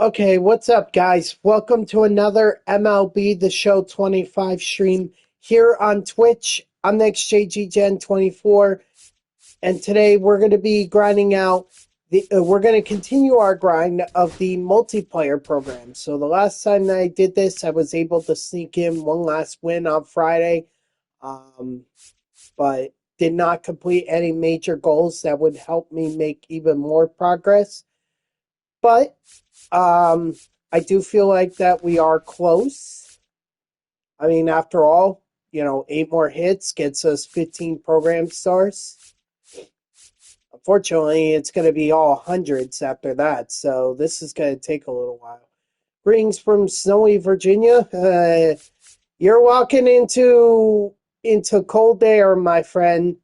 Okay, what's up, guys? Welcome to another MLB The Show 25 stream here on Twitch. I'm NextJGGen24, and today we're going to be grinding out we're going to continue our grind of the multiplayer program. So the last time that I did this, I was able to sneak in one last win on Friday, um, but did not complete any major goals that would help me make even more progress. But um, I do feel like that we are close. I mean, after all, 8 more hits gets us 15 program stars. Unfortunately, it's going to be all hundreds after that, so this is going to take a little while. Greetings from snowy Virginia. You're walking into cold air, my friend.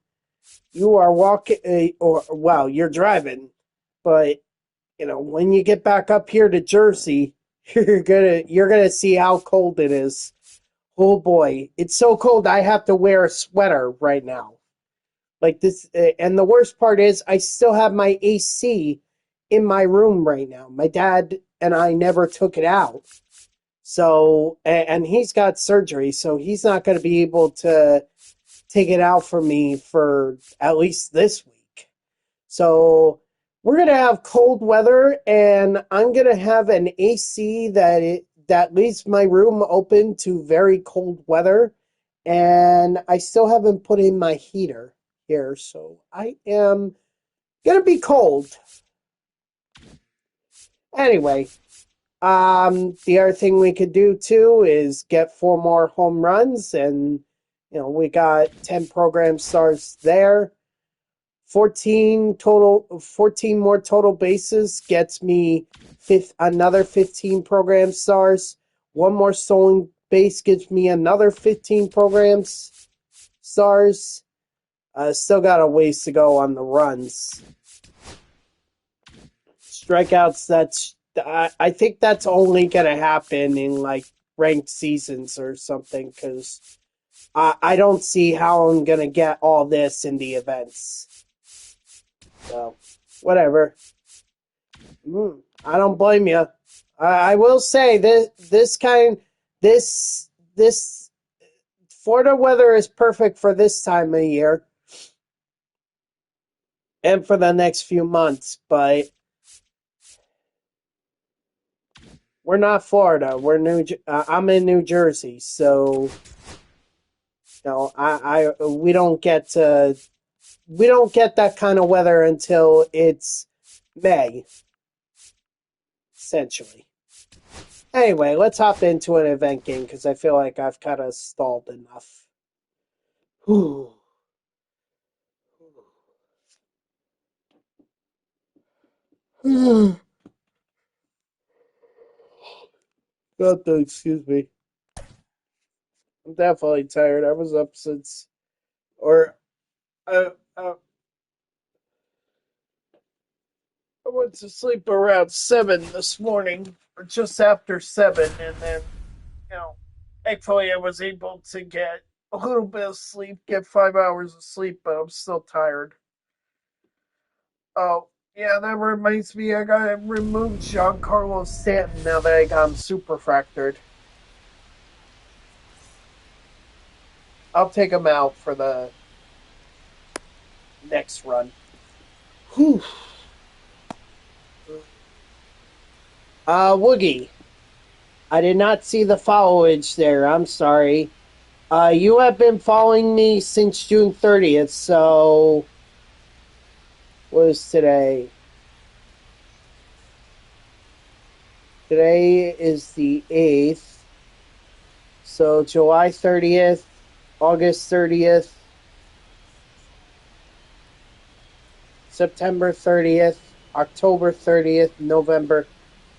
You are walking, you're driving, but when you get back up here to Jersey, you're gonna see how cold it is. Oh boy, it's so cold I have to wear a sweater right now. Like this, and the worst part is I still have my AC in my room right now. My dad and I never took it out. So, and he's got surgery, so he's not going to be able to take it out for me for at least this week. So we're gonna have cold weather, and I'm gonna have an AC that leaves my room open to very cold weather, and I still haven't put in my heater here, so I am gonna be cold. Anyway, the other thing we could do too is get 4 more home runs, and we got 10 program stars there. 14 more total bases gets me another 15 program stars. 1 more stolen base gives me another 15 programs stars. Still got a ways to go on the runs. Strikeouts, I think that's only going to happen in like ranked seasons or something, because I don't see how I'm going to get all this in the events. So, whatever. I don't blame you. I will say this Florida weather is perfect for this time of year and for the next few months, but we're not Florida. I'm in New Jersey, so we don't get that kind of weather until it's May, essentially. Anyway, let's hop into an event game because I feel like I've kind of stalled enough. Whew. Excuse me. I'm definitely tired. I was up since, or I, I, I went to sleep around 7 this morning, or just after 7, and then, you know, thankfully I was able to get a little bit of sleep, get 5 hours of sleep, but I'm still tired. Oh, yeah, that reminds me, I gotta remove Giancarlo Stanton now that I got him super fractured. I'll take him out for the next run. Whew. Woogie, I did not see the followage there. I'm sorry. You have been following me since June 30th, so what is today? Today is the 8th. So July 30th, August 30th, September 30th, October 30th, November.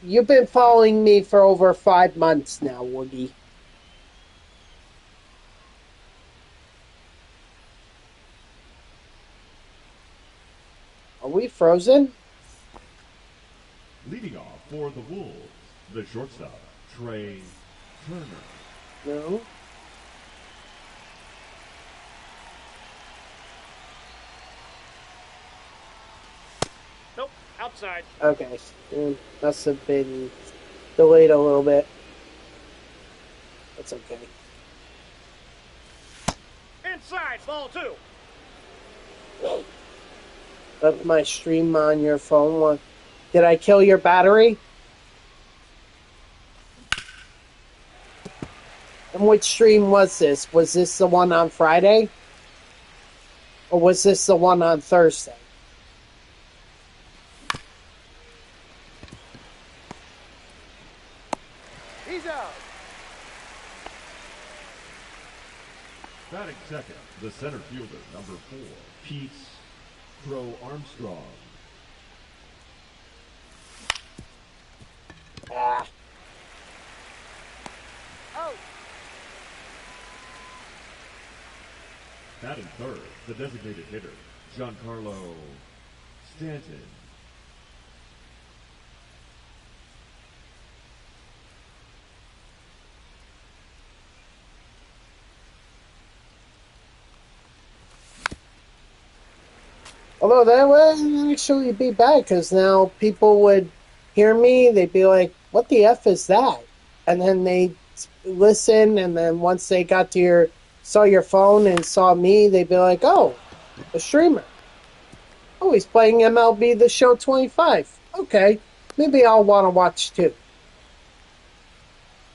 You've been following me for over 5 months now, Woogie. Are we frozen? Leading off for the Wolves, the shortstop, Trey Turner. No. Nope, out outside. Okay. Must have been delayed a little bit. That's okay. Inside, ball 2. Left my stream on your phone. Did I kill your battery? And which stream was this? Was this the one on Friday? Or was this the one on Thursday? He's out. Batting second, the center fielder, number 4, Pete Crow Armstrong. Ah. Out. Batting third, the designated hitter, Giancarlo Stanton. Although that would actually be bad, because now people would hear me, they'd be like, what the F is that? And then they'd listen, and then once they saw your phone and saw me, they'd be like, oh, a streamer. Oh, he's playing MLB The Show 25. Okay, maybe I'll want to watch too.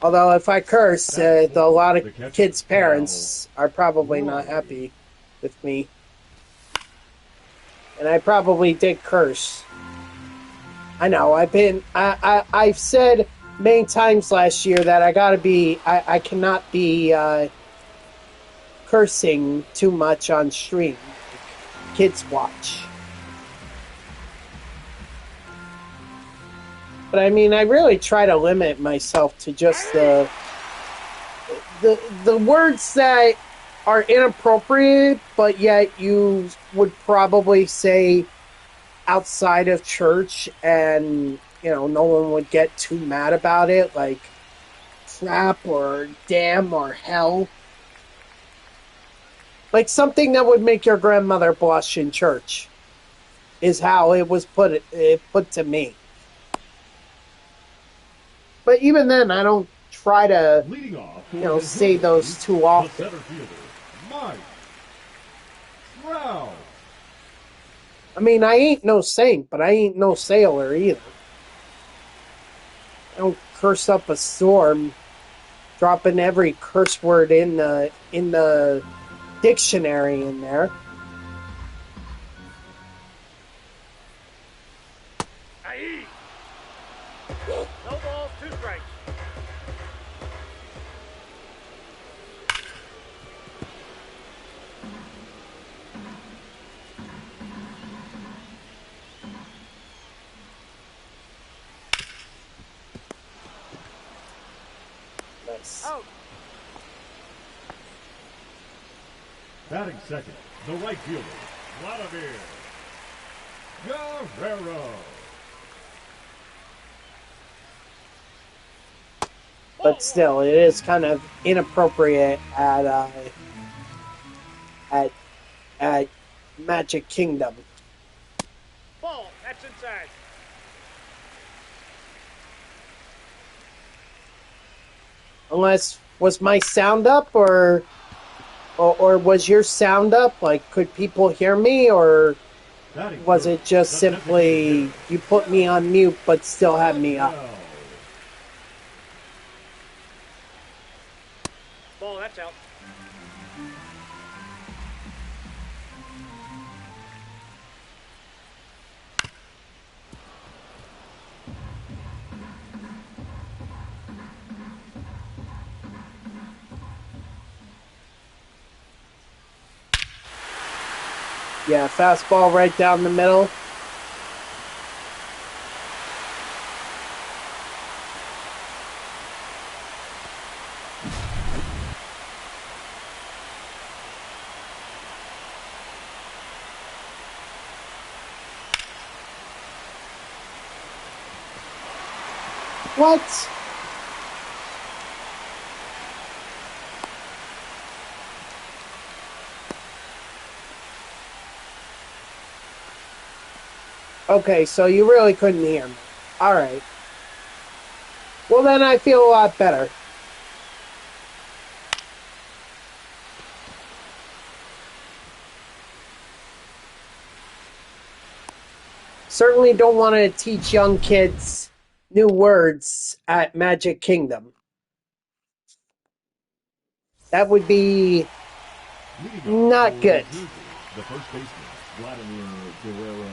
Although if I curse, a lot of kids' parents are probably not happy with me. And I probably did curse. I know, I've said many times last year that I cannot be cursing too much on stream. Like, kids watch. But I mean, I really try to limit myself to just the words that are inappropriate, but yet you would probably say outside of church, and no one would get too mad about it, like crap or damn or hell. Like something that would make your grandmother blush in church is how it was put to me. But even then, I don't try to, say those too often. The center fielder, Mike Trout. I mean, I ain't no saint, but I ain't no sailor either. I don't curse up a storm, dropping every curse word in the dictionary in there. Aye. No balls, 2 strikes. Nice. Out. Batting second, the right fielder, Vladimir Guerrero. But still, it is kind of inappropriate at Magic Kingdom. Ball, that's inside. Unless, was my sound up, or was your sound up? Like, could people hear me, or was it just simply you put me on mute but still had me up? Ball, that's out. Yeah, fastball right down the middle. What? Okay, so you really couldn't hear me. All right. Well, then I feel a lot better. Certainly don't want to teach young kids new words at Magic Kingdom. That would be not good. The first baseman, Vladimir Guerrero.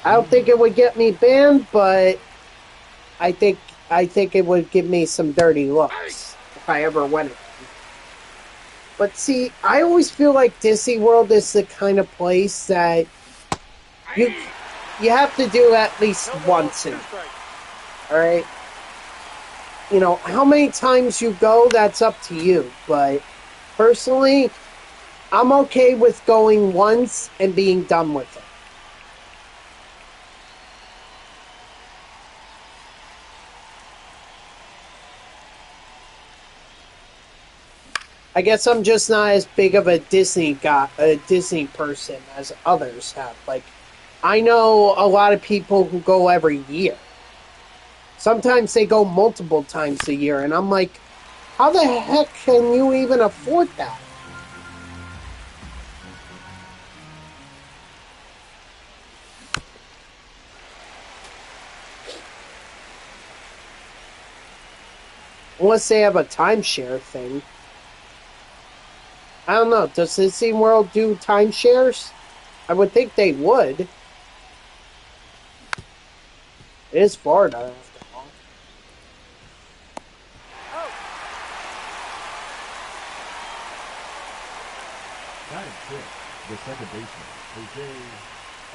I don't think it would get me banned, but I think it would give me some dirty looks if I ever went again. But see, I always feel like Disney World is the kind of place that you have to do at least once in. All right. You know, how many times you go, that's up to you. But personally, I'm okay with going once and being done with it. I guess I'm just not as big of a Disney person as others have. Like, I know a lot of people who go every year. Sometimes they go multiple times a year, and I'm like, how the heck can you even afford that? Unless they have a timeshare thing. I don't know. Does Disney World do timeshares? I would think they would. It is Florida, after all. Batting fifth, the second baseman, Jose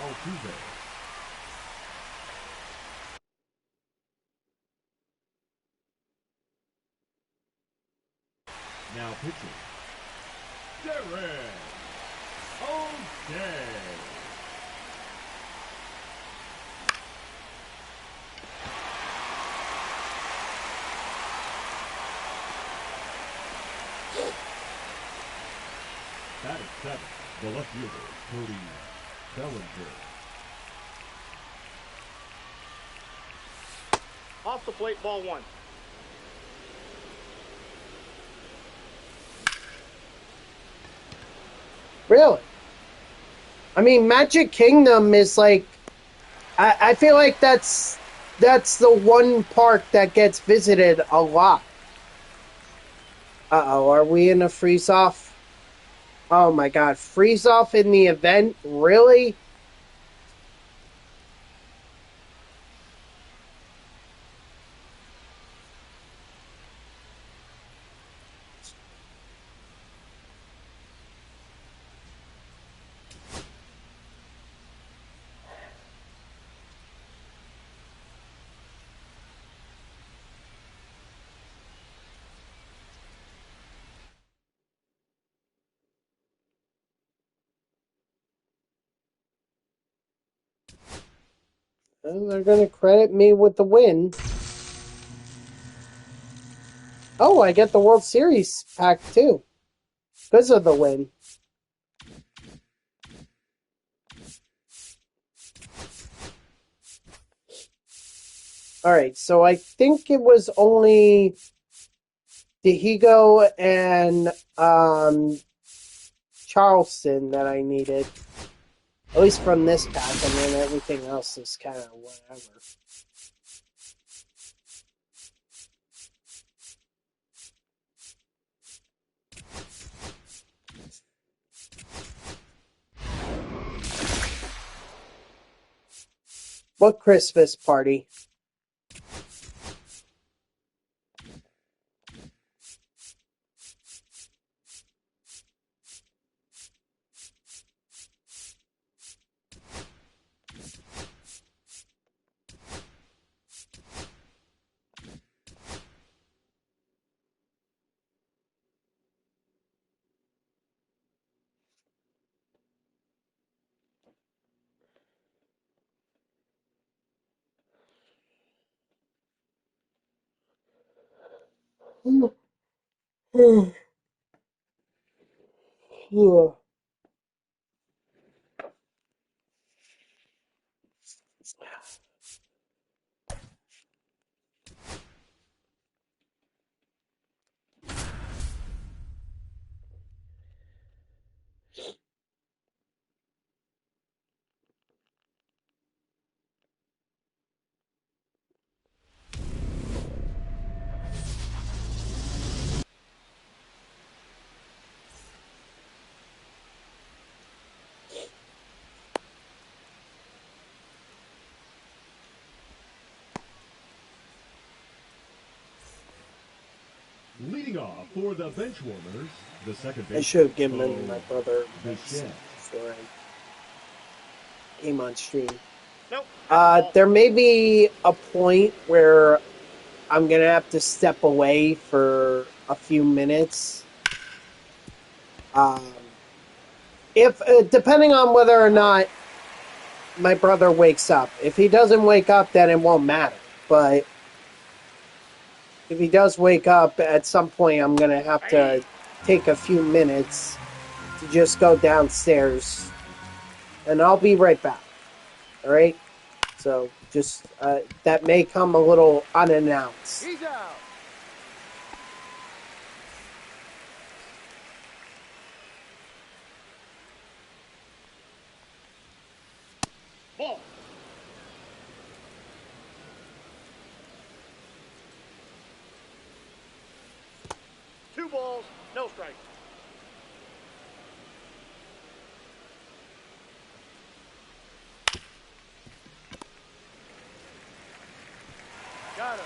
Altuve. Now pitching, Derek O'Day. Batting seventh, the left fielder, Cody Bellinger. Off the plate, ball one. Really? I mean, Magic Kingdom is like, I feel like that's the one park that gets visited a lot. Uh-oh, are we in a freeze-off? Oh my god, freeze-off in the event? Really? And they're gonna credit me with the win. Oh, I get the World Series pack too. Because of the win. Alright, so I think it was only Dihigo and Charleston that I needed. At least from this pack, and then everything else is kind of whatever. What Christmas party? Leading off for the bench warmers, the second I base. should have given my brother Bichette. before I came on stream. Nope. There may be a point where I'm gonna have to step away for a few minutes. If depending on whether or not my brother wakes up. If he doesn't wake up, then it won't matter. But if he does wake up, at some point I'm gonna have to take a few minutes to just go downstairs, and I'll be right back. All right. So just that may come a little unannounced. He's out. Ball. Two balls, no strikes. Got him.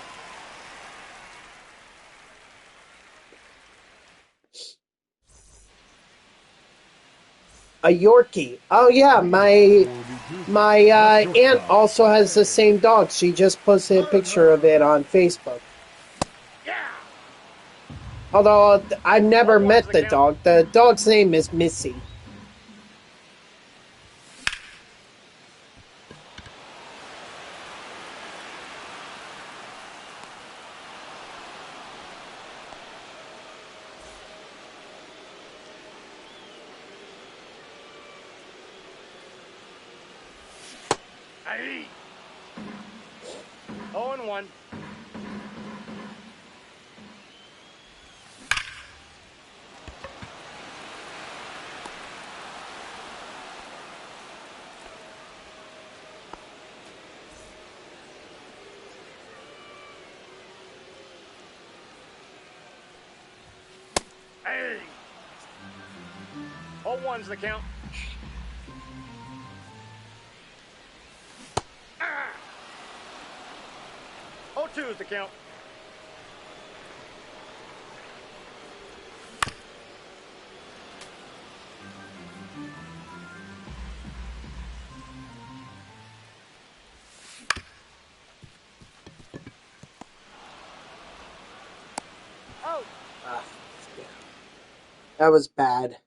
A Yorkie. Oh yeah, my aunt also has the same dog. She just posted a picture of it on Facebook. Yeah. Although I've never met the dog. The dog's name is Missy. Aye. 0-1. Hey. 0-1's the count. Ah. 0-2's the count. Out. Yeah. That was bad.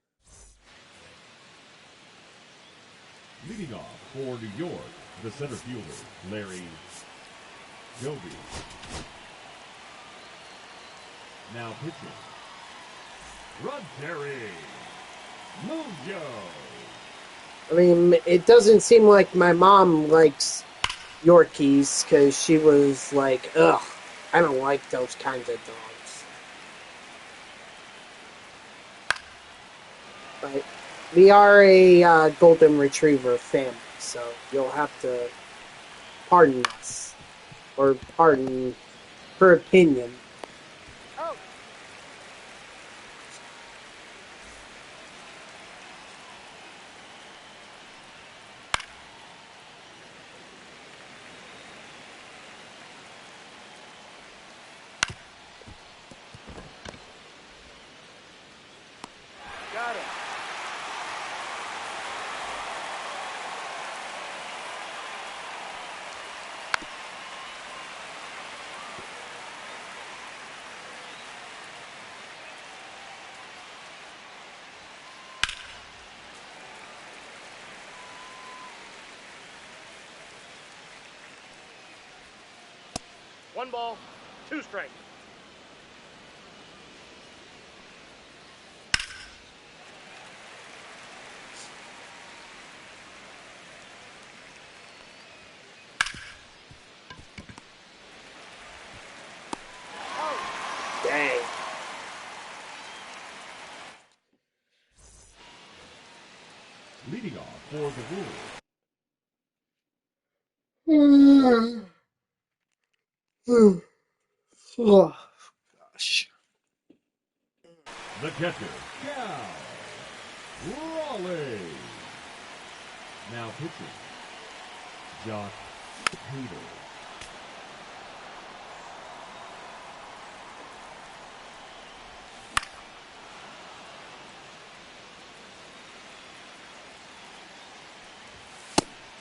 Leading off for New York, the center fielder, Larry Joby. Now pitching, Roderick Mujo. I mean, it doesn't seem like my mom likes Yorkies because she was like, ugh, I don't like those kinds of dogs. But we are a golden retriever family, so you'll have to pardon us. Or pardon her opinion. Out. Got him. One ball, two strikes. the rule. Oh, gosh. The catcher, Cal Raleigh. Now pitching, Josh Hader.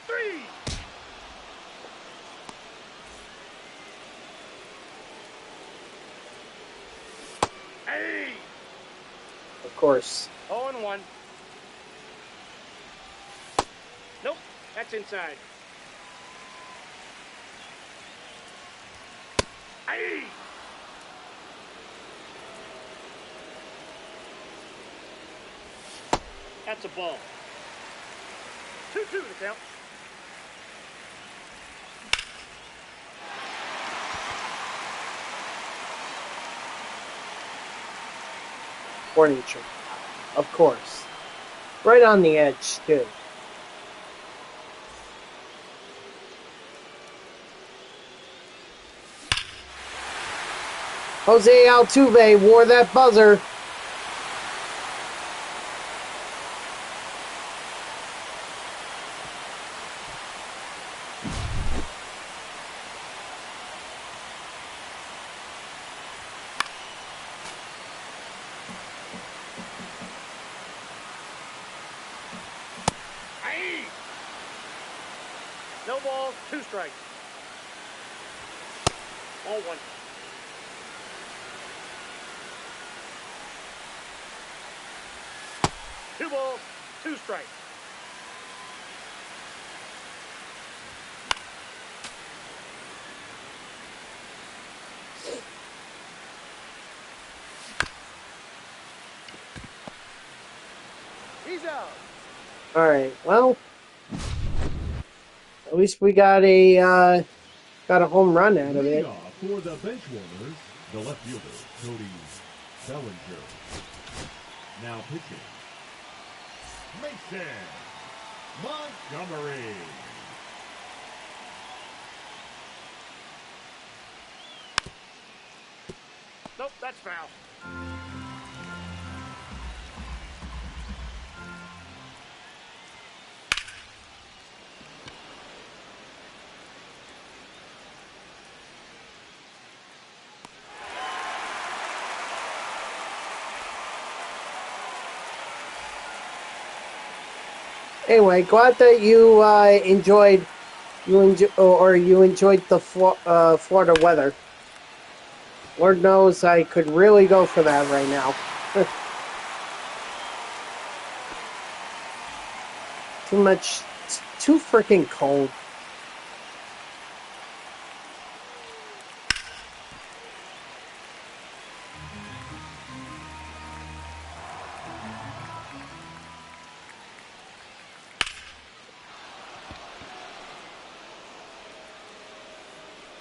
Three. Hey. Of course. 0-1. Nope, that's inside. Hey. That's a ball. 2-2 to count. Warning tree. Of course. Right on the edge, too. Jose Altuve wore that buzzer. Hey. No ball, 2 strikes. Ball 1. Two balls, 2 strikes. He's out. All right. Well, at least we got a home run out of Leading it. off for the bench warmers, the left fielder, Cody Bellinger. Now pitching, Mason Montgomery. Nope, that's foul. Anyway, glad that you enjoyed the Florida weather. Lord knows I could really go for that right now. Too much, too freaking cold.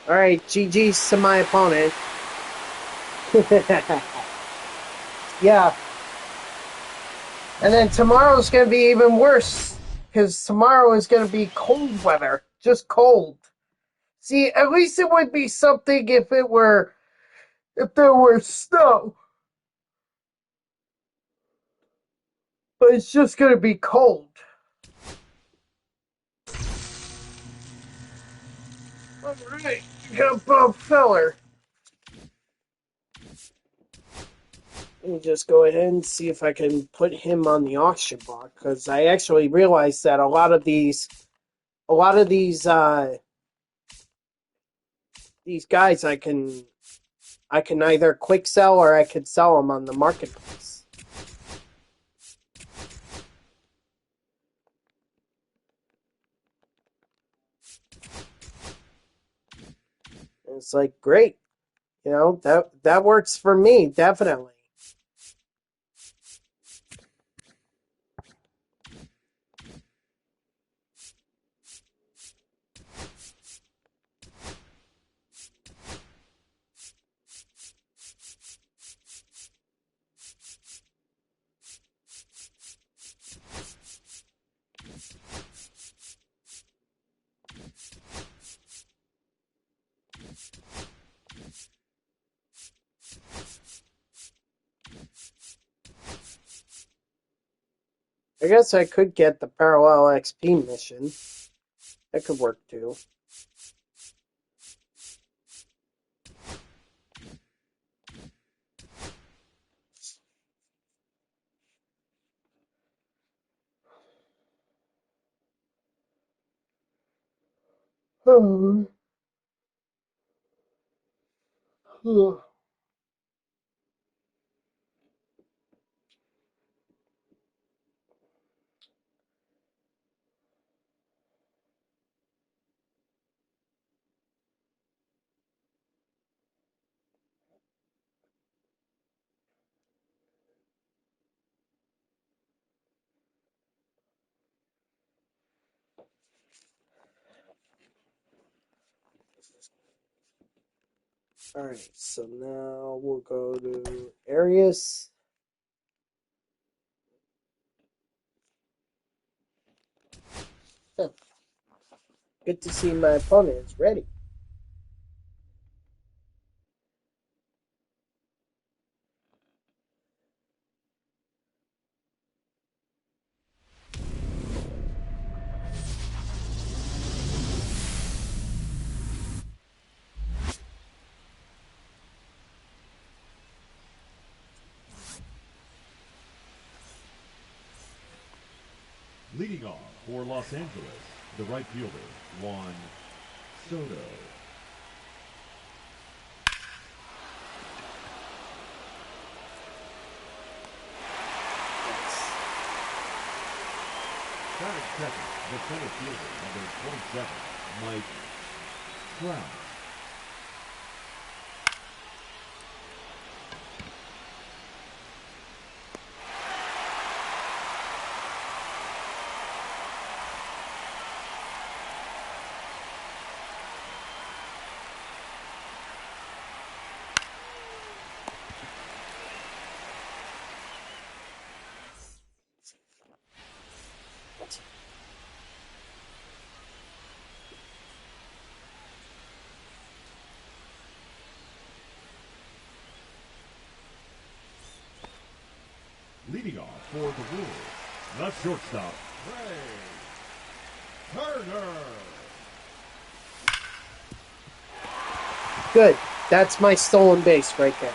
All right, GG's to my opponent. Yeah. And then tomorrow's going to be even worse because tomorrow is going to be cold weather, just cold. See, at least it would be something if there were snow. But it's just going to be cold. All right, got Bob Feller. Let me just go ahead and see if I can put him on the auction block because I actually realized that a lot of these guys I can either quick sell or I could sell them on the marketplace. And it's like great, that works for me definitely. I guess I could get the parallel XP mission. That could work too. Alright, so now we'll go to Arius. Huh. Good to see my opponent is ready. Leading off for Los Angeles, the right fielder, Juan Soto. Batting second, the center fielder, number 27, Mike Trout. Leading off for the Brewers, the shortstop, Trey Turner. Good. That's my stolen base right there.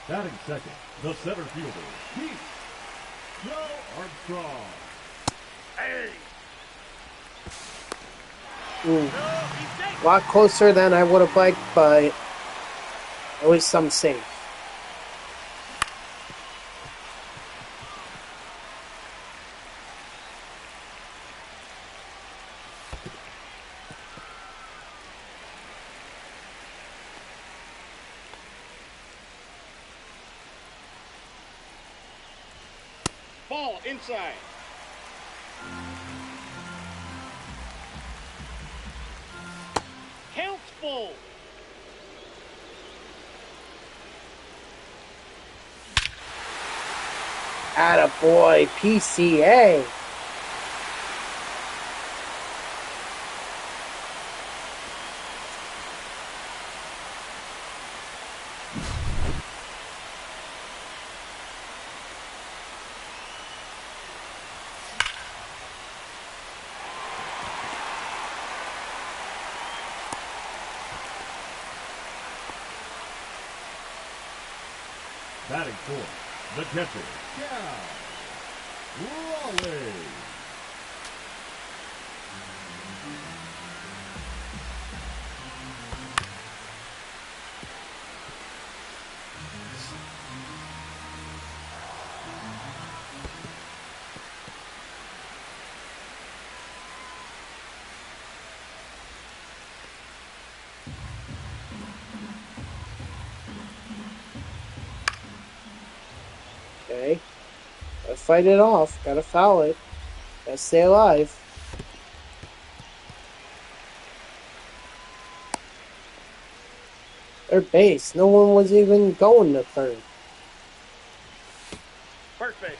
Batting second, the center fielder, Keith Joe Armstrong. Hey! Ooh. No, he's safe. A lot closer than I would have liked, but at least I'm safe. Ball inside. Count's full. Attaboy, PCA. Batting fourth, the catcher, Royale. Okay. Gotta fight it off. Gotta foul it. Gotta stay alive. Third base. No one was even going to third. First base.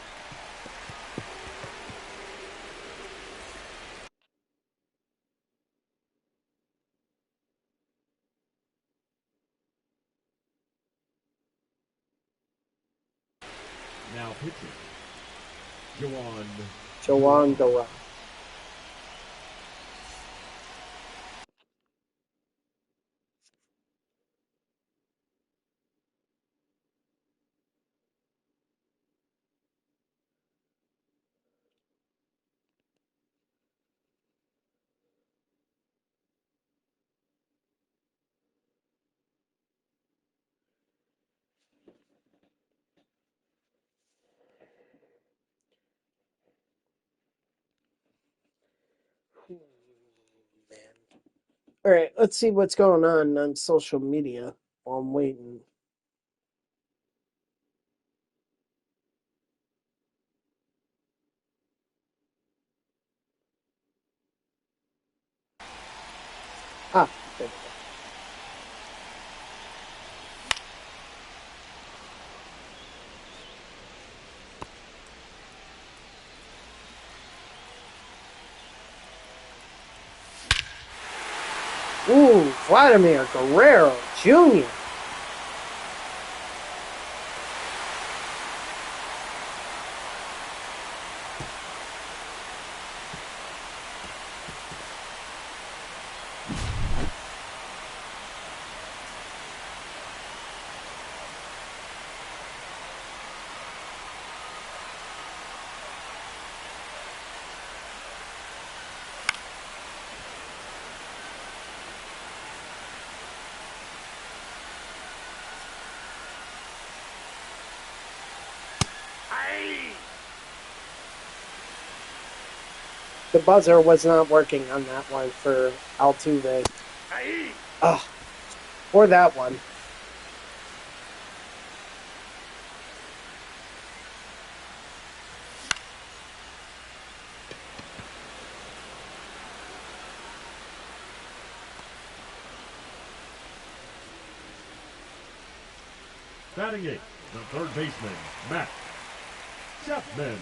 Now pitching. Joan. Joan Duran. All right, let's see what's going on social media while I'm waiting. Ah, there we go. Ooh, Vladimir Guerrero Jr. Aye. The buzzer was not working on that one for Altuve. Aye. Ah, or that one. Batting eighth, the third baseman, Matt Chapman.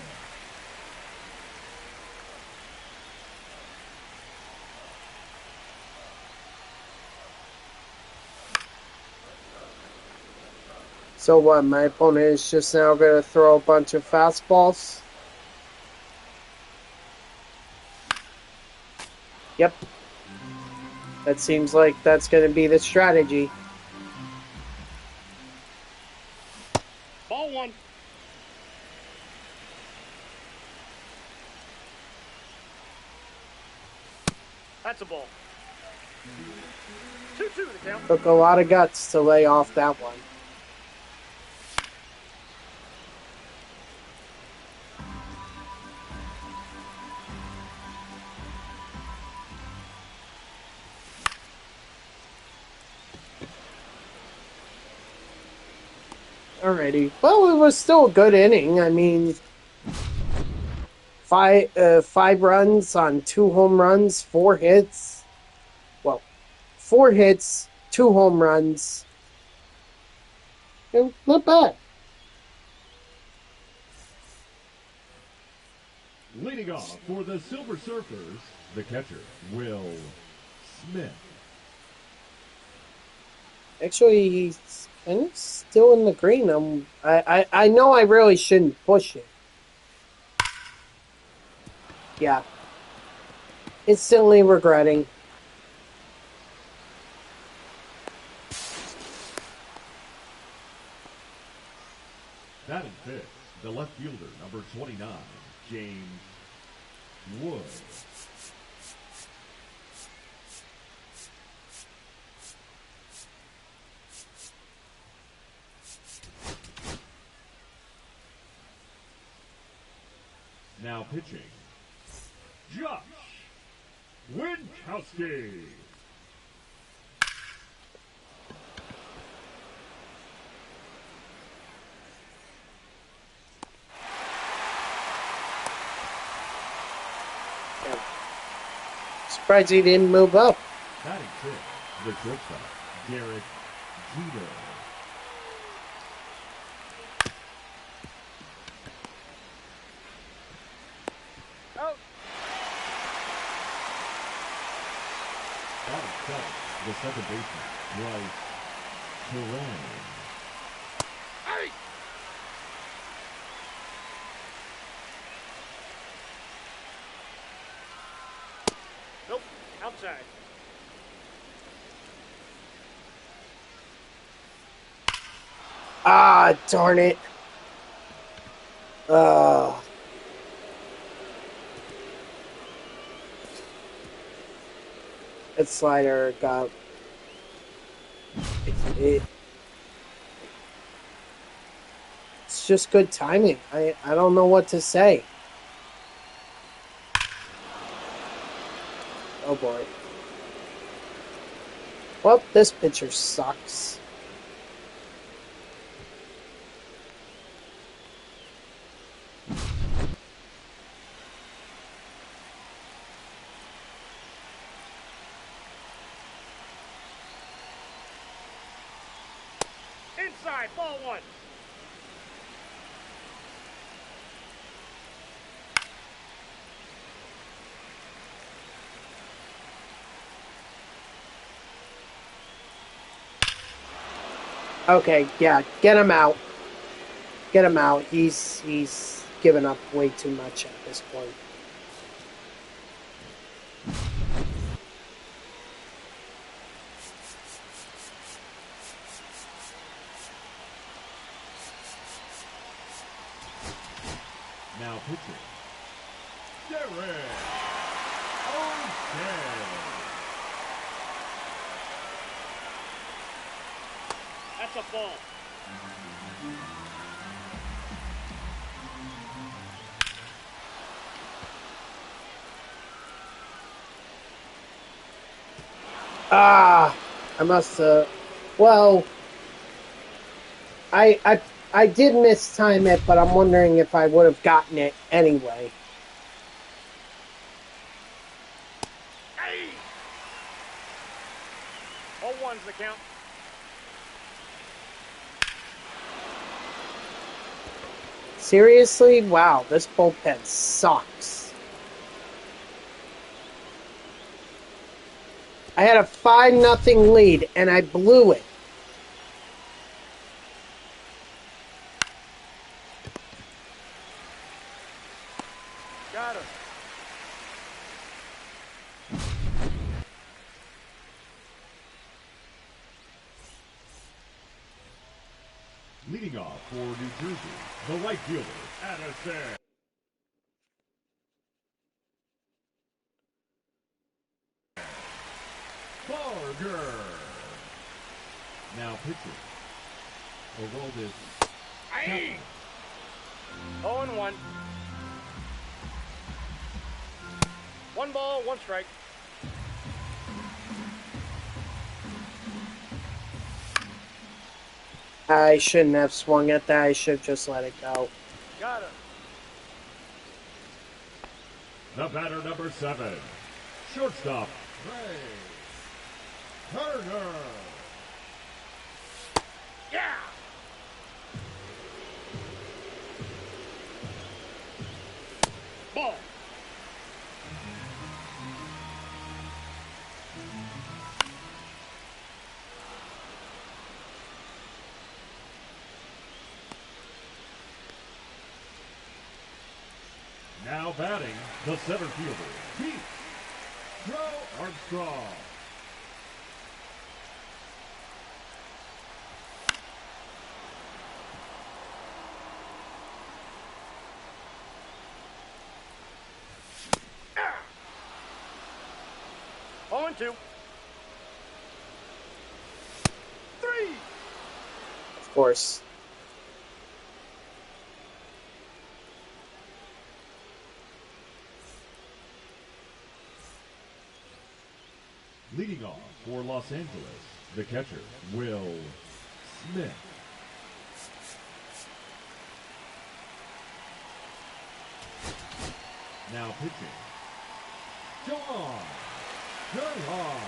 So what, my opponent is just now going to throw a bunch of fastballs? Yep. That seems like that's going to be the strategy. Ball one. That's a ball. 2-2 the count. Took a lot of guts to lay off that one. Alrighty. Well, it was still a good inning. I mean, five runs on 2 home runs, 4 hits. Well, 4 hits, 2 home runs. Not bad. Leading off for the Silver Surfers, the catcher, Will Smith. Actually, he's kind of still in the green. I know I really shouldn't push it. Yeah. Instantly regretting. Batting fifth, the left fielder, number 29, James Wood. Now pitching, Josh Winkowski. Surprised he didn't move up. Batting fifth, the shortstop, Derek Jeter. Out. Batting seventh, the second baseman, Bryce Terrain. Aye. outside. Ah, darn it. That slider got... It's just good timing. I don't know what to say. Oh boy. Well, this pitcher sucks. Inside, ball one. Okay, yeah, get him out. Get him out. He's given up way too much at this point. Now pitching. Derek. Okay. That's a ball. Ah, I must have... Well, I did mistime it, but I'm wondering if I would have gotten it anyway. Hey! 0-1's the count. Seriously? Wow, this bullpen sucks. I had a 5-0 lead, and I blew it. Got him. Leading off for New Jersey, the right fielder, Addison. Barger. Now pitching. Oraldis. Hey! 0-1. 1 ball, 1 strike. I shouldn't have swung at that. I should have just let it go. Got him. The batter, number 7. Shortstop, Ray Turner. Yeah! Ball. Now batting, the center fielder, Pete Joe Armstrong. Ah! 0-2. 3! Of course. Leading off for Los Angeles, the catcher, Will Smith. Now pitching, John Gerhardt.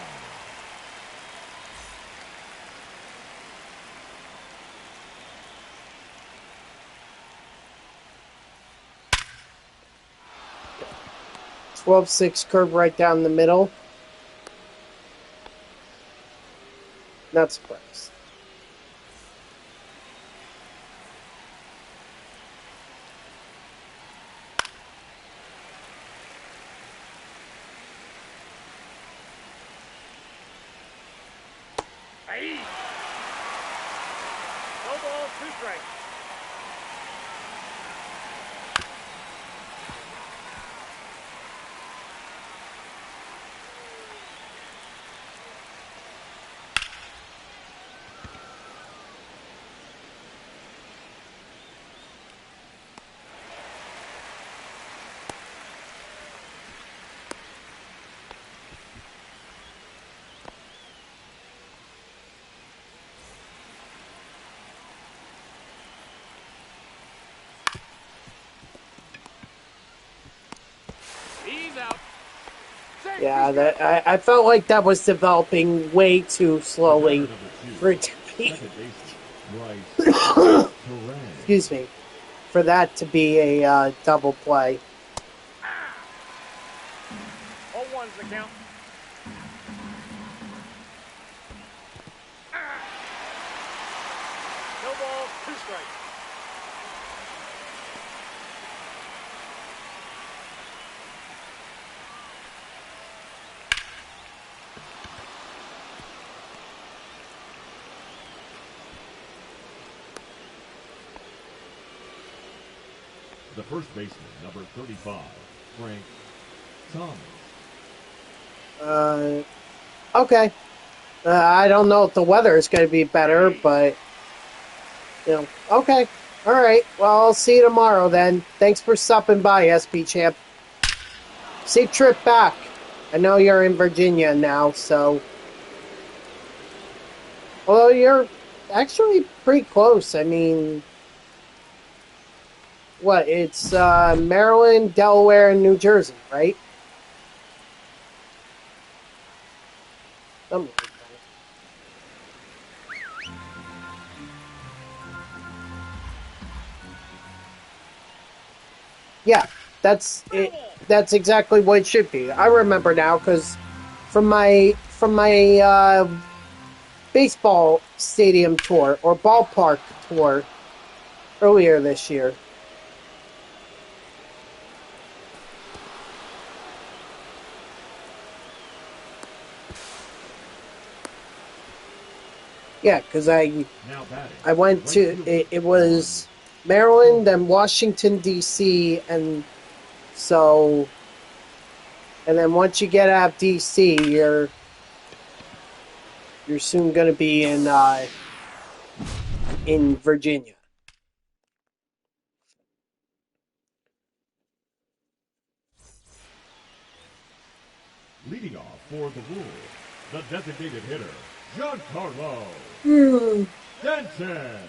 — 12-6 curve right down the middle. Not surprised. strikes. He's out. Yeah, I felt like that was developing way too slowly for it to be. Second baseman, Bryce Terang. Excuse me, for that to be a double play. 0-1's the count. No balls, 2 strikes. The first baseman, number 35, Frank Thomas. Okay. I don't know if the weather is going to be better, but okay. All right. Well, I'll see you tomorrow then. Thanks for stopping by, SP Champ. Safe trip back. I know you're in Virginia now, so. Although you're actually pretty close. I mean, what? It's Maryland, Delaware, and New Jersey, right? Something like that. Yeah, that's it. That's exactly what it should be. I remember now because from my baseball stadium tour or ballpark tour earlier this year. Yeah, because I went to it was Maryland and Washington D.C. and so and then once you get out of D.C. you're soon going to be in Virginia. Leading off for the Wolves, the designated hitter, Giancarlo Stanton.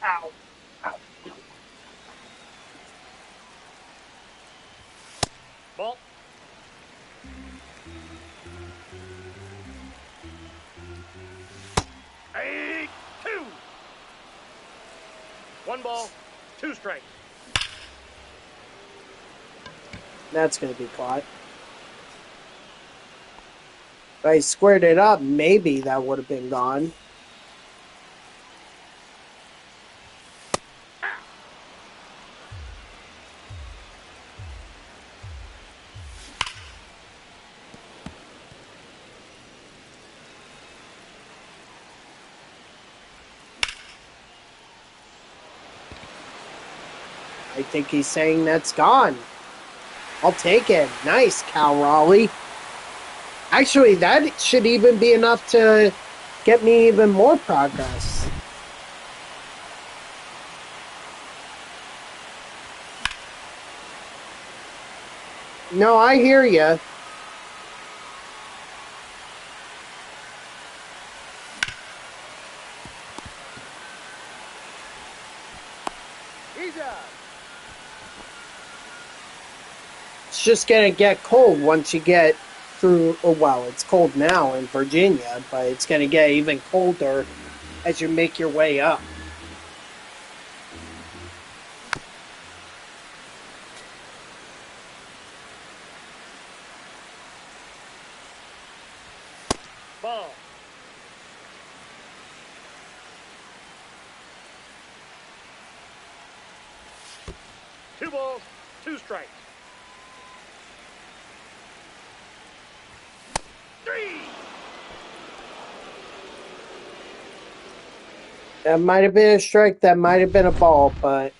Ow. Ow. Ball. A 2. 1 ball, 2 strikes. That's going to be caught. If I squared it up, maybe that would have been gone. I think he's saying that's gone. I'll take it. Nice, Cal Raleigh. Actually, that should even be enough to get me even more progress. No, I hear you. He's out. It's just going to get cold once you get through. Oh, well, it's cold now in Virginia, but it's going to get even colder as you make your way up. Ball. Two balls, 2 strikes. 3. That might have been a strike. That might have been a ball. But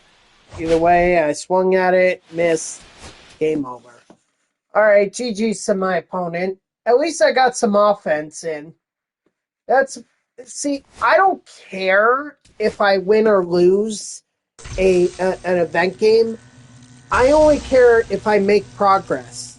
either way, I swung at it, missed. Game over. All right, GG's to my opponent. At least I got some offense in. See, I don't care if I win or lose an event game. I only care if I make progress.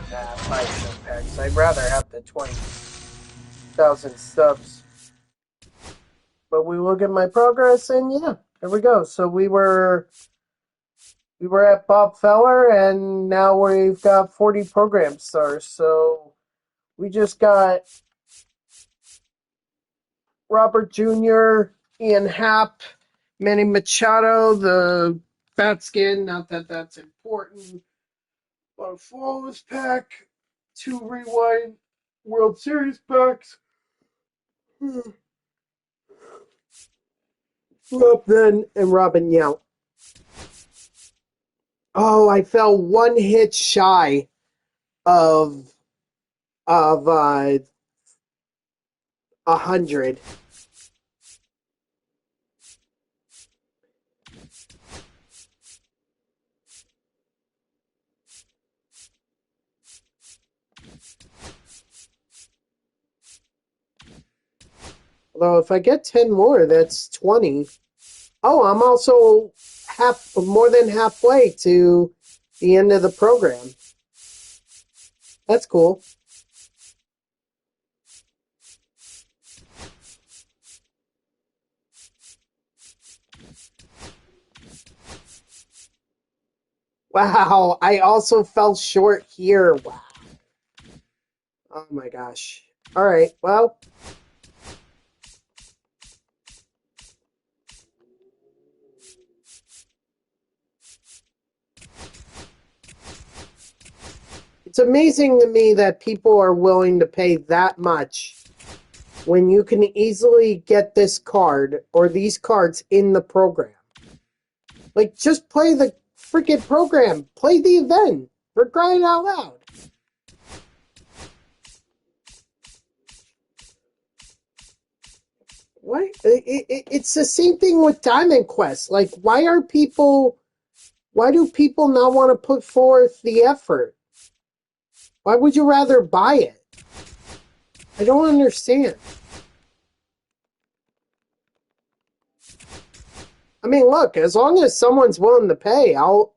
Nah, 5 packs. I'd rather have the 20,000 subs. But we look at my progress, and yeah, there we go. So we were at Bob Feller, and now we've got 40 program stars. So we just got Robert Jr., Ian Happ, Manny Machado, the fat skin. Not that that's important. A flawless pack, 2 rewind World Series packs. Rob then and Robin Yount. Oh, I fell 1 hit shy of 100. Although if I get 10 more, that's 20. Oh, I'm also more than halfway to the end of the program. That's cool. Wow, I also fell short here. Wow. Oh my gosh. All right, well. It's amazing to me that people are willing to pay that much when you can easily get this card or these cards in the program. Like, just play the freaking program. Play the event. For crying out loud. Why? It's the same thing with Diamond Quest. Like, why do people not want to put forth the effort? Why would you rather buy it? I don't understand. I mean, look, as long as someone's willing to pay, I'll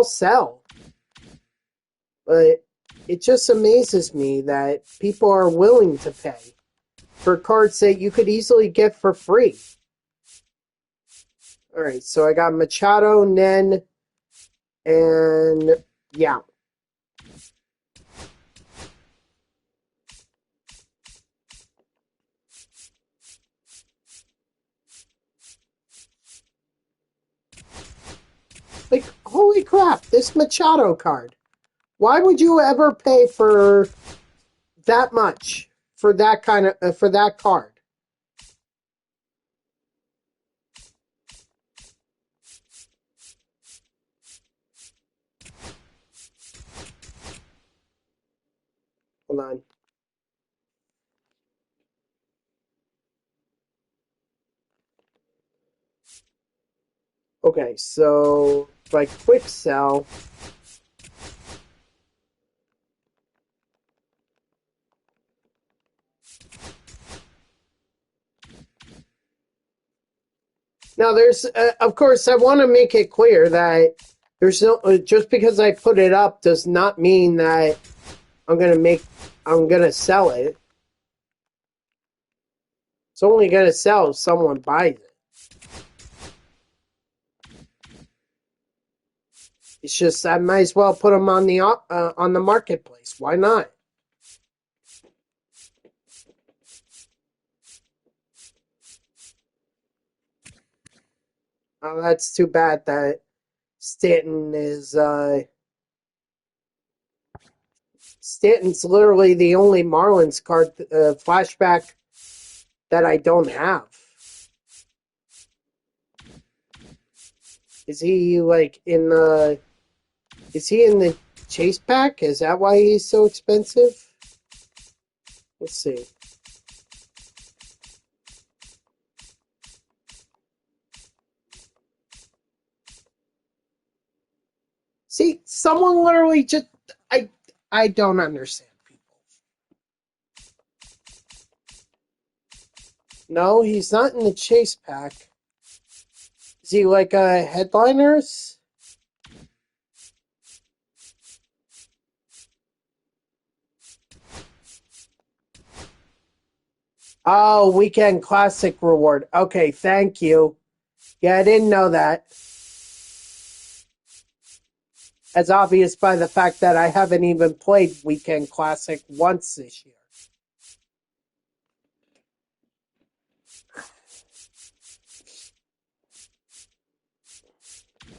sell. But it just amazes me that people are willing to pay for cards that you could easily get for free. All right, so I got Machado, Nen, and yeah. Like, holy crap, this Machado card. Why would you ever pay for that much for that for that card? Hold on. Okay, so if I quick sell, now there's, of course, I want to make it clear that there's no, just because I put it up does not mean that I'm gonna sell it. It's only gonna sell if someone buys it. It's just I might as well put them on the marketplace. Why not? Oh, that's too bad that Stanton is. Stanton's literally the only Marlins card flashback that I don't have. Is he like in the? Is he in the chase pack? Is that why he's so expensive? Let's see. See, someone literally just I don't understand people. No, he's not in the chase pack. Is he like a headliners? Oh, weekend classic reward. Okay, thank you. Yeah, I didn't know that. As obvious by the fact that I haven't even played weekend classic once this year.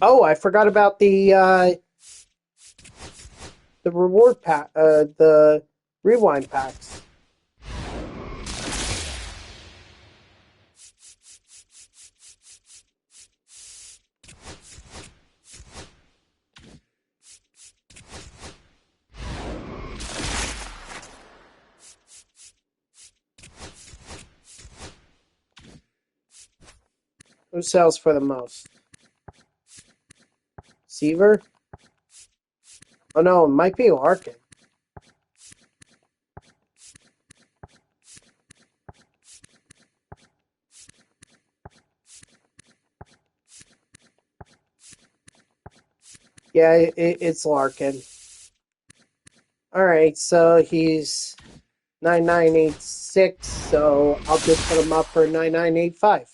Oh, I forgot about the reward pack, the rewind packs. Who sells for the most? Seaver? Oh no, it might be Larkin. Yeah, it's Larkin. Alright, so he's 9986, so I'll just put him up for 9985.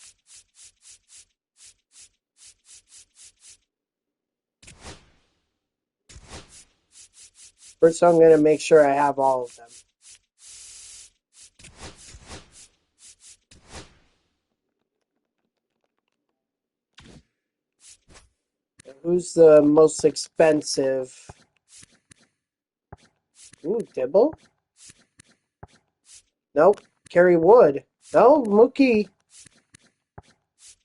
First, I'm going to make sure I have all of them. Who's the most expensive? Ooh, Dibble? Nope. Kerry Wood. No, Mookie.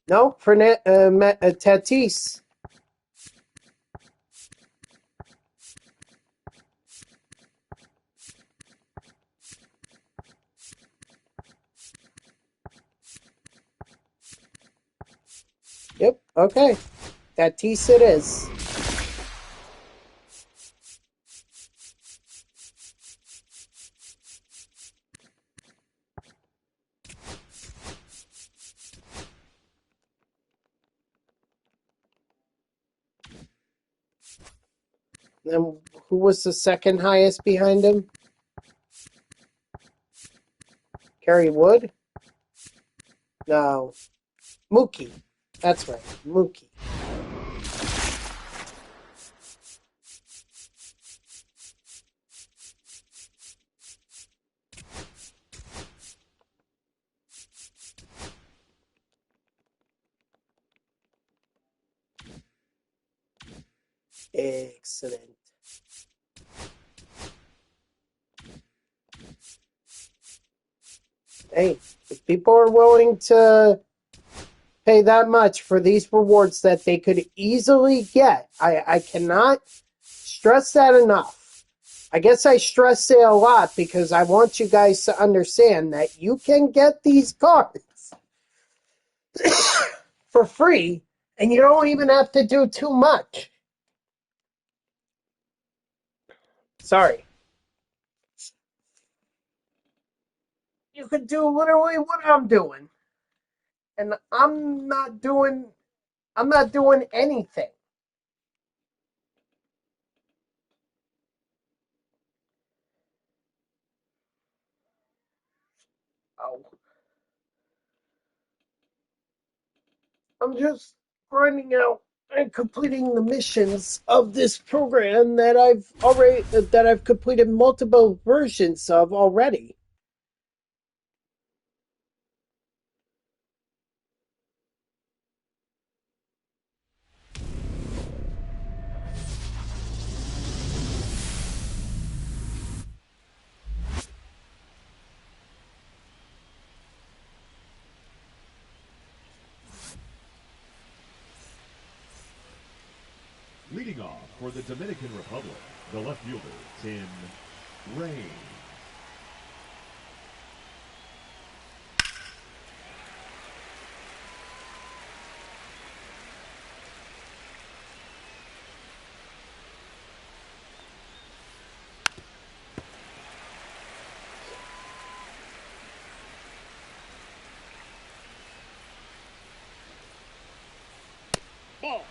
No, Tatis. Yep, okay. Tatis it is. And who was the second highest behind him? Kerry Wood? No. Mookie. That's right. Mookie. Excellent. Hey, if people are willing to pay that much for these rewards that they could easily get, I cannot stress that enough. I guess I stress it a lot because I want you guys to understand that you can get these cards for free and you don't even have to do too much. Sorry. You could do literally what I'm doing. And I'm not doing anything. Oh. I'm just grinding out and completing the missions of this program that I've completed multiple versions of already. Leading off for the Dominican Republic, the left fielder, Tim Raines. Ball.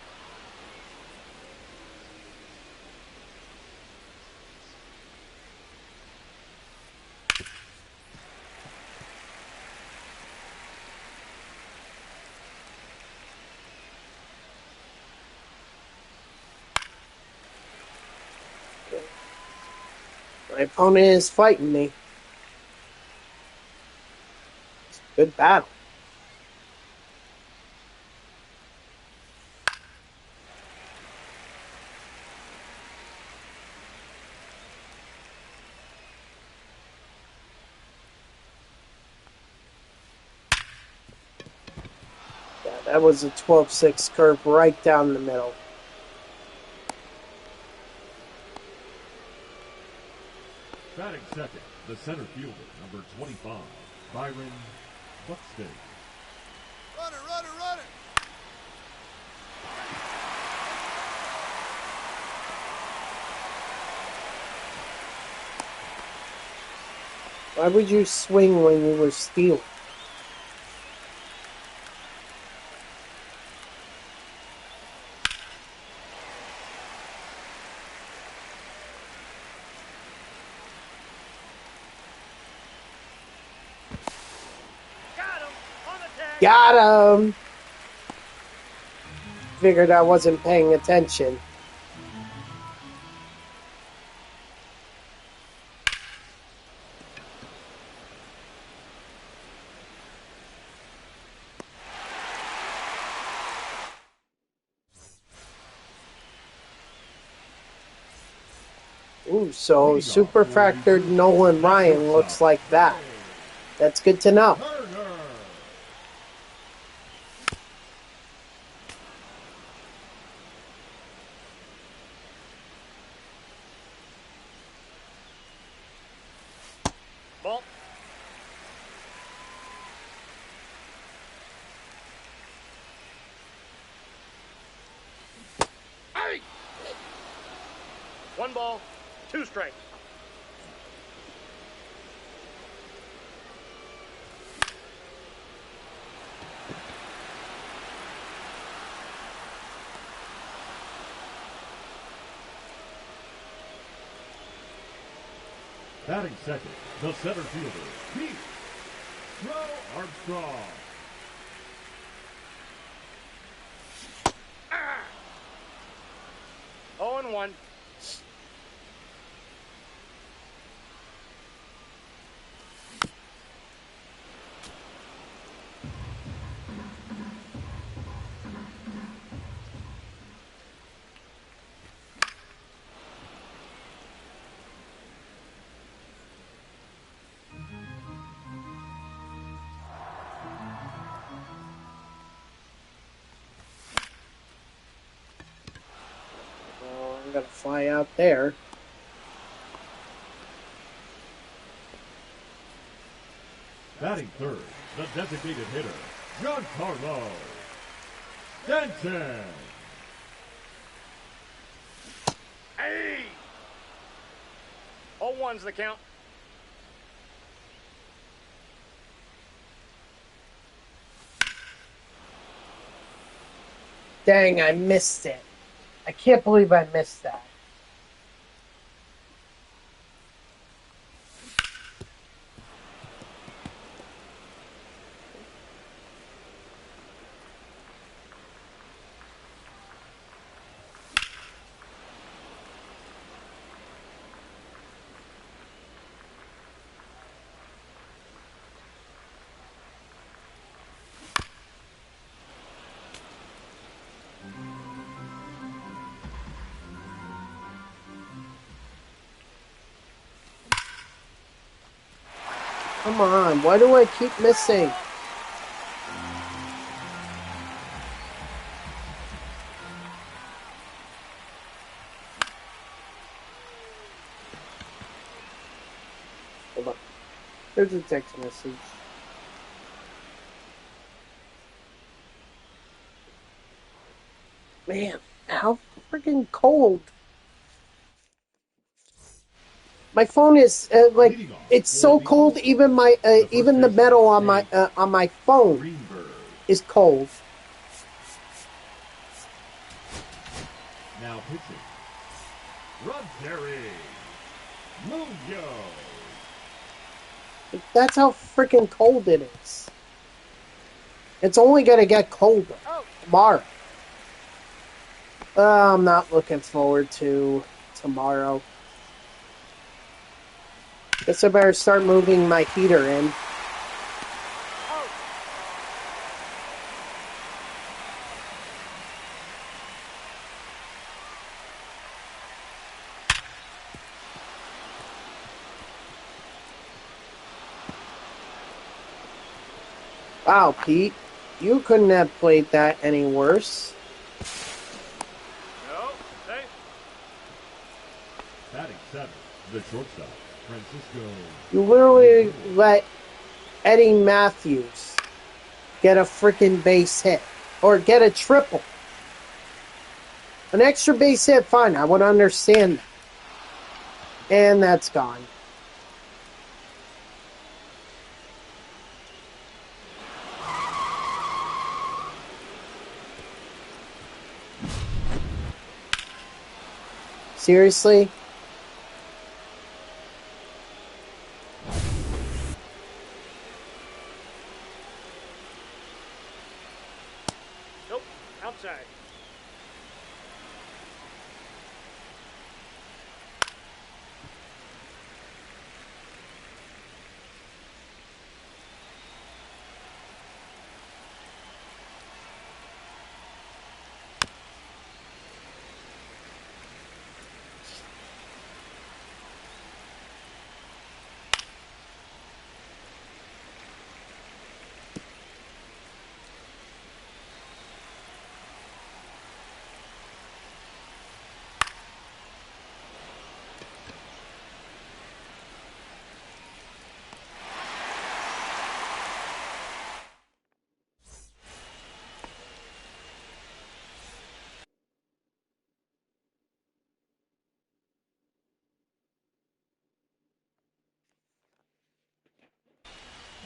My opponent is fighting me. Good battle. Yeah, that was a 12-6 curve right down the middle. Batting second, the center fielder, number 25, Byron Buxton. Runner, runner, runner. Why would you swing when you were stealing? Got him. On attack. Got him! Figured I wasn't paying attention. Ooh, so superfractored Nolan Ryan looks like that. That's good to know. Turner. Ball. Hey! 1 ball, 2 strikes. Batting second, the center fielder, Pete Armstrong. 0-1. Well, I'm gonna fly out there. Batting third, the designated hitter, Giancarlo Stanton. Hey! 0-1's the count. Dang, I missed it. I can't believe I missed that. Come on, why do I keep missing? There's a text message. Man, how freaking cold. My phone is like it's so cold. Even my even the metal on my phone Greenberg. is cold. Now pitching. Rodgeri. Munoz. That's how freaking cold it is. It's only gonna get colder tomorrow. I'm not looking forward to tomorrow. Guess I better start moving my heater in. Wow, Pete, you couldn't have played that any worse. No, safe. Batting seventh, the shortstop, Francisco. You literally let Eddie Matthews get a freaking base hit. Or get a triple. An extra base hit, fine, I would understand that. And that's gone. Seriously? Nope, outside.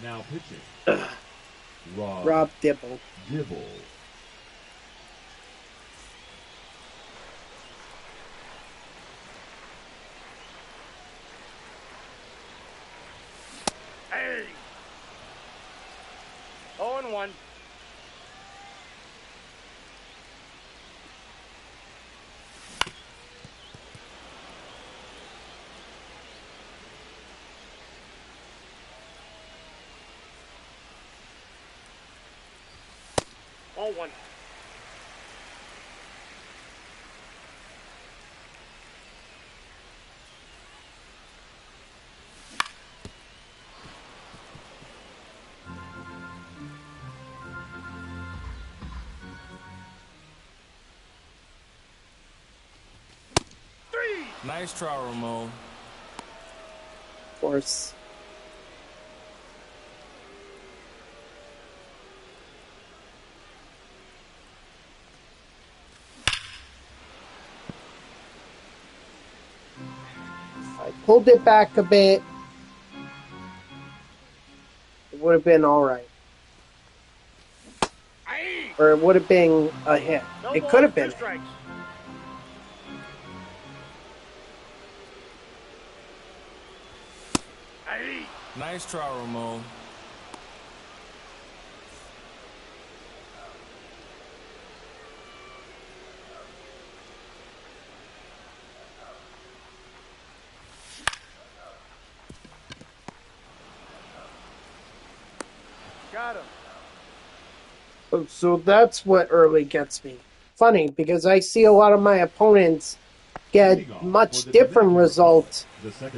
Now pitching. Rob Dibble. Dibble. Hey! 0-1. All one. Three. Nice try, Ramon. Of course. I pulled it back a bit. It would have been alright. Aye. Or it would have been a hit. No It balls, could have 2 been. strikes. Aye. Nice try, Ramon. Got him. So that's what early gets me. Funny, because I see a lot of my opponents get much different results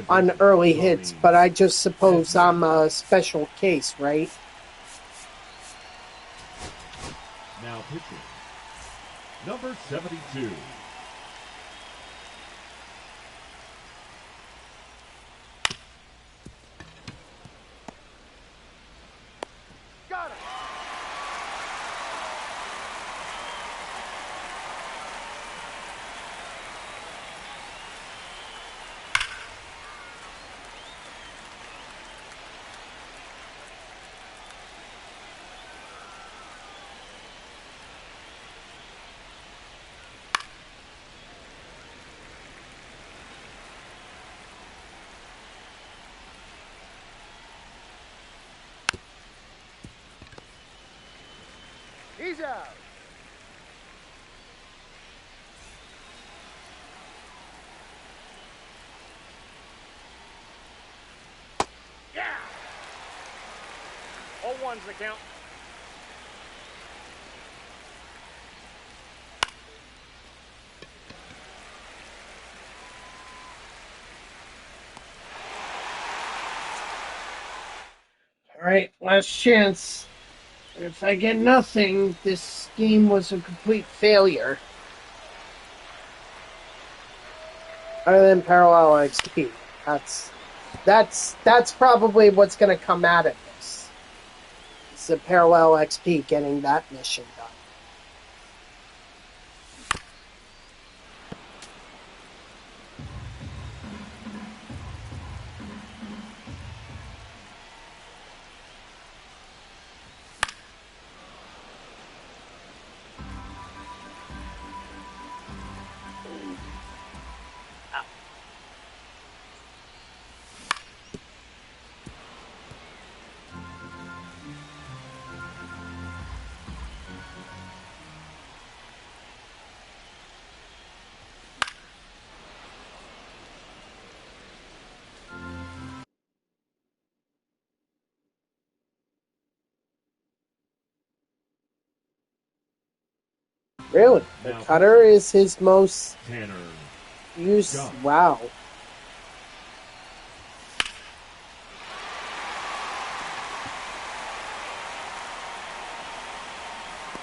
on early hits, but I just suppose I'm a special case, right? Now pitching. Number 72. He's out. Yeah. 0-1's the count. All right, last chance. If I get nothing, this scheme was a complete failure. Other than parallel XP, that's probably what's going to come out of this. It's the parallel XP getting that mission done. Really? The Now cutter is his most Tanner. used. Go. Wow.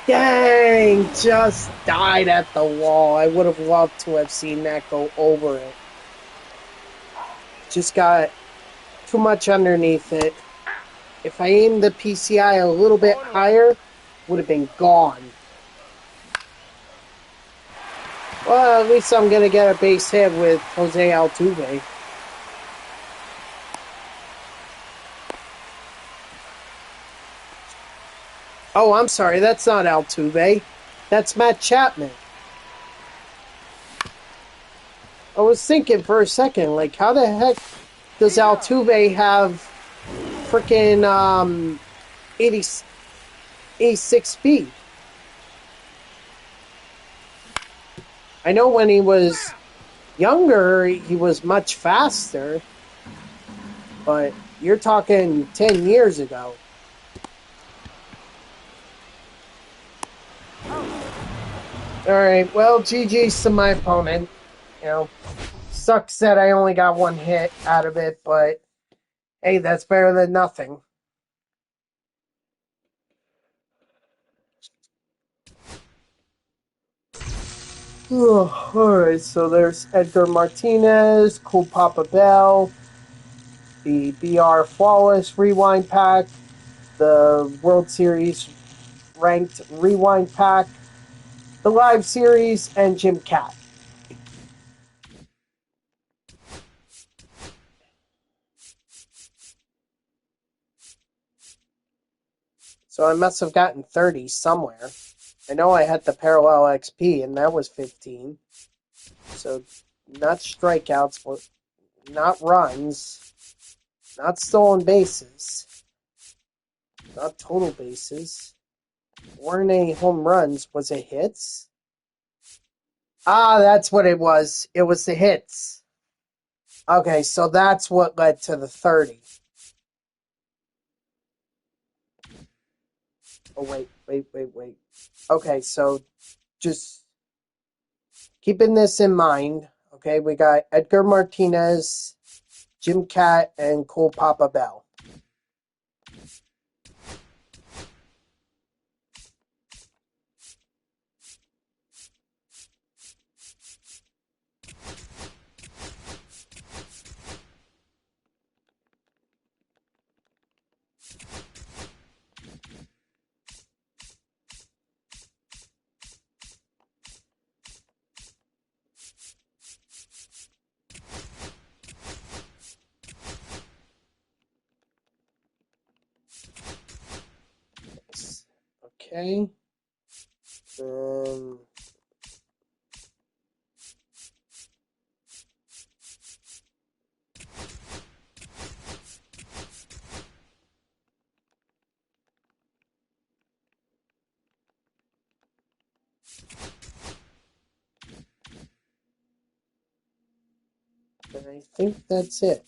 Dang! Just died at the wall. I would have loved to have seen that go over it. Just got too much underneath it. If I aimed the PCI a little bit higher, would have been gone. Well, at least I'm going to get a base hit with Jose Altuve. Oh, I'm sorry. That's not Altuve. That's Matt Chapman. I was thinking for a second, like, how the heck does Altuve have freaking 86 speed? I know when he was younger, he was much faster, but you're talking 10 years ago. Alright, well, GG's to my opponent. You know, sucks that I only got one hit out of it, but hey, that's better than nothing. Alright, so there's Edgar Martinez, Cool Papa Bell, the BR Flawless Rewind Pack, the World Series Ranked Rewind Pack, the Live Series, and Jim Cat. So I must have gotten 30 somewhere. I know I had the Parallel XP, and that was 15. So not strikeouts, but not runs, not stolen bases, not total bases. Weren't any home runs. Was it hits? Ah, that's what it was. It was the hits. Okay, so that's what led to the 30. Oh, wait. Okay, so just keeping this in mind, okay, we got Edgar Martinez, Jim Cat, and Cool Papa Bell. Okay. Um, I think that's it.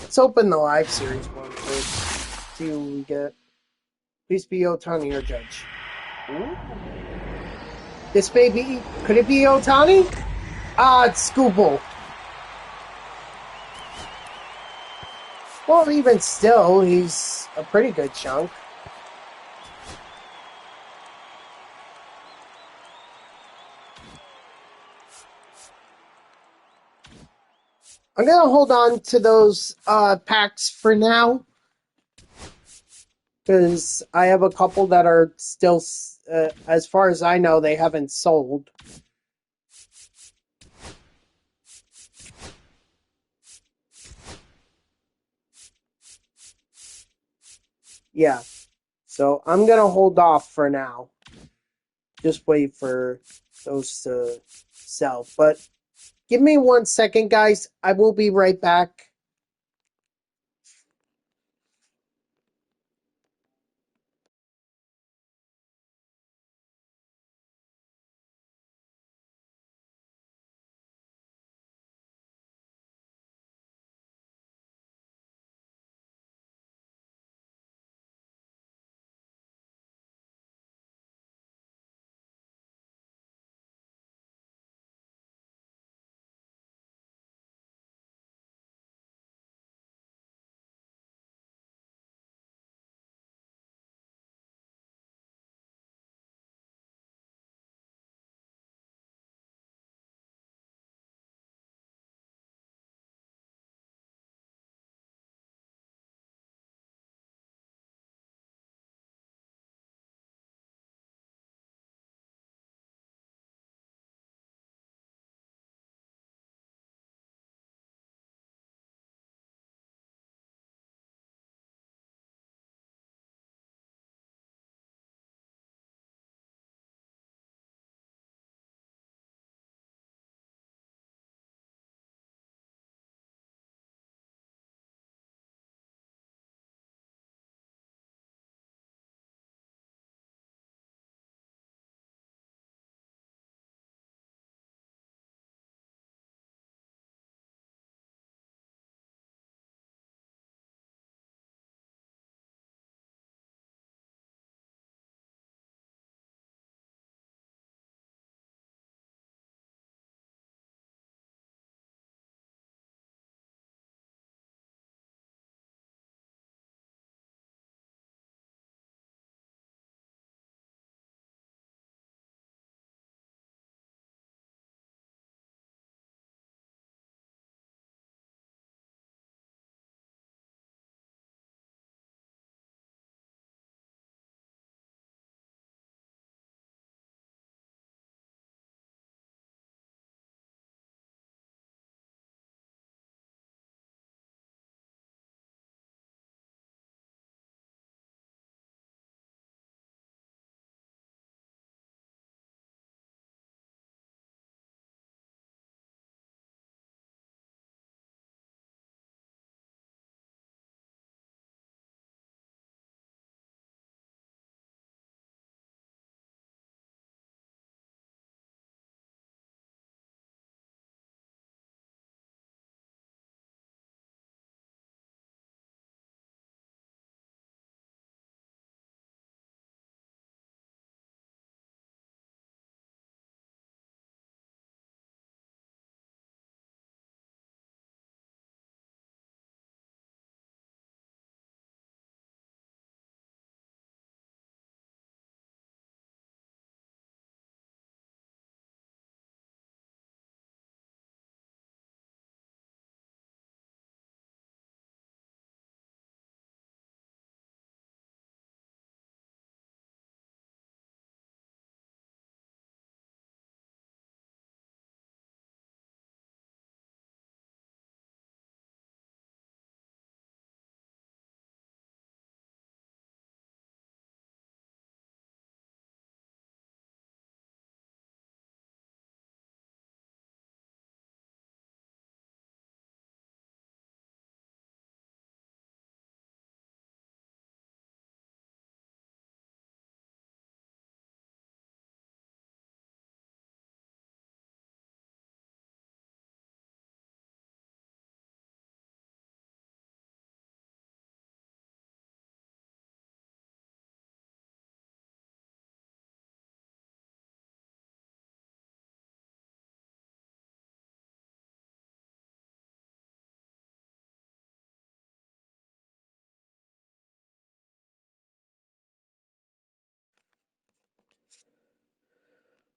Let's open the live series one first. See what we get. Please be Otani or Judge. Ooh. This may be. Could it be Otani? Ah, it's Scoople. Well, even still, he's a pretty good chunk. I'm going to hold on to those packs for now. Because I have a couple that are still, as far as I know, they haven't sold. Yeah. So I'm going to hold off for now. Just wait for those to sell. But give me 1 second, guys. I will be right back.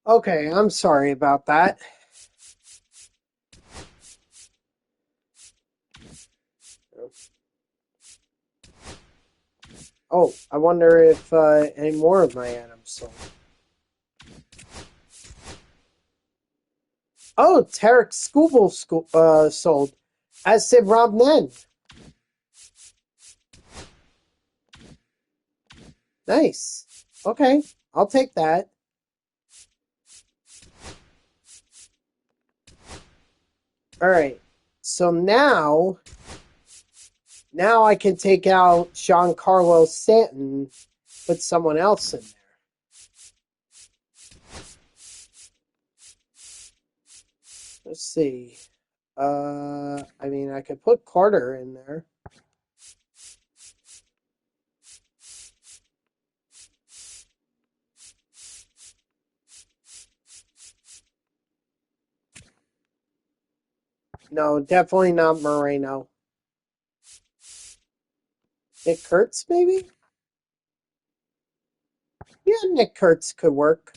Okay, I'm sorry about that. Oh, I wonder if any more of my items sold. Oh, Tarek Scooble sold. As did Rob Nen. Nice. Okay, I'll take that. All right. So now I can take out Giancarlo Stanton, put someone else in there. Let's see. I mean, I could put Carter in there. No, definitely not Moreno. Nick Kurtz, maybe? Yeah, Nick Kurtz could work.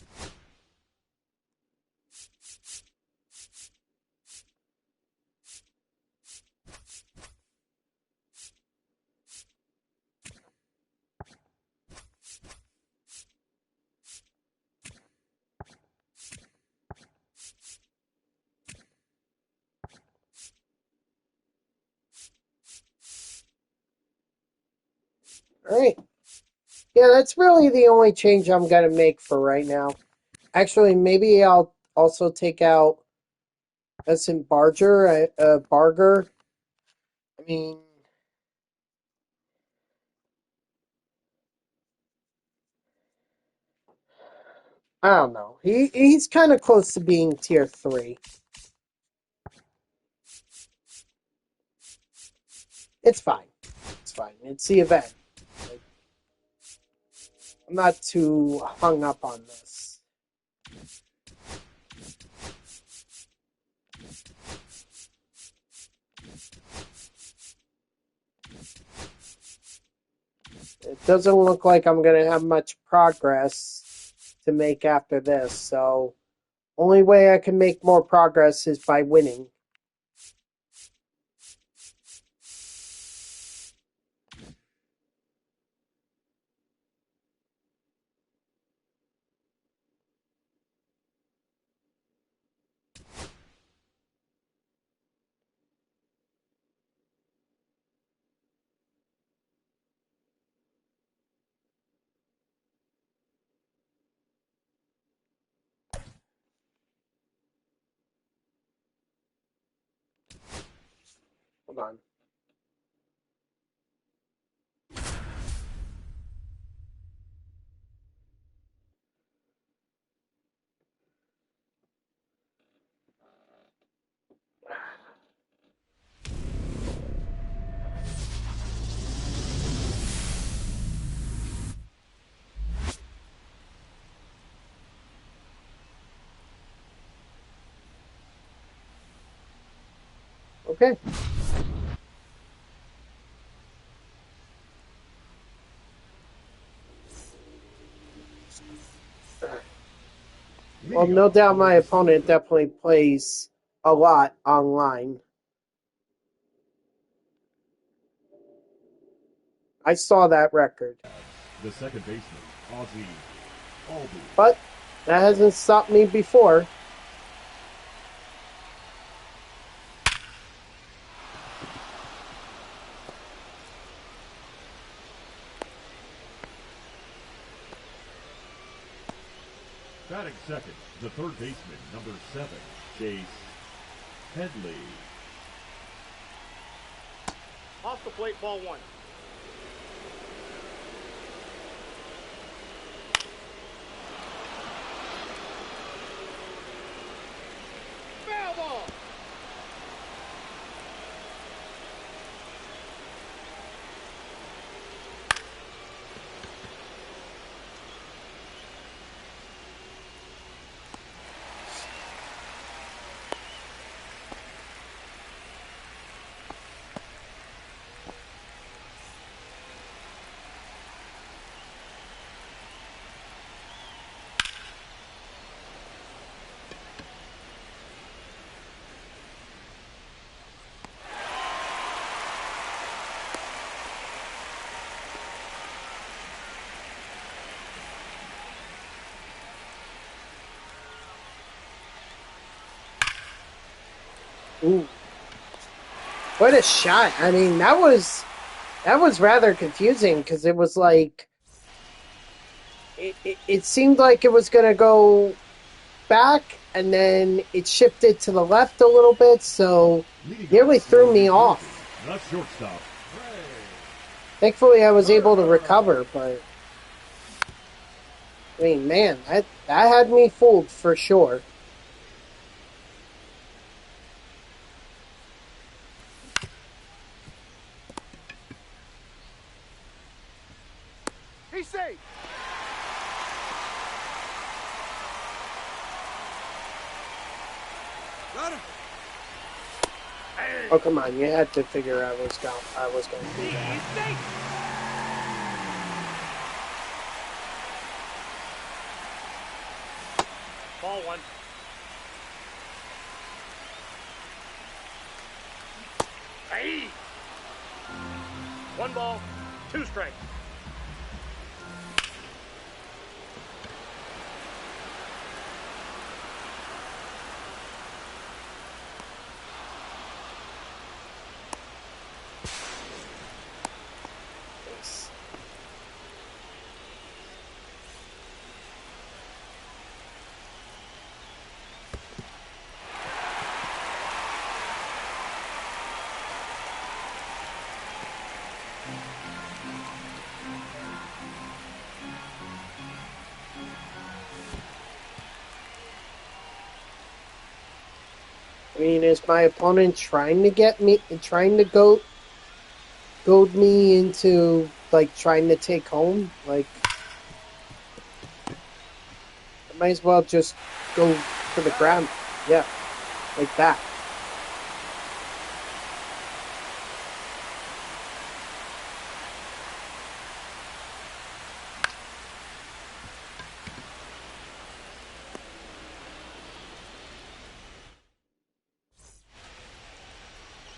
All right. Yeah, that's really the only change I'm going to make for right now. Actually, maybe I'll also take out Barger. Barger. I mean, I don't know. He's kind of close to being tier 3. It's fine. It's fine. It's the event. Like, I'm not too hung up on this. It doesn't look like I'm going to have much progress to make after this, so only way I can make more progress is by winning. Hold on. Okay. Well, no doubt my opponent definitely plays a lot online. I saw that record. The second baseman, Ozzie Albies. But that hasn't stopped me before. Batting second, the third baseman, number 7, Chase Headley. Off the plate, ball 1. Foul ball. Ooh, what a shot! I mean, that was rather confusing because it was like it seemed like it was going to go back, and then it shifted to the left a little bit, so Leading nearly off for threw New me Jersey, off. the shortstop, Ray. Thankfully, I was able to recover, but I mean, man, that had me fooled for sure. He's safe. Runner. Oh, come on, you had to figure I was going to do He's that. safe. Ball one. Hey. One ball, two strikes. Nice. I mean, is my opponent trying to goad me into like trying to take home? Like, I might as well just go for the ground. Yeah, like that.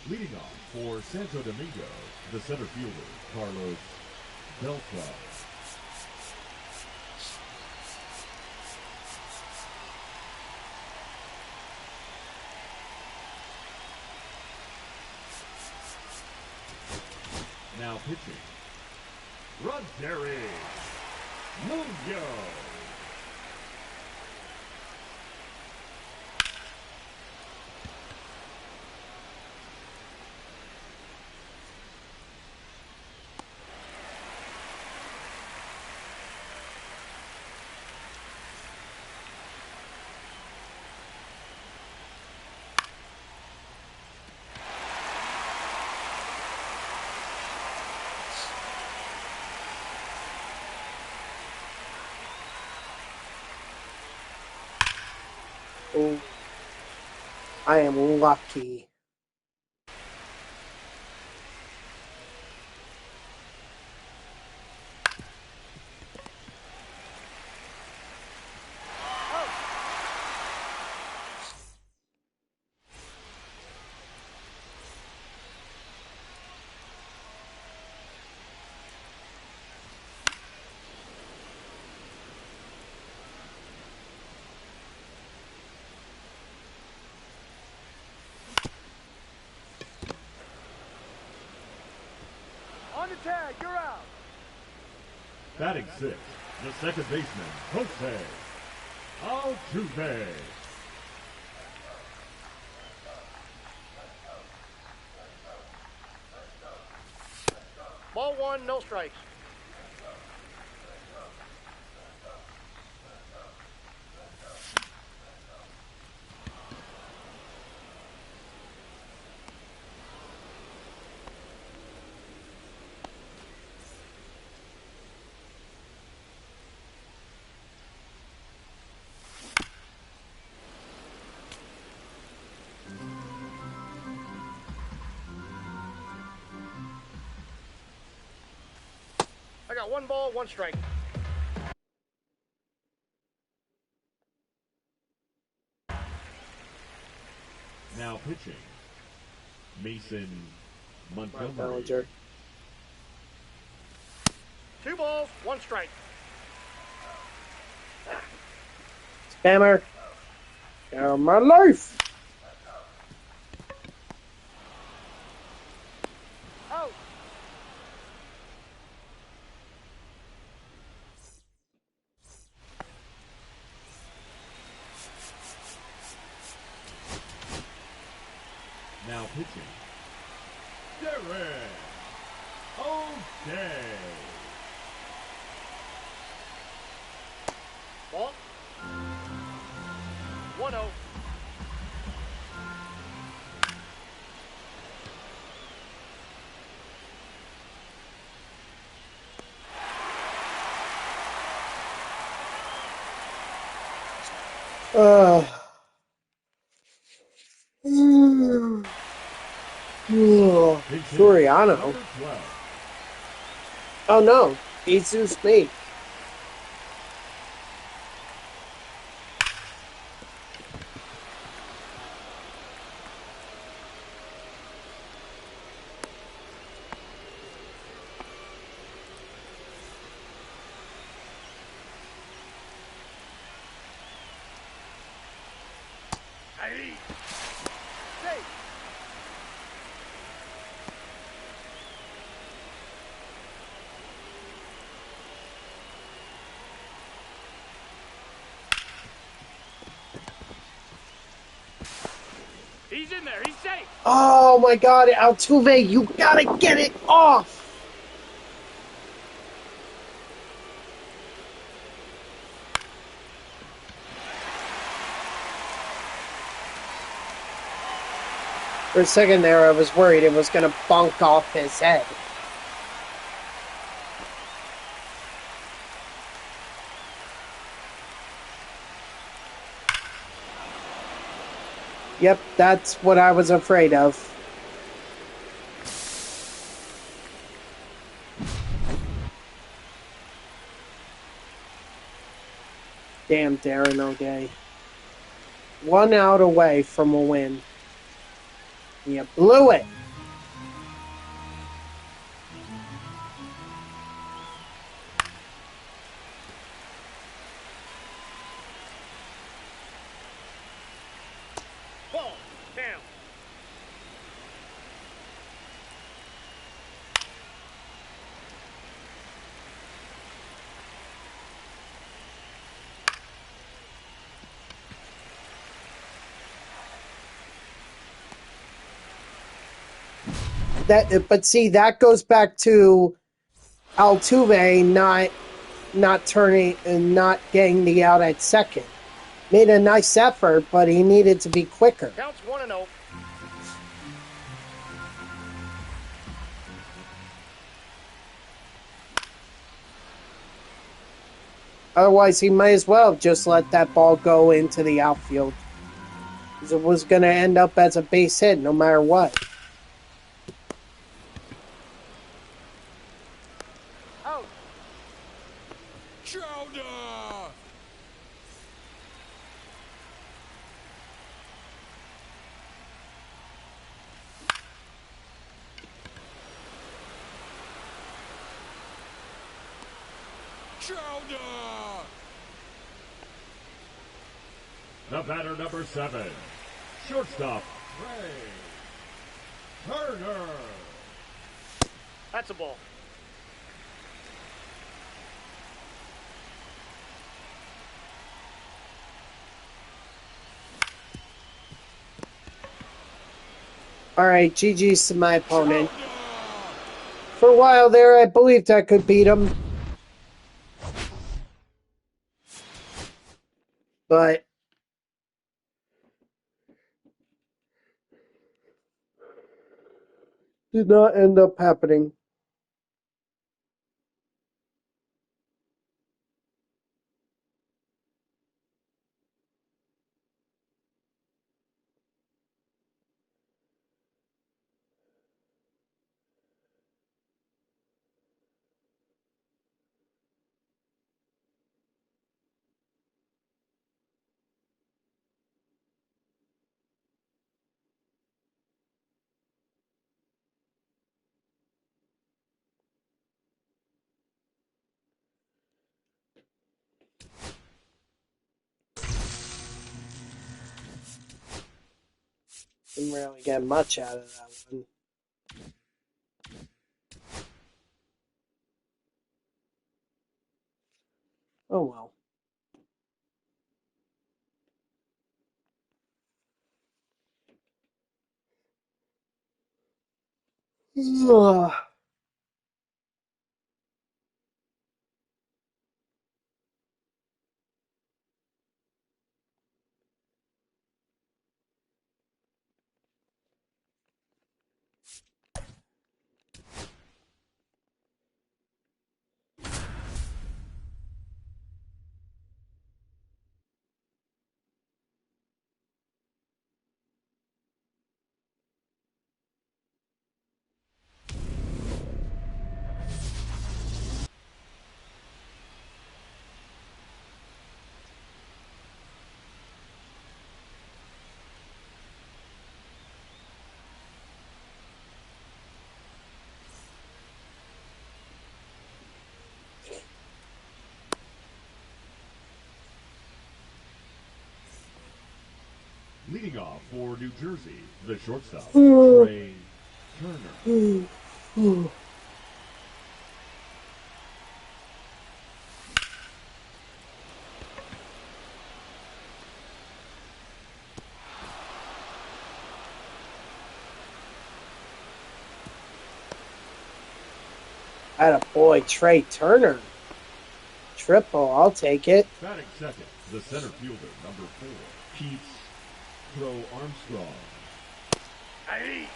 Leading off for Santo Domingo, the center fielder, Carlos Beltran. Now pitching, Roderick Munoz. Oh, I am lucky. On the tag, you're out. Batting sixth, the second baseman, Jose Altuve. Ball one, no strikes. I got one ball, one strike. Now pitching, Mason My Montgomery. Bellinger. Two balls, one strike. Spammer. Out of my life. pitching. Derek O'Day. Ball. 1-0. Uh, Soriano. Number 12. Oh no, Jesus me. Hey. Safe. He's in there. He's safe. Oh my God, Altuve, you gotta get it off. For a second there, I was worried it was gonna bunk off his head. Yep, that's what I was afraid of. Damn Darren O'Day. 1 out away from a win. You blew it. Ball. Down. But see, that goes back to Altuve not turning and not getting the out at second. Made a nice effort, but he needed to be quicker. Counts 1-0. Otherwise, he might as well have just let that ball go into the outfield. Because it was going to end up as a base hit no matter what. Out. Chowder! Chowder! The batter, number 7. Shortstop, Ray Turner. That's a ball. Alright, GG's to my opponent. For a while there, I believed I could beat him. But did not end up happening. Didn't really get much out of that one. Oh well. Ugh. Leading off for New Jersey, the shortstop, Ugh. Trey Turner. Attaboy, Trey Turner. Triple, I'll take it. Batting second, the center fielder, number 4, Keith Pro Armstrong. Aye.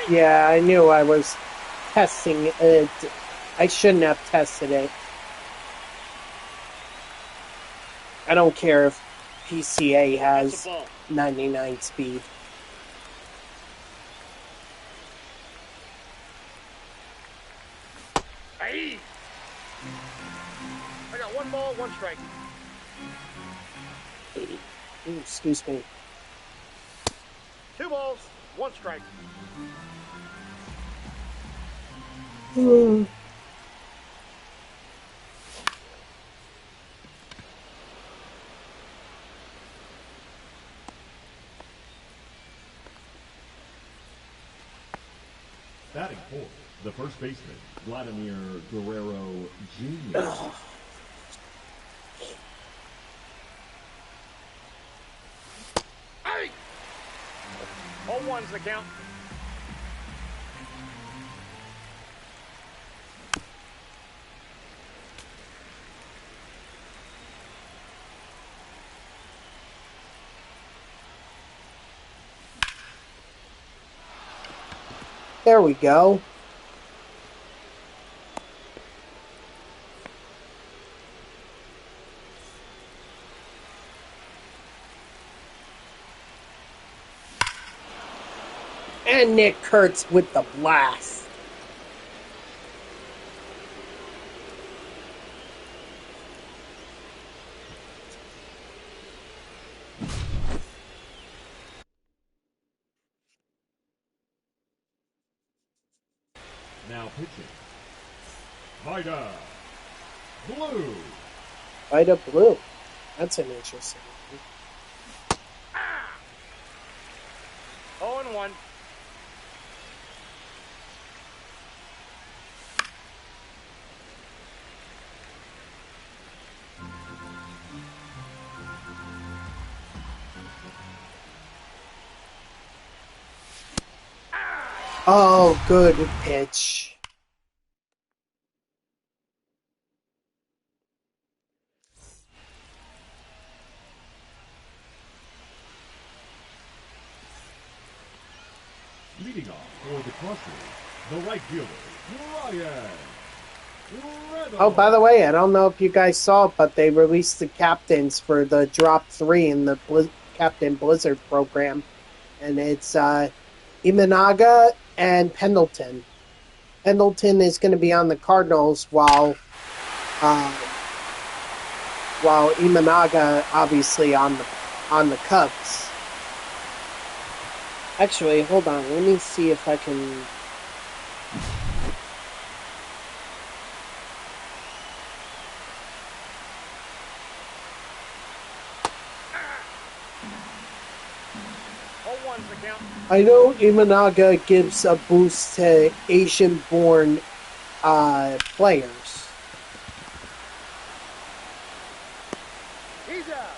Yeah, I knew I was testing it. I shouldn't have tested it. I don't care if PCA has 99 speed. Aye. I got 1 ball, 1 strike. Ooh, excuse me. 2 balls, 1 strike. Batting fourth, the first baseman, Vladimir Guerrero Jr. Aye. All ones the count. There we go. And Nick Kurtz with the blast. Now pitching, Vida Blue. Vida Blue. That's an interesting one. 0-1. Oh, good pitch. Leading off for the Crushers, the right fielder, Ryan. Oh, by the way, I don't know if you guys saw it, but they released the captains for the Drop 3 in the Captain Blizzard program. And it's Imanaga and Pendleton. Pendleton is going to be on the Cardinals while Imanaga obviously on the Cubs. Actually, hold on. Let me see if I can one's the count. I know Imanaga gives a boost to Asian-born players. He's out.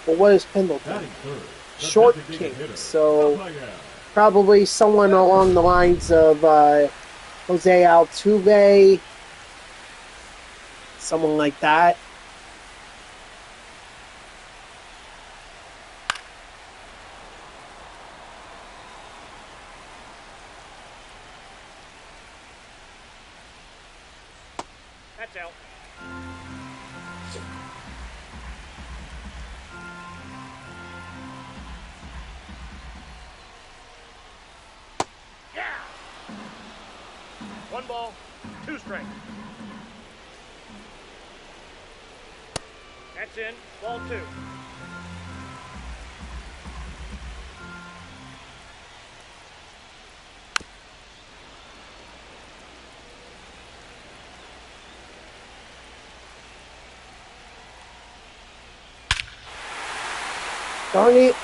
But what is Pendleton? Batting third, the Short designated king, hitter, so Rafael. probably someone along the lines of Jose Altuve, someone like that. That's out. Yeah. 1 ball, 2 strikes. That's in. Ball 2. Darn it.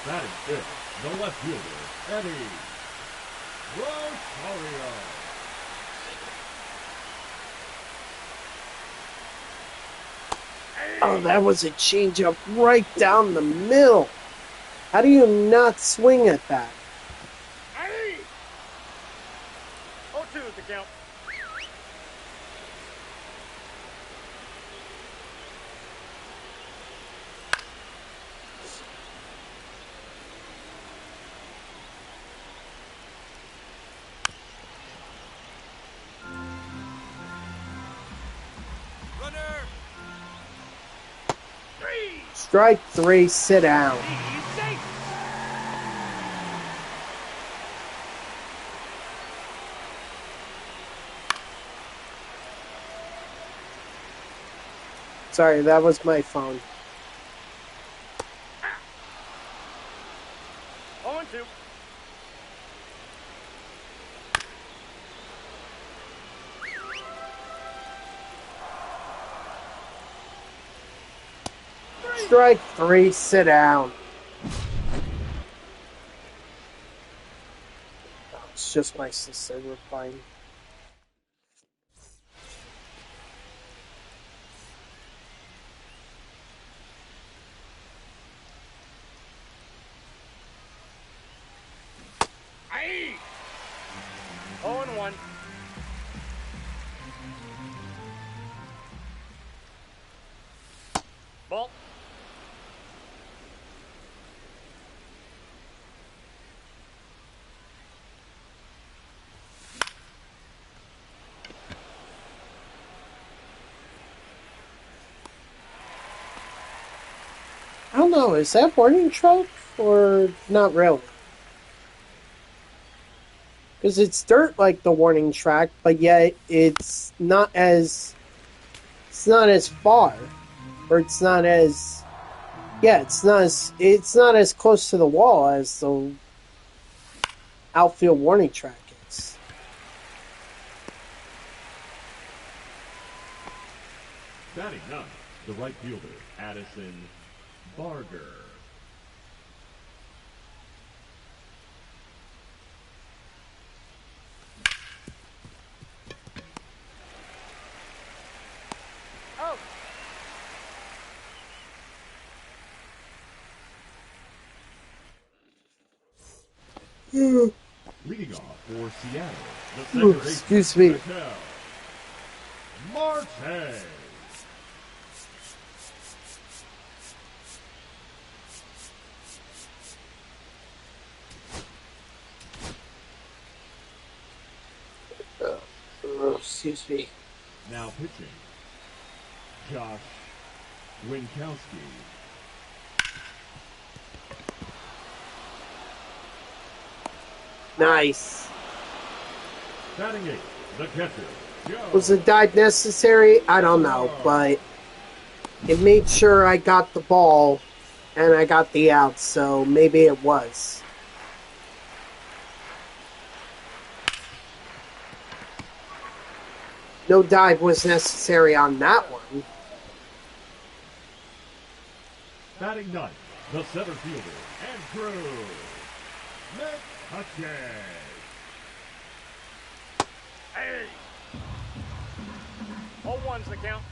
Batting fifth, the left fielder, Eddie Rosario. Oh, that was a changeup right down the middle. How do you not swing at that? Hey! 0-2 is the count. Runner! 3. Strike 3, sit down. He's safe. Sorry, that was my phone. 0-2. Strike 3, sit down. Oh, it's just my sister replying. Aye. 0-1. Ball. I don't know, is that warning truck or not really? Because it's dirt like the warning track, but yet it's not as far, or it's not as it's not as close to the wall as the outfield warning track is. Batting ninth, the right fielder, Addison Barger. Oh. Leading off for Seattle, the second baseman, Excuse me. Raquel Marte. Excuse me. Now pitching, Josh Winkowski. Nice. Batting eighth, the catcher, Joe. Was the dive necessary? I don't know, but it made sure I got the ball and I got the out, so maybe it was. No dive was necessary on that one. Batting ninth, the center fielder, Andrew McCutcheon. Hey! 0-1's the count.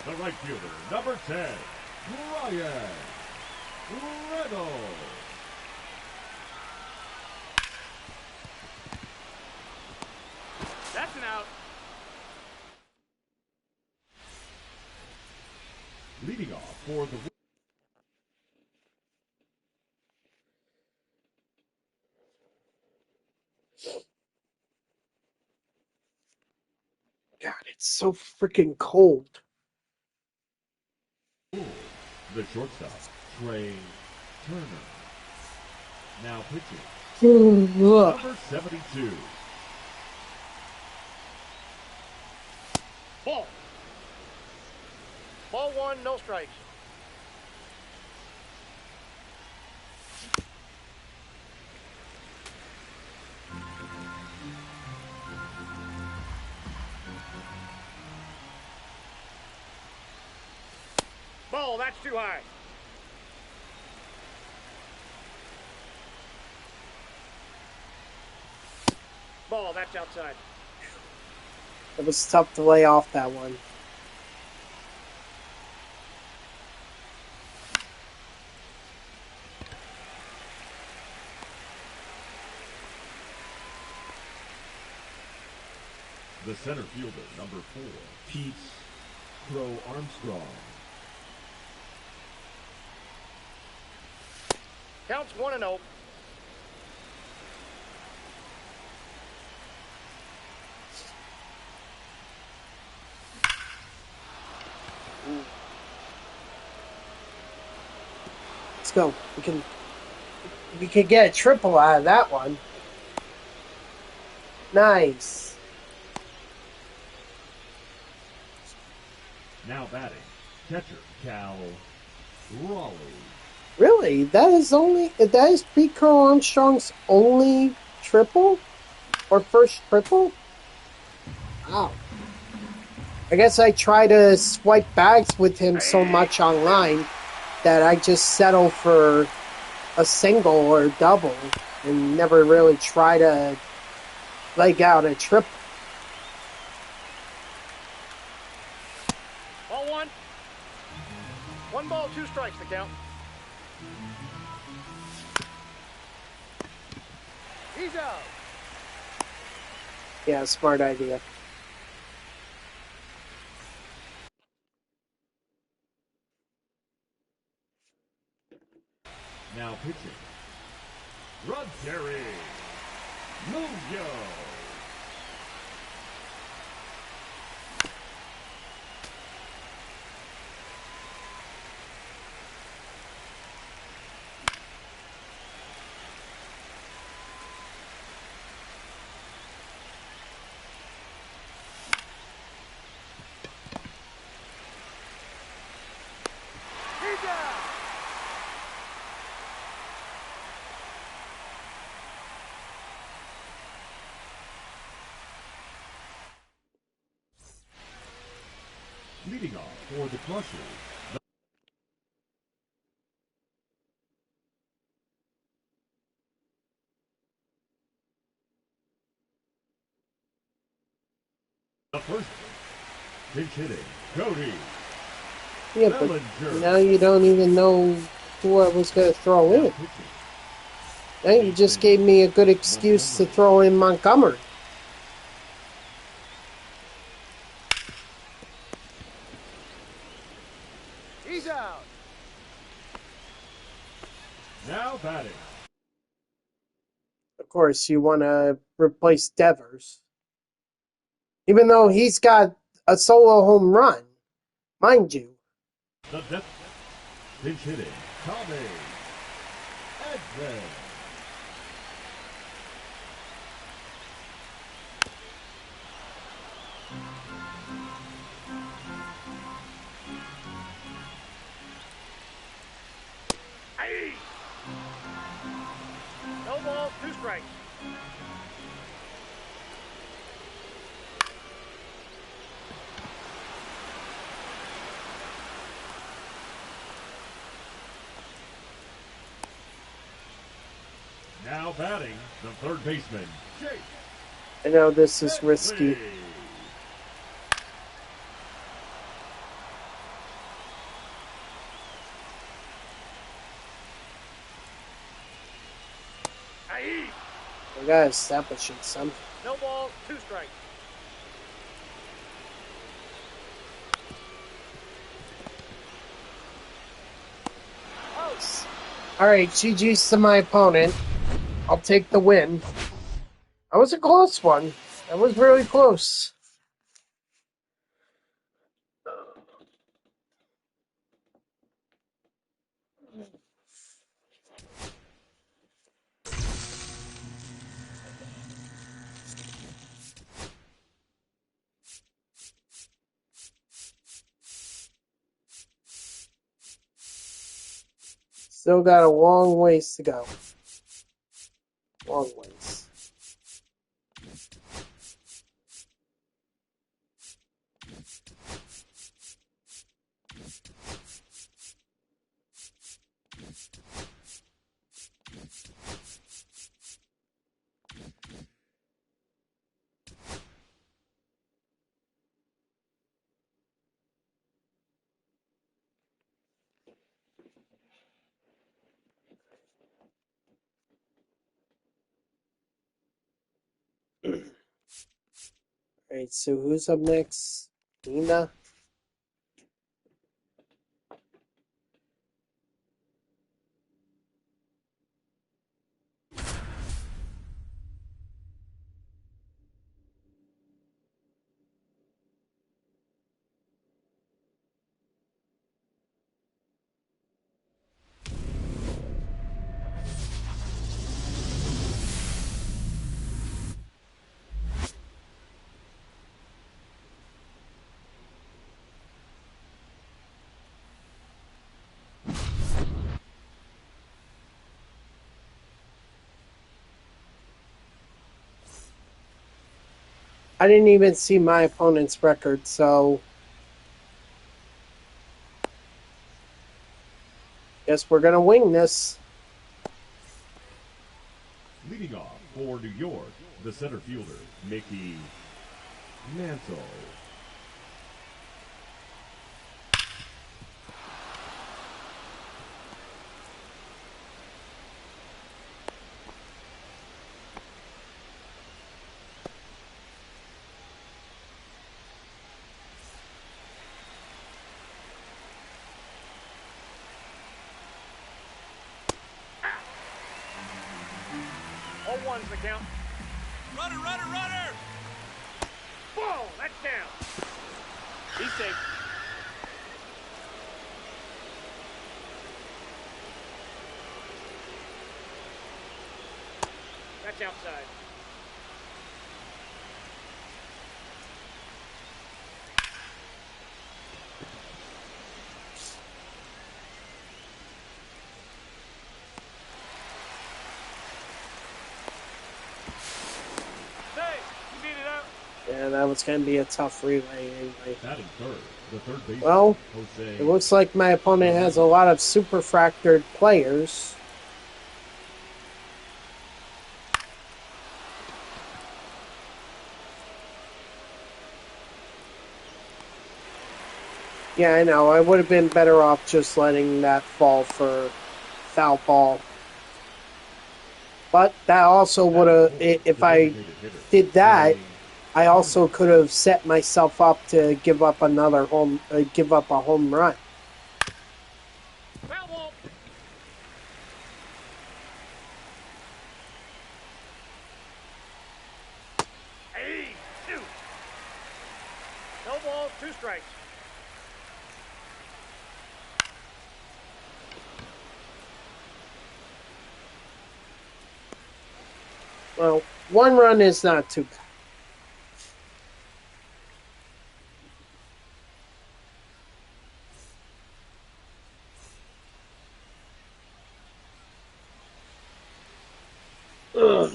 The right fielder, number 10, Ryan Reynolds. That's an out. Leading off for the God, it's so freaking cold. the shortstop, Trey Turner. Now pitching, number 72. Ball. Ball 1, no strikes. Ball, that's too high. Ball, that's outside. It was tough to lay off that one. The center fielder, number 4, Pete Crow Armstrong. Counts 1-0. Let's go. We can get a triple out of that one. Nice. Now batting, catcher, Cal Raleigh. Really? That is Pete Crow Armstrong's only triple? Or first triple? Wow. I guess I try to swipe bags with him so much online that I just settle for a single or a double and never really try to leg out a triple. Ball 1. 1 ball, 2 strikes the count. He's out. Yeah, smart idea. Now pitching, Rod Terry Munoz. He's out. Leading off for the Crushers, the first pinch hitting, Cody Yeah, but Bellinger. now you don't even know who I was going to throw Now in. pitching, Now you just gave me a good excuse to throw in Montgomery. Now batting. Of course, you want to replace Devers. Even though he's got a solo home run, mind you. The death. Pinch hitting. Tommy. Edson. Aye. No ball, 2 strikes. Now batting, the third baseman, Jake. I know this is risky. Aye. We gotta establish it somehow. No ball, 2 strikes. Alright, GG's to my opponent. I'll take the win. That was a close one. That was really close. Still got a long ways to go. Long ways. Alright, so who's up next? Nina? I didn't even see my opponent's record, so guess we're gonna wing this. Leading off for New York, the center fielder, Mickey Mantle. All one's the count. Runner, runner, runner! Ball, that's down. He's safe. That's outside. Yeah, that was going to be a tough relay anyway. Batting third, the third baseman, Well, Jose. it looks like my opponent has a lot of super fractured players. Yeah, I know. I would have been better off just letting that fall for foul ball. But that also would have, if I did that, I also could have set myself up to give up another give up a home run. Foul ball. Two strikes. Well, 1 run is not too bad. Ugh.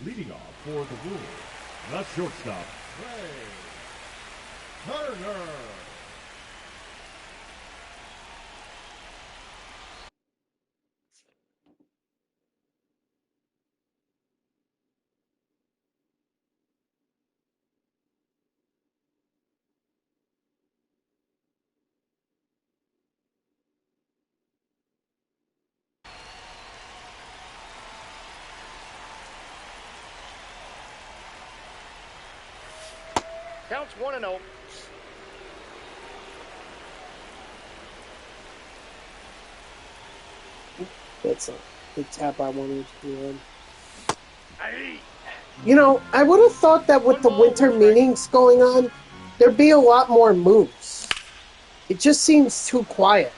Leading off for the Brewers, the shortstop, Trey Turner. Counts 1-0. That's a big tap I wanted to do in. Aye. You know, I would have thought that with the winter meetings going on, there'd be a lot more moves. It just seems too quiet.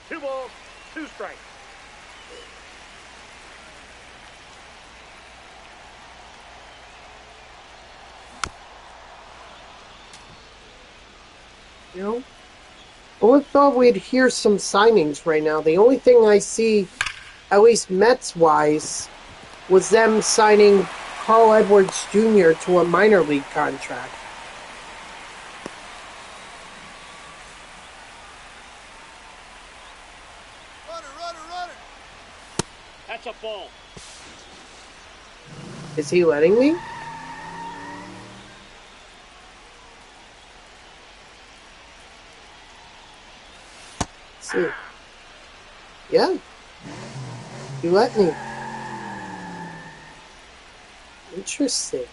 Two balls, two strikes. You know? I would have thought we'd hear some signings right now. The only thing I see, at least Mets-wise, was them signing Carl Edwards Jr. to a minor league contract. Runner. That's a ball. Is he letting me? Let's see. Yeah. You let me. Interesting.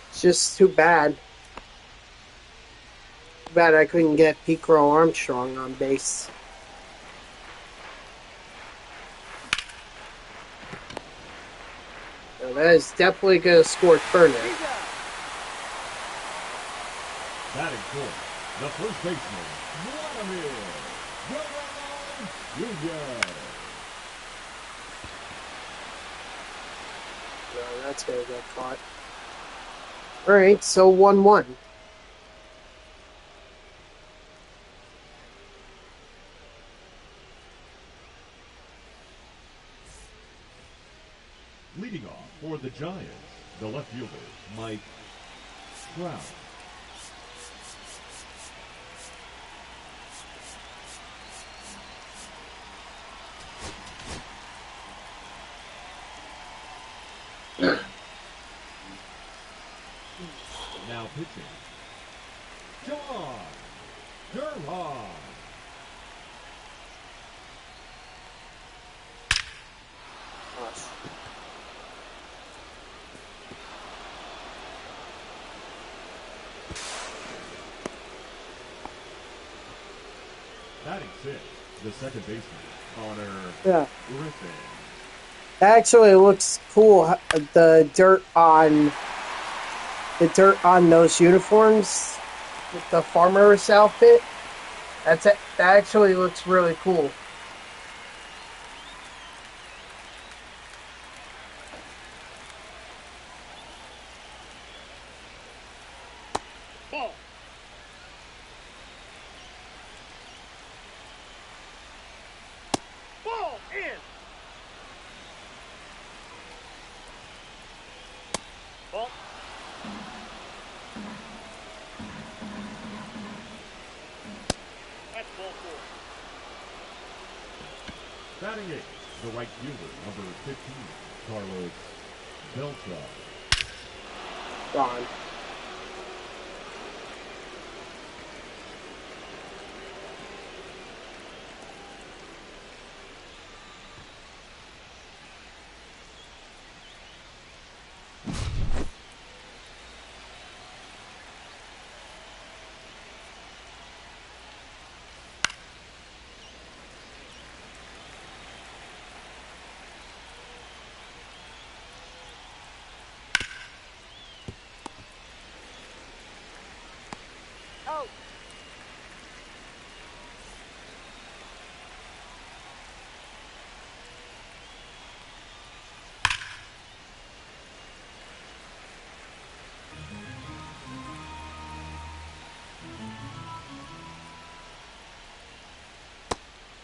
It's just too bad. Too bad I couldn't get Picro Armstrong on base. Now that is definitely going to score Turner. Batting fourth, the first baseman, Vladimir Guerrero Jr. No, that's going to get caught. Alright, so 1-1. Leading off for the Giants, the left fielder, Mike Trout. Now pitching, John Gerhard. Batting sixth, the second baseman, Connor Griffin. Actually, it looks cool. The dirt on those uniforms with the farmer's outfit. That actually looks really cool. Ball. Ball in. Ball. That's ball four. Batting eighth, the right fielder, number 15, Carlos Beltran. Ron. Out.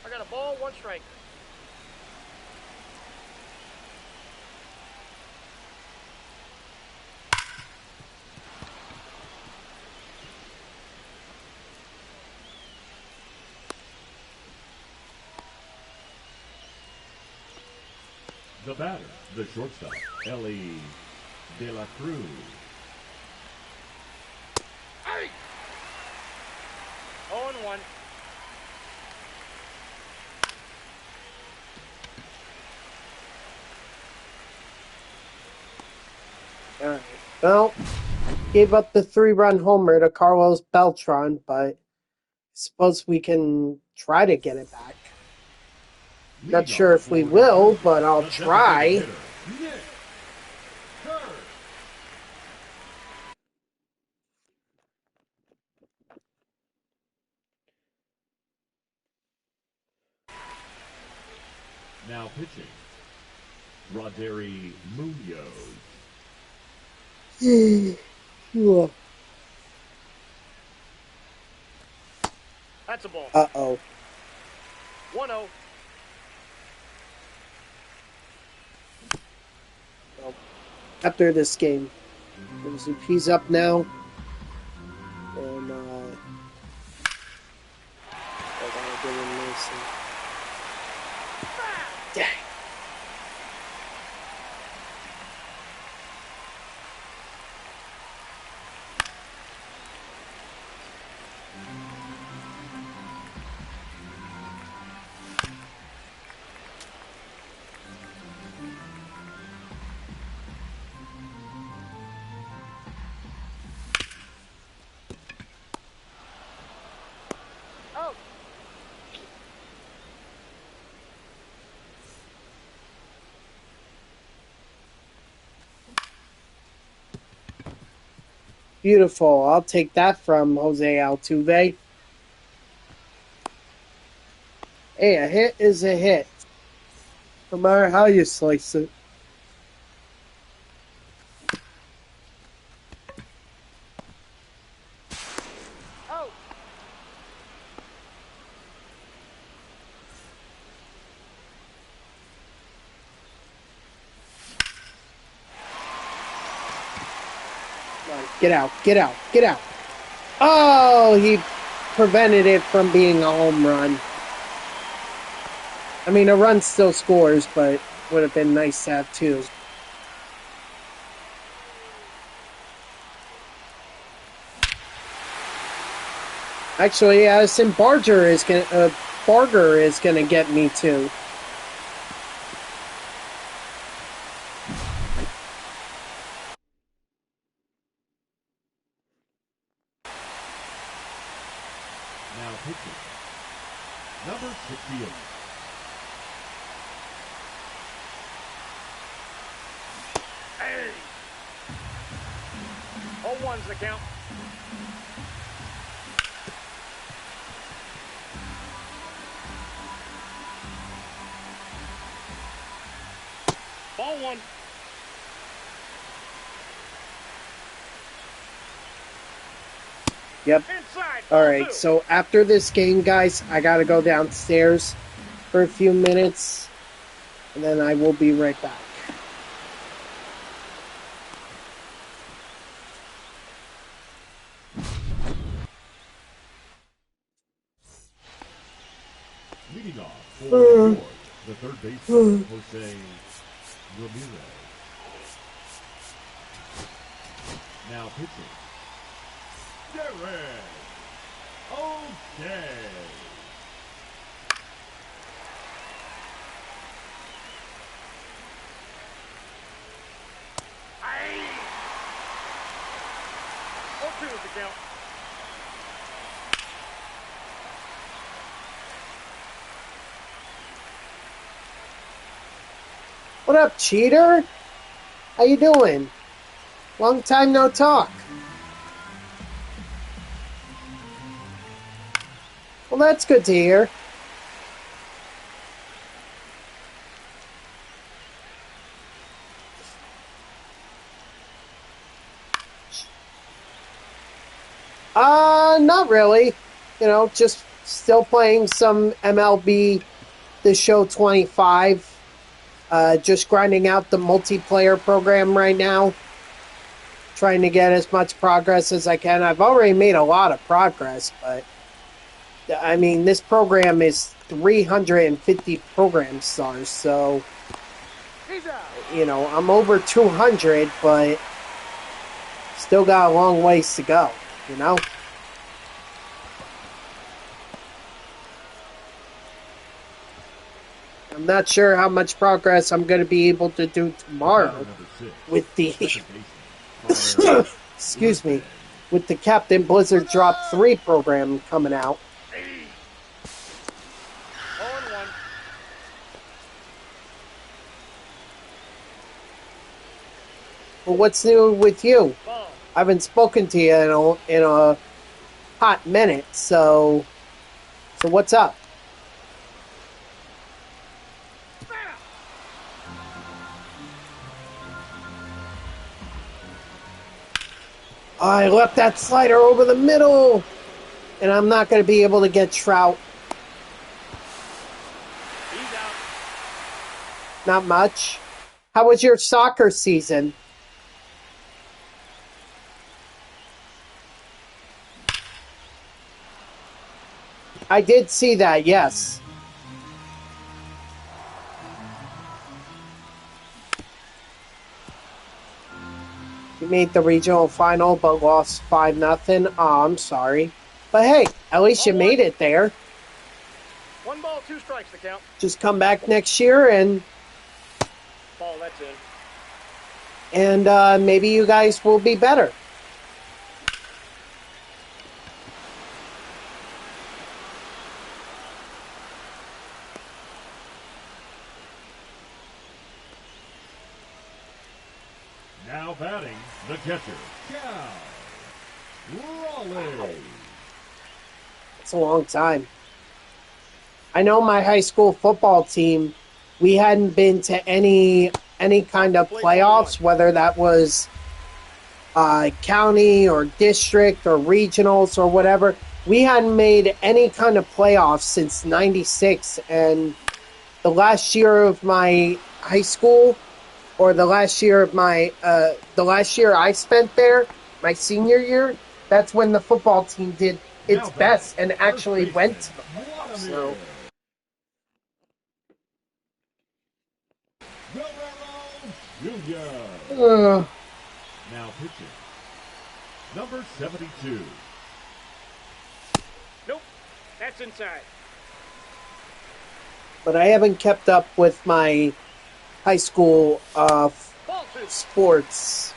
I got a ball, one strike. The batter, the shortstop, Ellie De La Cruz. Hey! 0-1. All right. Well, gave up the 3-run homer to Carlos Beltran, but I suppose we can try to get it back. Not sure if we will, but I'll try. Now pitching, Roderi Munoz. That's a ball. Uh-oh. 1-0. Well, after this game, he's up now. And, I gotta give him this. Dang. Out. Beautiful. I'll take that from Jose Altuve. Hey, a hit is a hit. No matter how you slice it. Out. Get out, get out, get out. Oh, he prevented it from being a home run. I mean, a run still scores, but would have been nice to have two. Actually, Addison Barger is gonna get me too. Now pitching, number 68. Hey! 0-1's the count. Ball one. Yep. Inside. All Ball right. two. So after this game, guys, I gotta go downstairs for a few minutes, and then I will be right back. Leading off for New York, the third baseman, Jose Ramirez. Now pitching. Derek. Okay. Aye. 0-2 is the count. What up, cheater? How you doing? Long time no talk. Well, that's good to hear. Not really. You know, just still playing some MLB The Show 25. Just grinding out the multiplayer program right now. Trying to get as much progress as I can. I've already made a lot of progress, but I mean, this program is 350 program stars, so He's out. you know, I'm over 200, but still got a long ways to go, you know? I'm not sure how much progress I'm going to be able to do tomorrow Number 6. with the, Second baseman. excuse me, with the Captain Blizzard Drop 3 program coming out. 0-1. Well, what's new with you? Ball. I haven't spoken to you in a hot minute, so what's up? I left that slider over the middle, and I'm not going to be able to get Trout. He's out. Not much. How was your soccer season? I did see that, yes. You made the regional final but lost 5-0. Oh, I'm sorry. But hey, at least you made it there. 1 ball, 2 strikes the count. Just come back next year and Ball, that's in. maybe you guys will be better. Now batting, the catcher, Cal Raleigh. It's a long time. I know my high school football team, we hadn't been to any kind of playoffs, whether that was county or district or regionals or whatever. We hadn't made any kind of playoffs since '96, and the last year of my high school, or the last year I spent there, my senior year, that's when the football team did its best and actually went to the playoffs. So. Jr. Now pitching. Number 72. Nope. That's inside. But I haven't kept up with my high school Ball 2. sports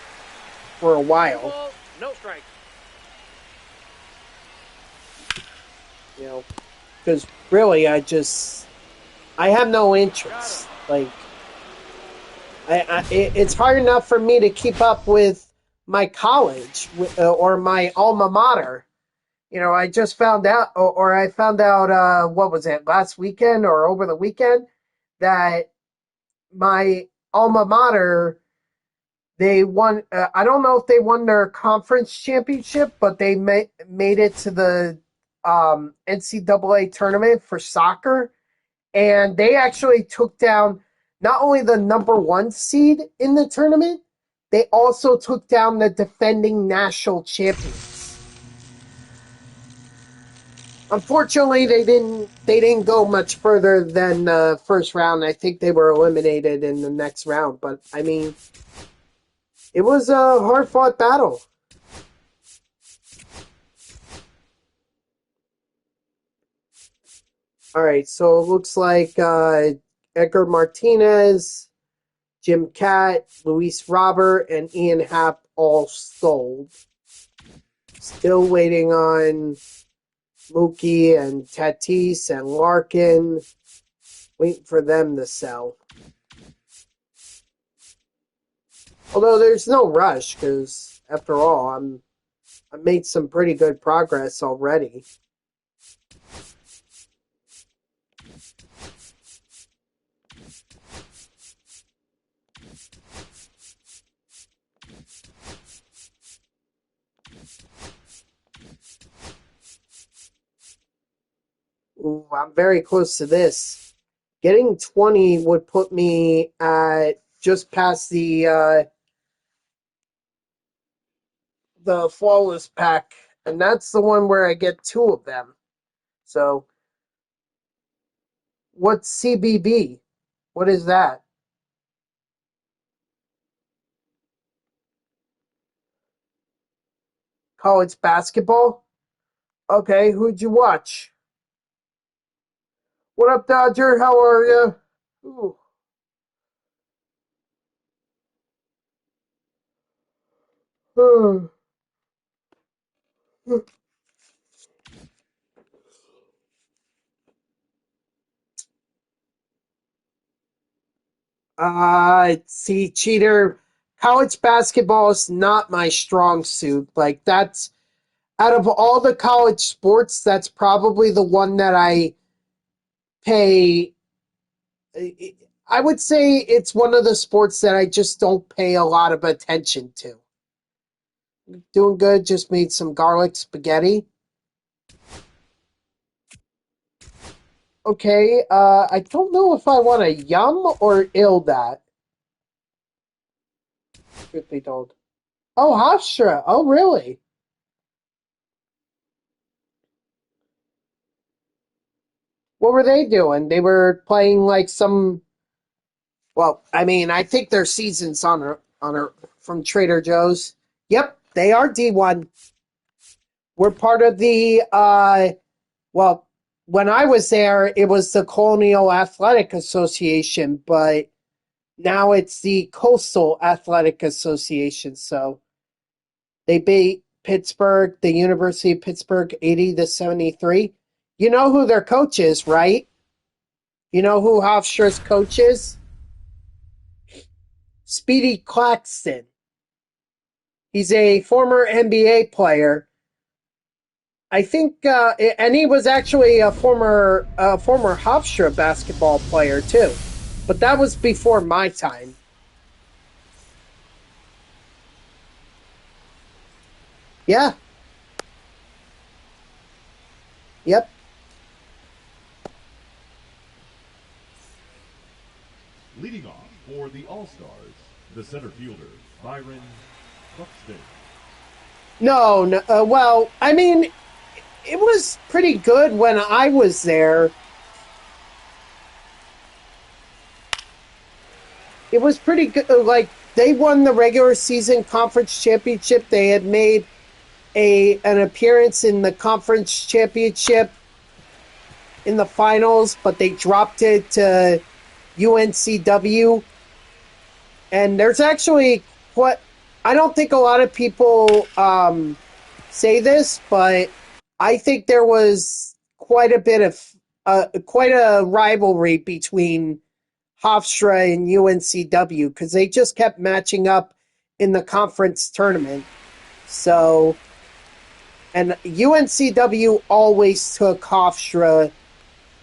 for a 2 while. ball, no strike. You know, because really, I have no interest. Like, it's hard enough for me to keep up with my college or my alma mater. You know, I just found out, or I found out, what was it, last weekend or over the weekend, that my alma mater, they won, I don't know if they won their conference championship, but they made it to the NCAA tournament for soccer, and they actually took down not only the number 1 seed in the tournament, they also took down the defending national champions. Unfortunately, they didn't go much further than the first round. I think they were eliminated in the next round, but I mean, it was a hard-fought battle. All right, so it looks like Edgar Martinez, Jim Cat, Luis Robert, and Ian Happ all sold. Still waiting on Mookie and Tatis and Larkin. Waiting for them to sell. Although there's no rush, because after all, I made some pretty good progress already. Ooh, I'm very close to this. Getting 20 would put me at just past the flawless pack, and that's the one where I get 2 of them. So, what's CBB? What is that? College basketball? Okay, who'd you watch? What up, Dodger? How are you? Ooh. See, cheater. College basketball is not my strong suit. Like, that's out of all the college sports, that's probably the one that I pay. I would say it's one of the sports that I just don't pay a lot of attention to. Doing good, just made some garlic spaghetti. Okay, I don't know if I want to yum or ill that. Truth be told. Oh, Hofstra. Oh, really? What were they doing? They were playing like some. Well, I mean, I think their season's on from Trader Joe's. Yep, they are D1. We're part of the well, when I was there, it was the Colonial Athletic Association, but now it's the Coastal Athletic Association. So they beat Pittsburgh, the University of Pittsburgh, 80-73. You know who their coach is, right? You know who Hofstra's coach is? Speedy Claxton. He's a former NBA player. I think, and he was actually a former Hofstra basketball player too, but that was before my time. Yeah. Yep. Leading off for the All-Stars, the center fielder, Byron Buxton. No. Well, I mean, it was pretty good when I was there. It was pretty good. Like, they won the regular season conference championship. They had made an appearance in the conference championship in the finals, but they dropped it to UNCW. And there's actually what I don't think a lot of people say this, but I think there was quite a bit of quite a rivalry between Hofstra and UNCW because they just kept matching up in the conference tournament. So, and UNCW always took Hofstra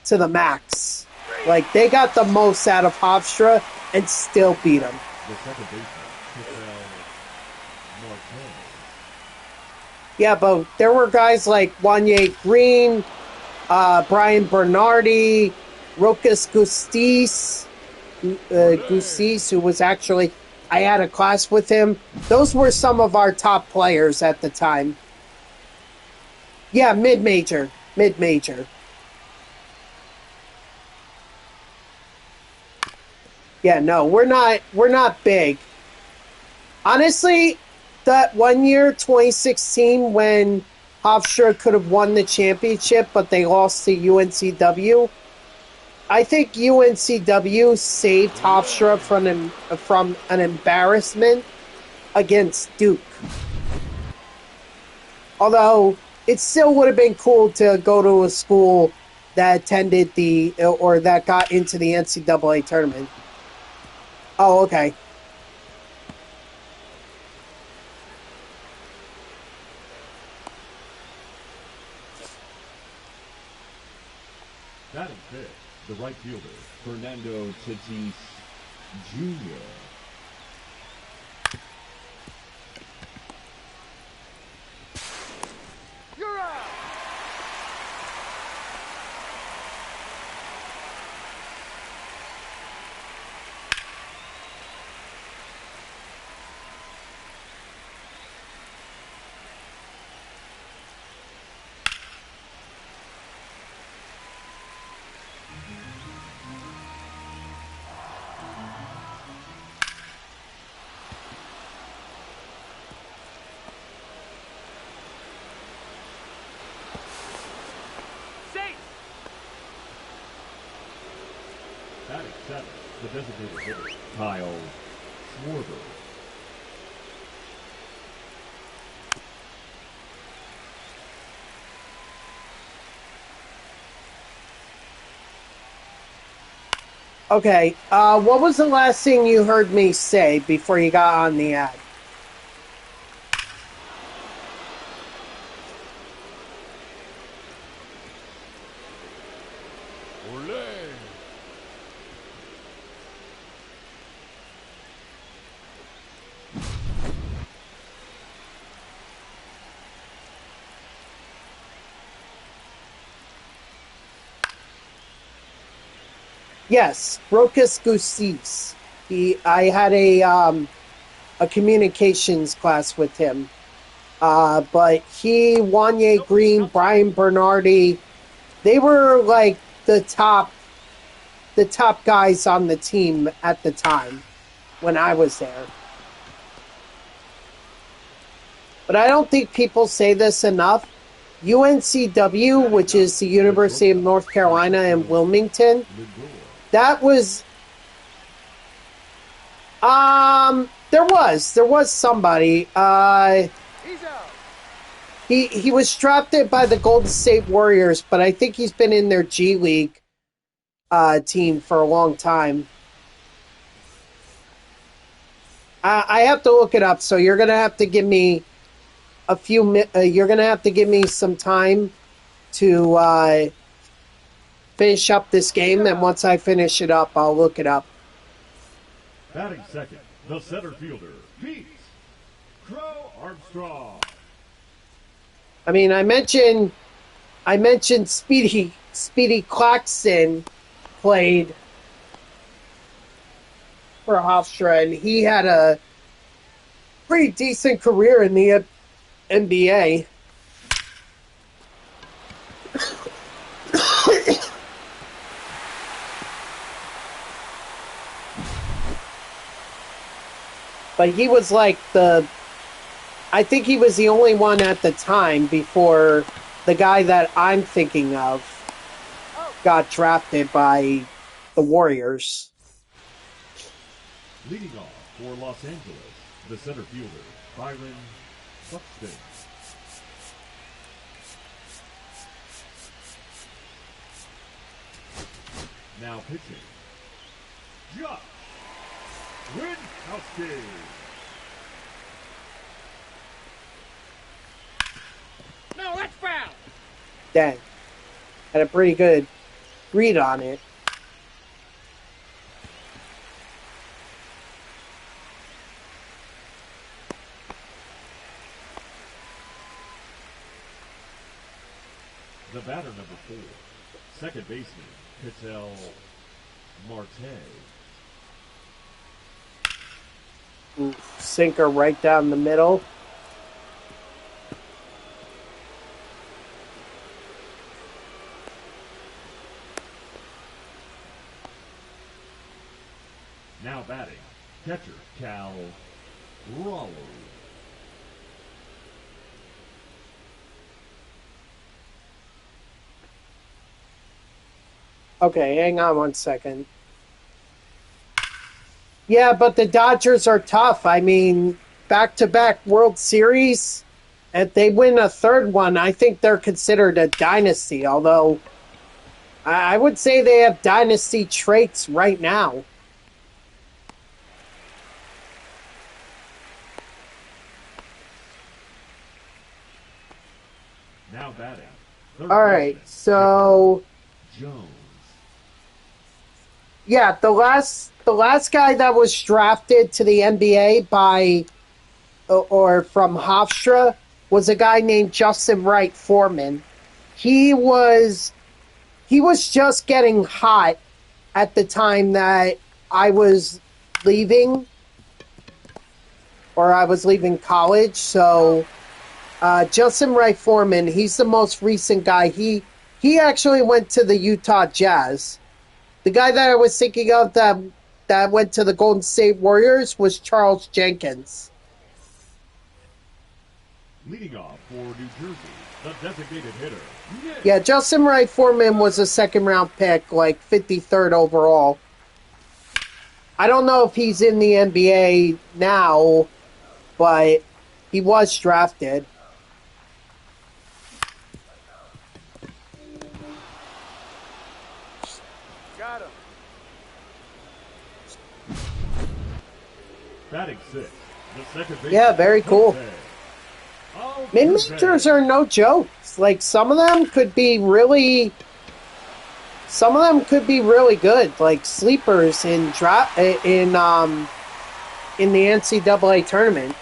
to the max. Like, they got the most out of Hofstra and still beat them. The second baseman, Martin. Yeah, but there were guys like Wanye Green, Brian Bernardi, Rokas Gustis, who was actually, I had a class with him. Those were some of our top players at the time. Yeah, mid-major. Yeah, no, we're not big. Honestly, that one year, 2016, when Hofstra could have won the championship, but they lost to UNCW. I think UNCW saved Hofstra from an embarrassment against Duke. Although it still would have been cool to go to a school that attended or that got into the NCAA tournament. Oh, okay. Batting fifth, the right fielder, Fernando Tatis Jr. You're out. Safe. Batting seventh, the designated hitter, Kyle Schwarber. Okay, what was the last thing you heard me say before you got on the ad? Yes, Brocus Gusis. I had a communications class with him. But he, Wanye Green, Brian Bernardi, they were like the top guys on the team at the time when I was there. But I don't think people say this enough. UNCW, which is the University of North Carolina in Wilmington, that was there was somebody. He's out. He was drafted by the Golden State Warriors, but I think he's been in their G League team for a long time. I have to look it up, so you're gonna have to give me you're gonna have to give me some time to finish up this game, and once I finish it up, I'll look it up. Batting second, the center fielder, Pete Crow Armstrong. I mean, I mentioned Speedy Claxton played for Hofstra, and he had a pretty decent career in the NBA. But he was like I think he was the only one at the time before the guy that I'm thinking of got drafted by the Warriors. Leading off for Los Angeles, the center fielder, Byron Buxton. Now pitching, Josh Winkowski. No, that's foul. Dang. Had a pretty good read on it. The batter number 4, second baseman, Ketel Marte. Sinker right down the middle. Now batting, catcher Cal Raleigh. Okay, hang on one second. Yeah, but the Dodgers are tough. I mean, back-to-back World Series. If they win a third one, I think they're considered a dynasty, although I would say they have dynasty traits right now. Now batting. All right, so Jones. yeah, the last guy that was drafted to the NBA by or from Hofstra was a guy named Justin Wright Foreman. He was just getting hot at the time that I was leaving or I was leaving college. So Justin Wright Foreman, he's the most recent guy. He actually went to the Utah Jazz. The guy that I was thinking of that went to the Golden State Warriors was Charles Jenkins. Leading off for New Jersey, the designated hitter. Nick. Yeah, Justin Wright Foreman was a second-round pick, like 53rd overall. I don't know if he's in the NBA now, but he was drafted. Got him. Batting six. The second baseman. Yeah, very cool. Jose. Oh, Mid-majors Jose. are no jokes. Like, some of them could be really good, like sleepers in the NCAA tournament.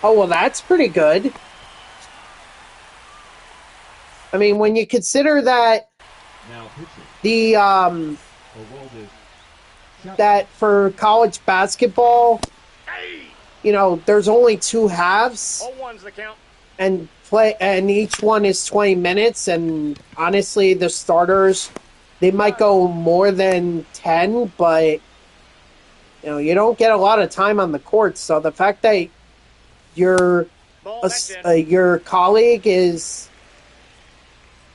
Oh, well, that's pretty good. I mean, when you consider that Now pitching. the Aroldis Chapman. that for college basketball, Hey! you know, there's only two halves, 0-1's the count. and each one is 20 minutes, and honestly, the starters, they might go more than 10, but you know, you don't get a lot of time on the court. So the fact that your Ball net in. your colleague is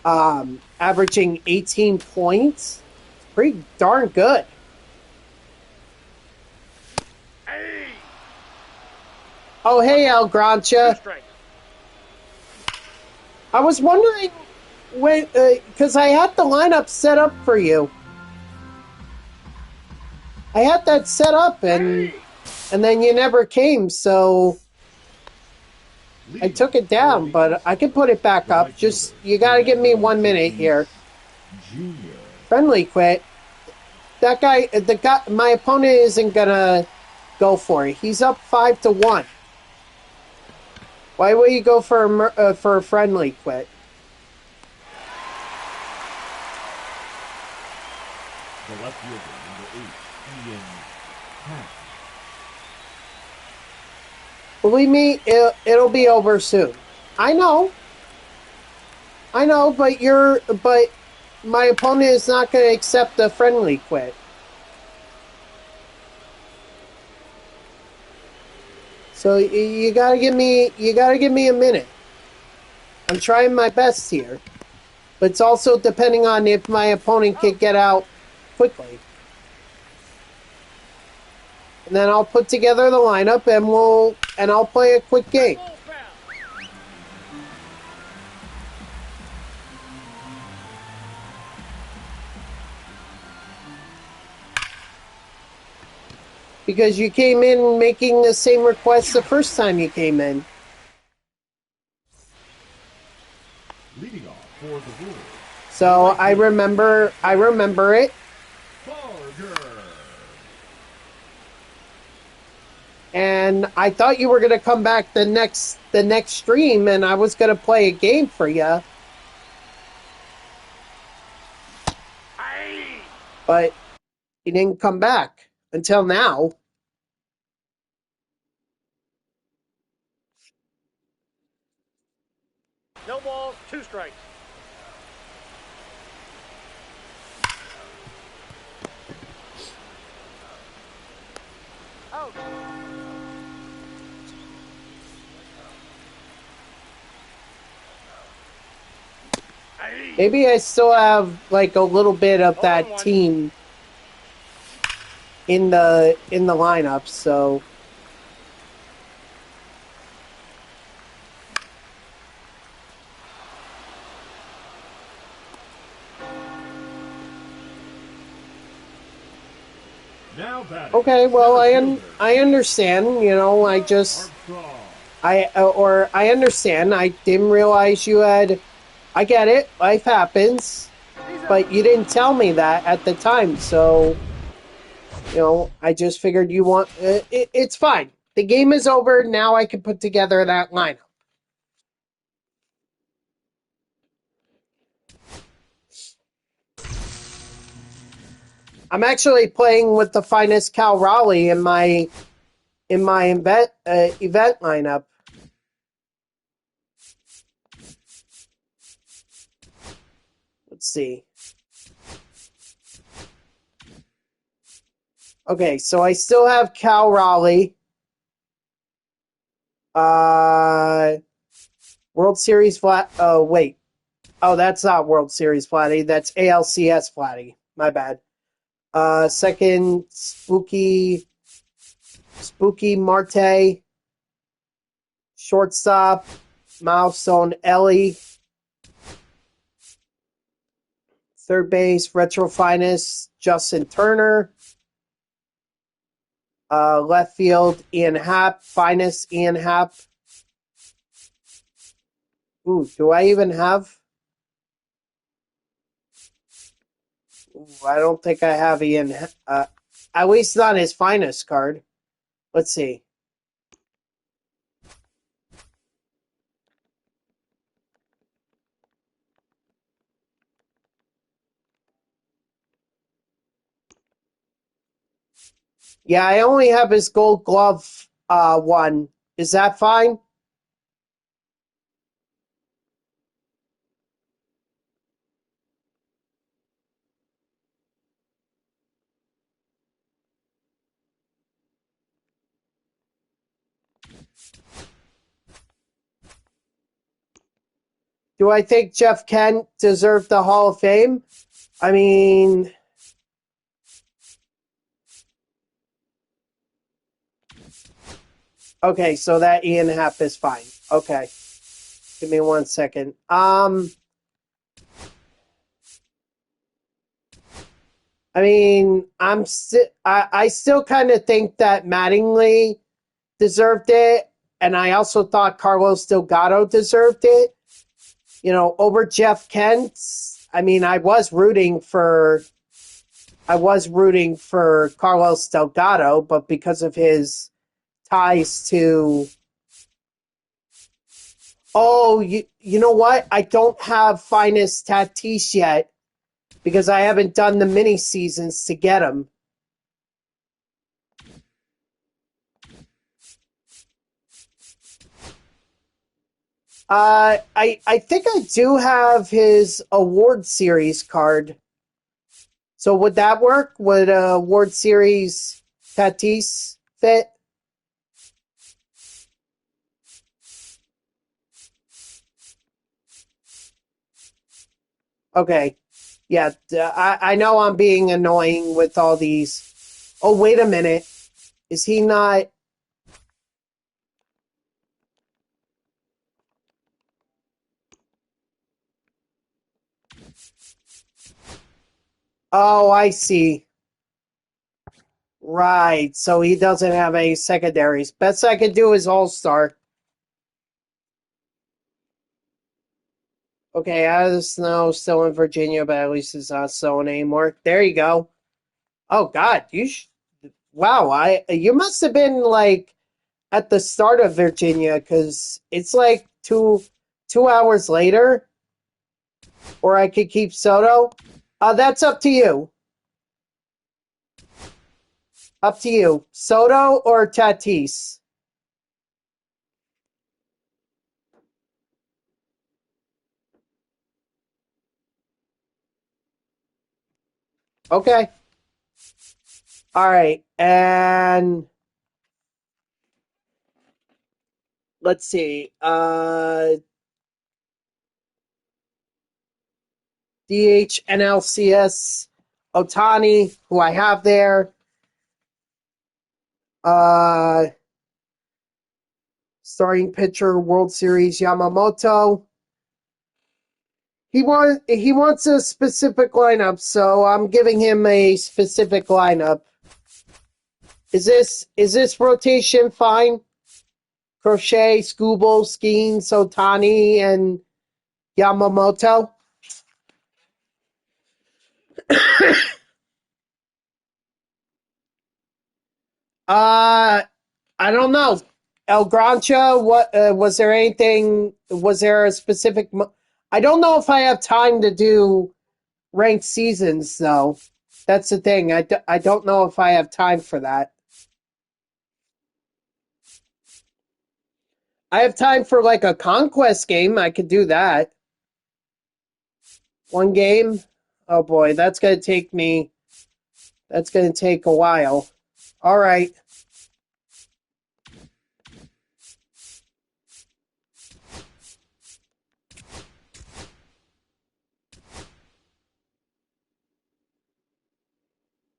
averaging 18 points, it's pretty darn good. Hey! Oh, hey, El Two Grancha. strikes. I was wondering when, because I had the lineup set up for you. I had that set up, and then you never came, so I took it down. But I can put it back up. Just you got to give me 1 minute here. Junior. Friendly quit. That guy, my opponent isn't gonna go for it. He's up 5-1. Why would you go for a friendly quit? The left fielder, number 8, Ian Happ. Believe me, it'll be over soon. I know, but my opponent is not going to accept a friendly quit. So you gotta give me a minute. I'm trying my best here, but it's also depending on if my opponent can get out quickly. And then I'll put together the lineup, and I'll play a quick game. Ball foul. Because you came in making the same request the first time you came in. Leading off for the Brewers, So I remember it. Barger. And I thought you were going to come back the next stream, and I was going to play a game for you. Hey! But you didn't come back until now. No balls, 2 strikes. Out. Hey! Maybe I still have like a little bit of that team in the lineup, so Now batting. okay, well Center fielder, I understand, you know, Armstrong. I understand. I didn't realize you had. I get it. Life happens, but you didn't tell me that at the time. So, you know, I just figured you want. It's fine. The game is over. Now I can put together that lineup. I'm actually playing with the finest Cal Raleigh in my event lineup. Let's see. Okay, so I still have Cal Raleigh. World Series flat. Oh wait. Oh, that's not World Series Flatty. That's ALCS Flatty. My bad. Second Spooky Marte. Shortstop Milestone Ellie. Third base Retro Finest Justin Turner. Left field Ian Happ. Finest Ian Happ. Ooh, do I even have? Ooh, I don't think I have Ian. At least not his finest card. Let's see. Yeah, I only have his Gold Glove one. Is that fine? Do I think Jeff Kent deserved the Hall of Fame? I mean, okay, so that Ian Happ is fine. Okay, give me 1 second. I mean, I still kind of think that Mattingly deserved it, and I also thought Carlos Delgado deserved it. You know, over Jeff Kent. I mean, I was rooting for Carlos Delgado, but because of his ties to. Oh, you know what? I don't have Finest Tatis yet because I haven't done the mini seasons to get him. I think I do have his award series card. So would that work? Would award series Tatis fit? Okay. Yeah, I know I'm being annoying with all these. Oh, wait a minute. Is he not? Oh, I see. Right. So he doesn't have any secondaries. Best I could do is All-Star. Okay, out of the snow, still in Virginia, but at least it's not snowing anymore. There you go. Oh God, wow, you must have been like at the start of Virginia because it's like two hours later, or I could keep Soto. That's up to you. Up to you. Soto or Tatis. Okay. All right, and let's see. DH, NLCS, Otani, who I have there. Starting pitcher, World Series, Yamamoto. He wants a specific lineup, so I'm giving him a specific lineup. Is this rotation fine? Crochet, Scooble, Skeens, Otani, and Yamamoto? I don't know. El Grancha, what was there anything? Was there a specific? I don't know if I have time to do ranked seasons, though. That's the thing. I don't know if I have time for that. I have time for like a conquest game. I could do that. One game. Oh boy, that's gonna take me. That's gonna take a while. All right.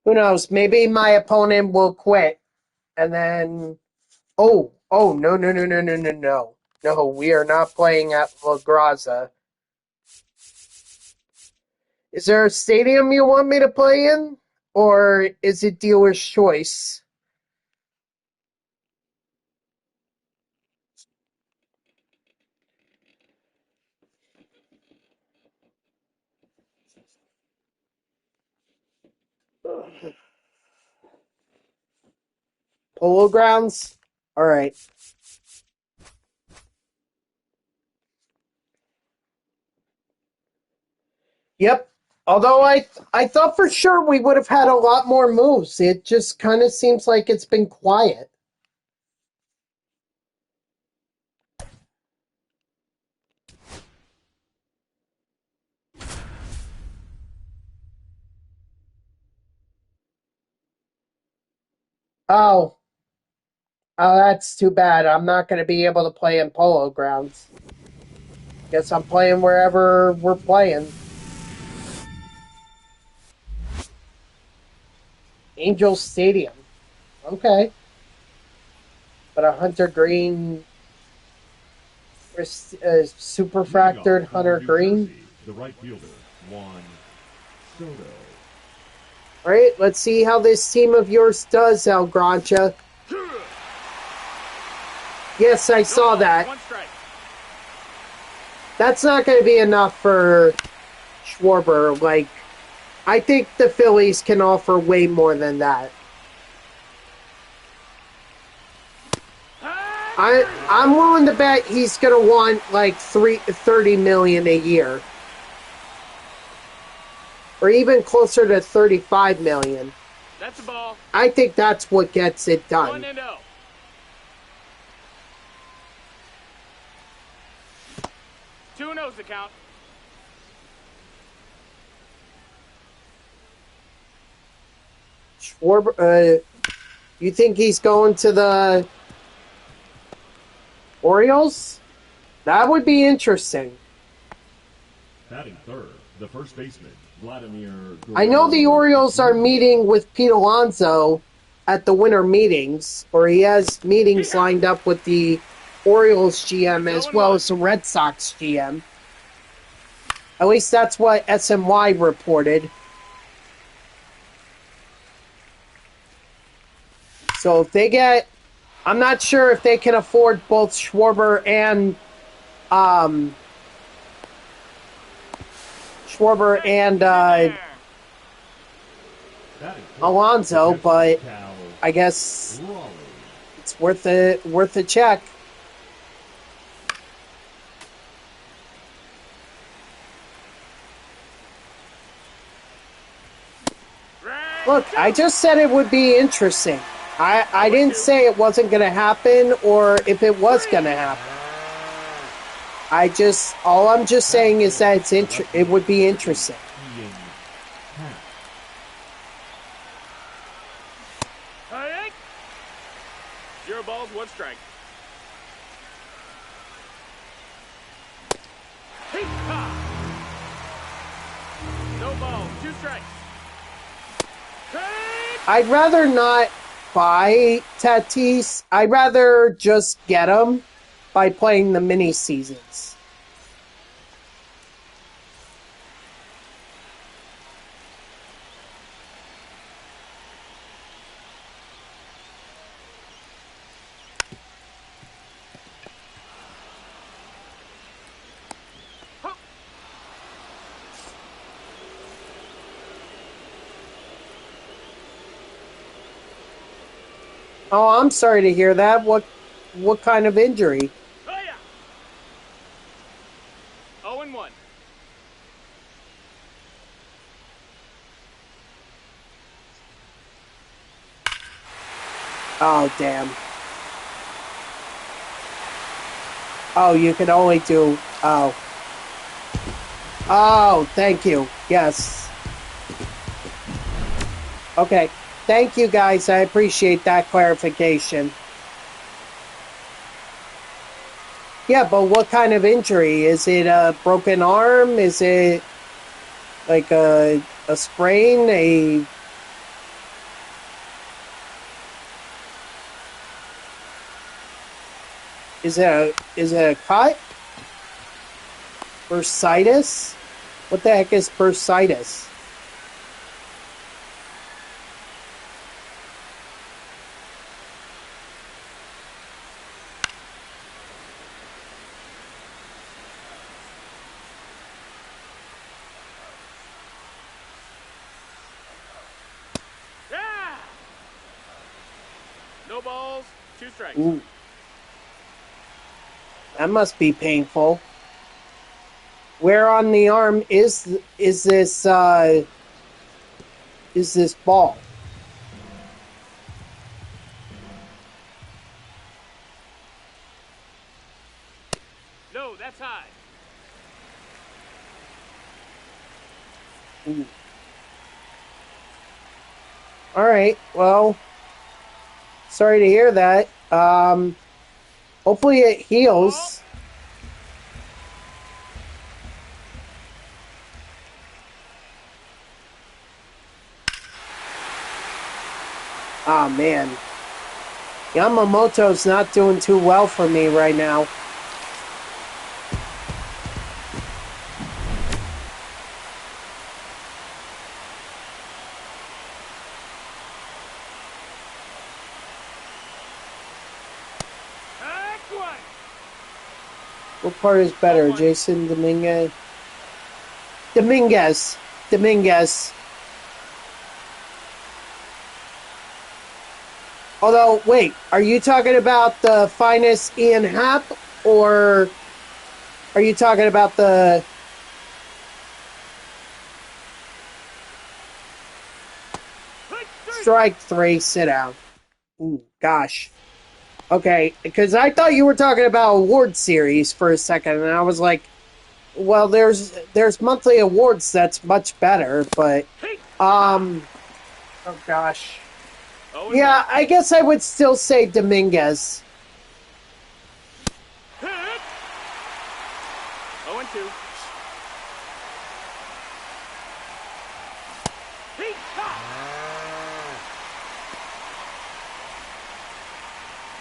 Who knows? Maybe my opponent will quit, and then. Oh, no, no, no, no, no, no, no. No, we are not playing at La Graza. Is there a stadium you want me to play in? Or is it dealer's choice? Polo Grounds? Alright. Yep. Although I thought for sure we would have had a lot more moves. It just kind of seems like it's been quiet. Oh. Oh, that's too bad. I'm not going to be able to play in Polo Grounds. Guess I'm playing wherever we're playing. Angel Stadium. Okay. But a Hunter Green, super fractured Hunter Green. The right fielder, Juan Soto. All right, let's see how this team of yours does, El Grancha. Yes, I saw that. That's not going to be enough for Schwarber. Like, I think the Phillies can offer way more than that. I'm willing to bet he's going to want like $30 million a year. Or even closer to $35 million. That's a ball. I think that's what gets it done. 1-0. Two no's the count. Schwarber, you think he's going to the Orioles? That would be interesting. Batting third, the first baseman, Vladimir. I know the Orioles are meeting with Pete Alonso at the winter meetings, or he has meetings lined up with the Orioles GM as well as the Red Sox GM. At least that's what SMY reported. So if they get... I'm not sure if they can afford both Schwarber and... Alonso, but I guess it's worth a check. Look, I just said it would be interesting. I didn't say it wasn't going to happen or if it was going to happen. All I'm just saying is that it would be interesting. Zero balls, one strike. 2 strikes. Take. I'd rather not buy Tatis. I'd rather just get them by playing the mini seasons. Oh, I'm sorry to hear that. What kind of injury? Oh, yeah. 0-1. Oh, damn. Oh, you can only do... Oh. Oh, thank you. Yes. Okay. Thank you, guys. I appreciate that clarification. Yeah, but what kind of injury? Is it a broken arm? Is it like a sprain? Is it a cut? Bursitis? What the heck is bursitis? Yeah. No balls. 2 strikes. Ooh. That must be painful. Where on the arm is this ball? No, that's high. Ooh. All right. Well, sorry to hear that. Hopefully it heals. Ah, man. Yamamoto's not doing too well for me right now. Take 1. What part is better, Jason Dominguez? Dominguez. Although, wait, are you talking about the finest Ian Happ, or are you talking about the... Strike 3, sit down. Ooh, gosh. Okay, because I thought you were talking about award series for a second, and I was like, well, there's monthly awards that's much better, but, oh gosh. Yeah, I guess I would still say Dominguez. Hit. 0-2. Heat top.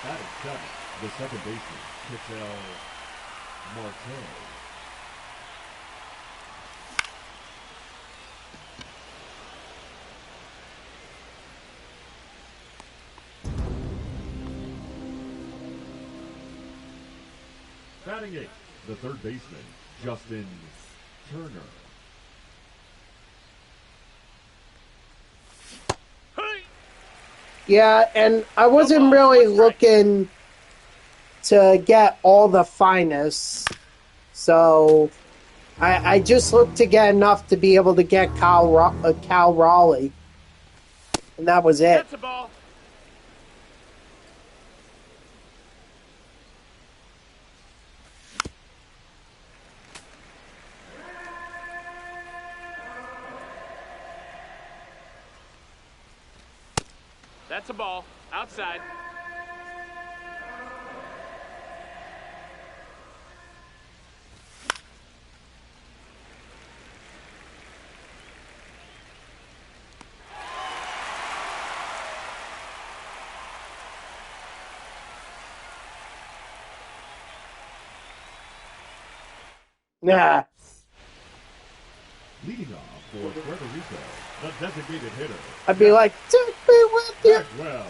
Batting seventh, the second baseman, Kitel Marte. Batting eighth, the third baseman, Justin Turner. Yeah, and I wasn't really looking to get all the finest, so I just looked to get enough to be able to get Cal Raleigh, and that was it. That's a ball. That's a ball. Outside. Nah. Leading off for Puerto Rico, the designated hitter. I'd be like, take me with you. Well,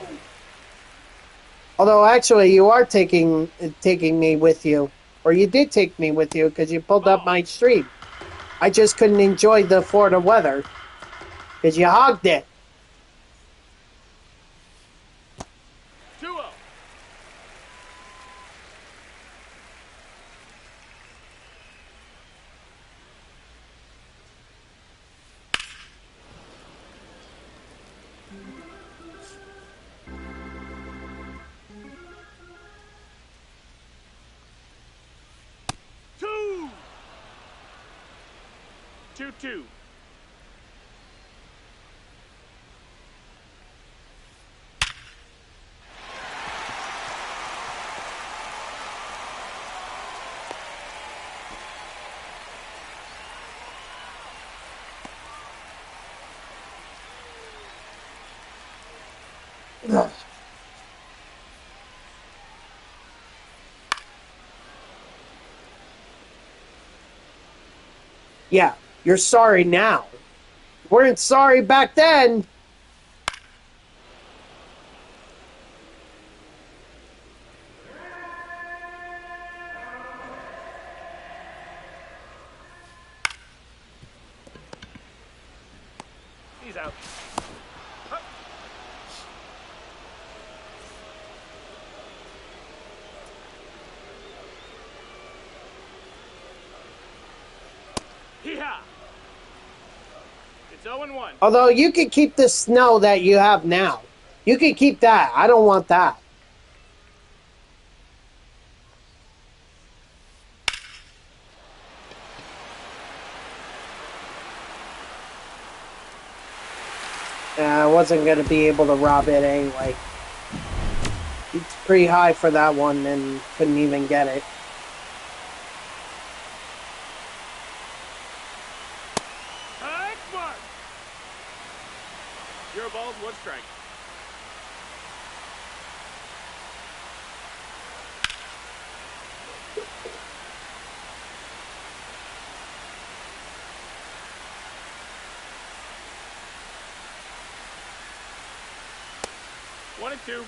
Although, actually, you are taking me with you. Or you did take me with you because you pulled up my stream. I just couldn't enjoy the Florida weather because you hogged it. 2-0. Two. 2-2. Yeah, you're sorry now. You weren't sorry back then. He's out. Up. Hee-haw. It's 0-1. Although you can keep the snow that you have now. You can keep that. I don't want that. I wasn't going to be able to rob it anyway. It's pretty high for that one and couldn't even get it. High mark. You're a ball, 1 strike. One and 2.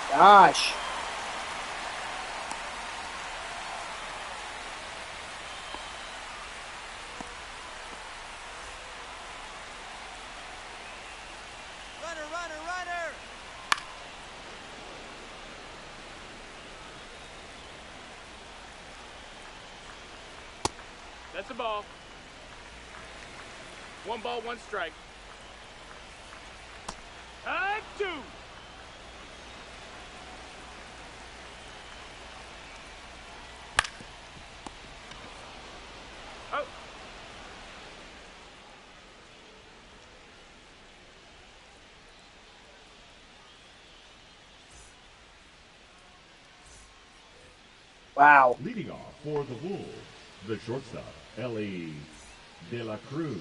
Gosh. Runner, runner, runner! That's a ball. 1 ball, 1 strike. High 2. Oh. Wow. leading off for the Wolves, the shortstop, Ellie De La Cruz.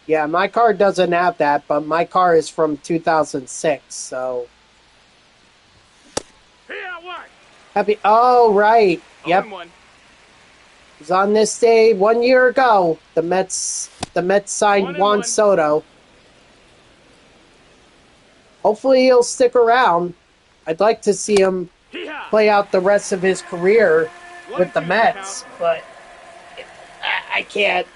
Yeah, my car doesn't have that, but my car is from 2006, so... Here, what? Happy... Oh, right. Yep. 0-1. It was on this day 1 year ago. The Mets signed Juan 1-1. Soto. Hopefully he'll stick around. I'd like to see him Hee-haw. play out the rest of his career with the 1-2 Mets, count. but I can't.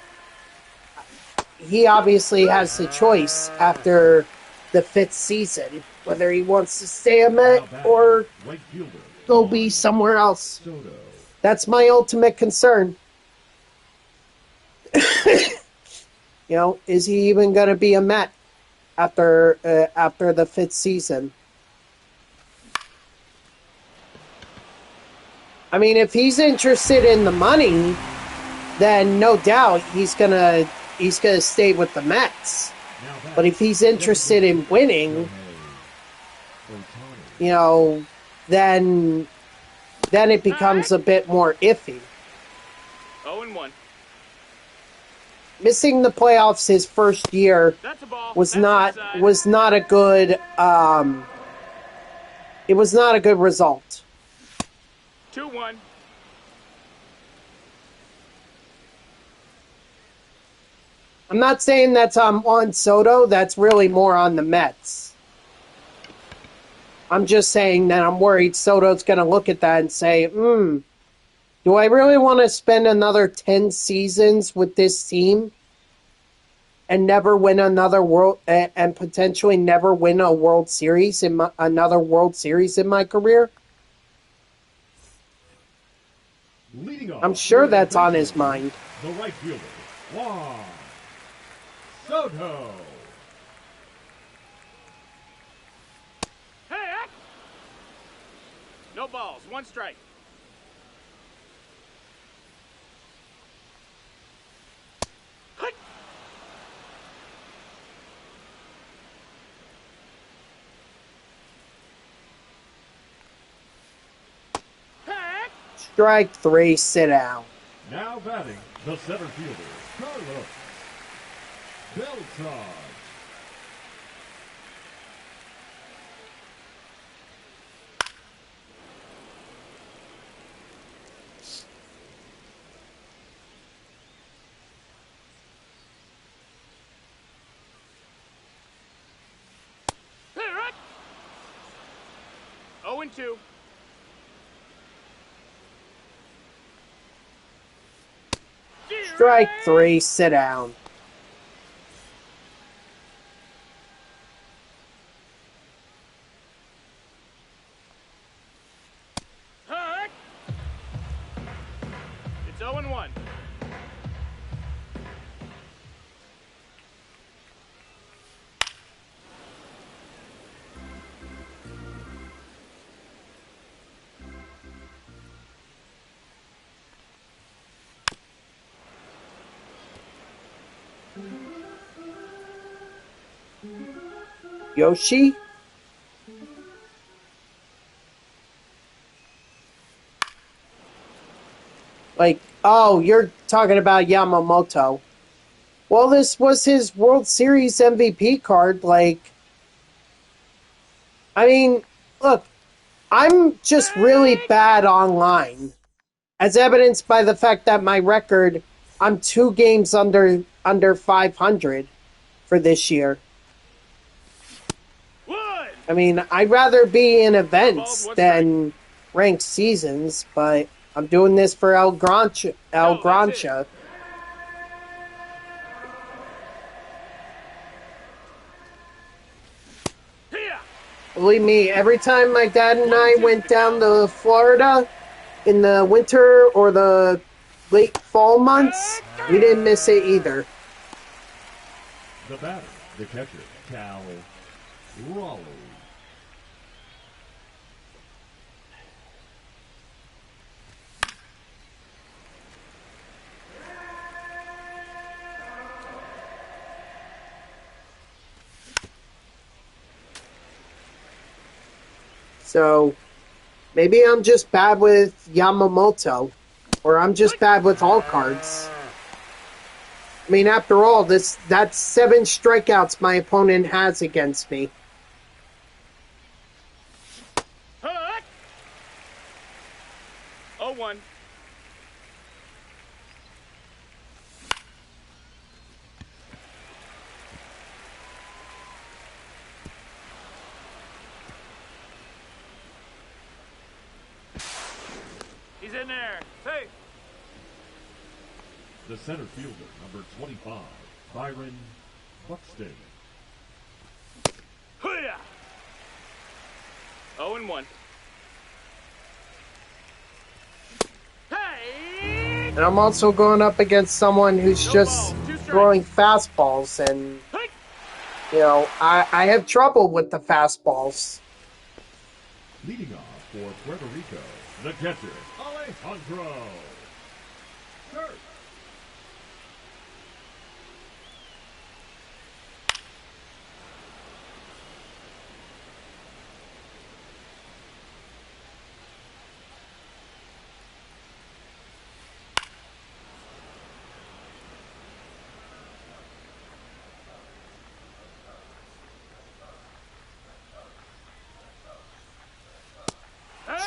He obviously has the choice after the 5th season whether he wants to stay a Met or Right fielder, go be somewhere else. Soto. That's my ultimate concern. Is he even going to be a Met after the 5th season? I mean, if he's interested in the money, then no doubt he's gonna stay with the Mets. But if he's interested in winning, then it becomes a bit more iffy. 0-1. Missing the playoffs his first year That's a ball. was That's not inside. was not a good it was not a good result. 2-1. I'm not saying that's on Juan Soto. That's really more on the Mets. I'm just saying that I'm worried Soto's going to look at that and say, do I really want to spend another 10 seasons with this team and never win another world and potentially never win a World Series another World Series in my career? Leading off I'm sure for the that's on his bases, mind. The right fielder, Juan Soto. Hey, Ack! No balls. 1 strike. Hut! Hey, Ack! Strike 3, sit down. Now batting, the center fielder, Carlos Beltran. Hey, Ack! 0-2. Strike 3, sit down. Ack! It's 0-1. Yoshi? Like, oh, you're talking about Yamamoto. Well, this was his World Series MVP card. Like, I mean, look, I'm just really bad online, as evidenced by the fact that my record, I'm 2 games under 500 for this year. Wood! I mean, I'd rather be in Balls, events 1 than ranked seasons, but I'm doing this for El Grancha. No, that's it. Here! Believe me, every time my dad and I went down to Florida in the winter or the late fall months, we didn't miss it either. The batter, the catcher, Cal Raleigh. So maybe I'm just bad with Yamamoto, or I'm just bad with all cards. I mean, after all, that's 7 strikeouts my opponent has against me. Hut! 0-1. He's in there. Safe. The center fielder, number 25, Byron Buxton. Hoo-yah! 0-1. Hey! And I'm also going up against someone who's No just ball, 2 strikes. throwing fastballs, and, Hey! you know, I have trouble with the fastballs. Leading off for Puerto Rico, the catcher, Alejandro Kirk.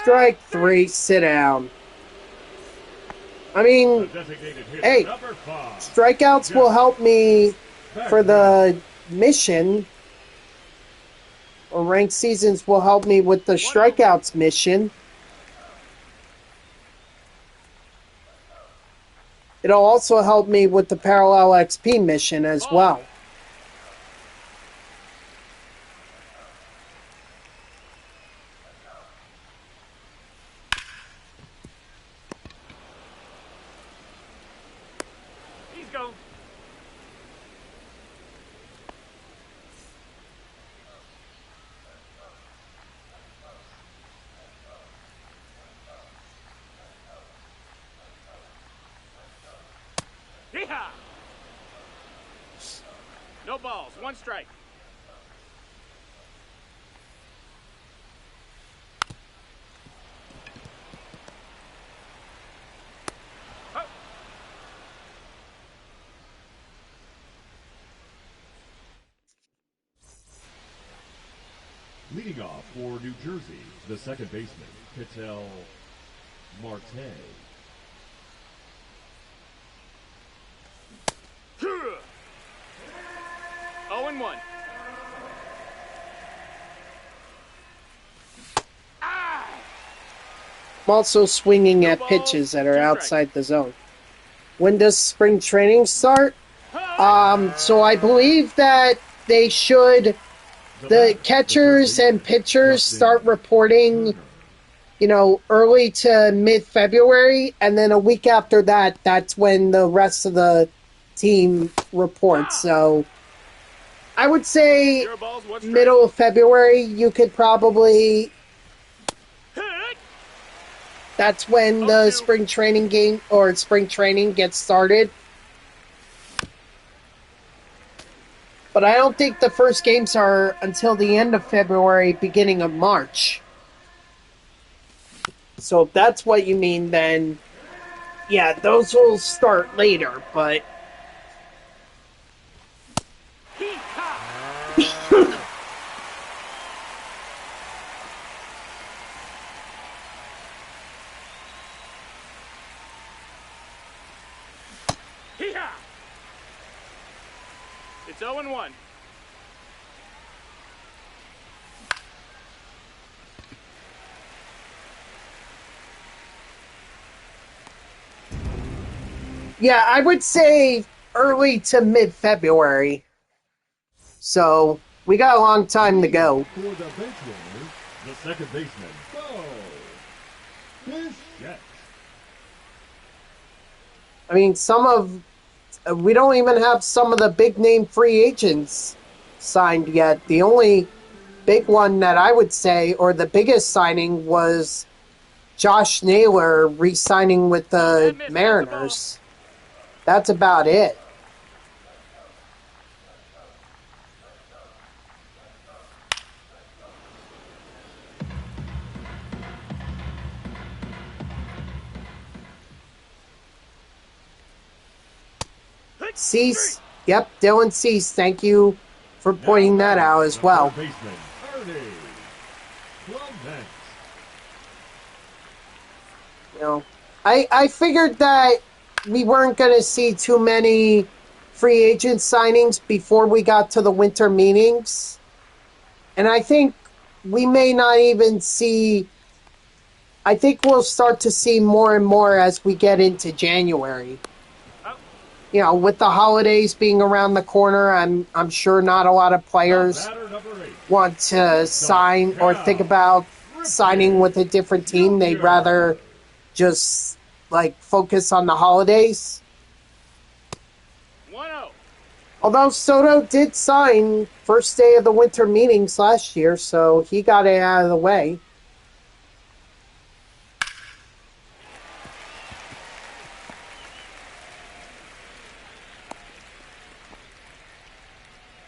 Strike 3, sit down. I The mean, designated hitter, hey, number 5. strikeouts will help me for the mission. Or ranked seasons will help me with the strikeouts mission. It'll also help me with the parallel XP mission as well. He's gone. Yeehaw! No balls, 1 strike. Huh. Leading off for New Jersey, the second baseman, Ketel Marte. 0-1. I'm also swinging at pitches that are outside the zone. When does spring training start? So I believe that they should, the catchers and pitchers start reporting, early to mid-February, and then a week after that, that's when the rest of the team reports. So I would say middle of February, you could probably, that's when the spring training game or spring training gets started. But I don't think the first games are until the end of February, beginning of March. So if that's what you mean, then yeah, those will start later, but It's 0-1. yeah, I would say early to mid-February. So we got a long time to go. For the bench warmers, the second baseman, Bo Bichette. I mean, we don't even have some of the big-name free agents signed yet. The only big one that I would say, or the biggest signing, was Josh Naylor re-signing with the Mariners. That's about it. Cease. Yep, Dylan Cease. Thank you for pointing that out as well. Baseman, Ernie Clement. I figured that we weren't going to see too many free agent signings before we got to the winter meetings. And I think we may not even see... I think we'll start to see more and more as we get into January. With the holidays being around the corner, I'm sure not a lot of players want to sign or think about signing with a different team. They'd rather just focus on the holidays. 1-0. Although Soto did sign first day of the winter meetings last year, so he got it out of the way.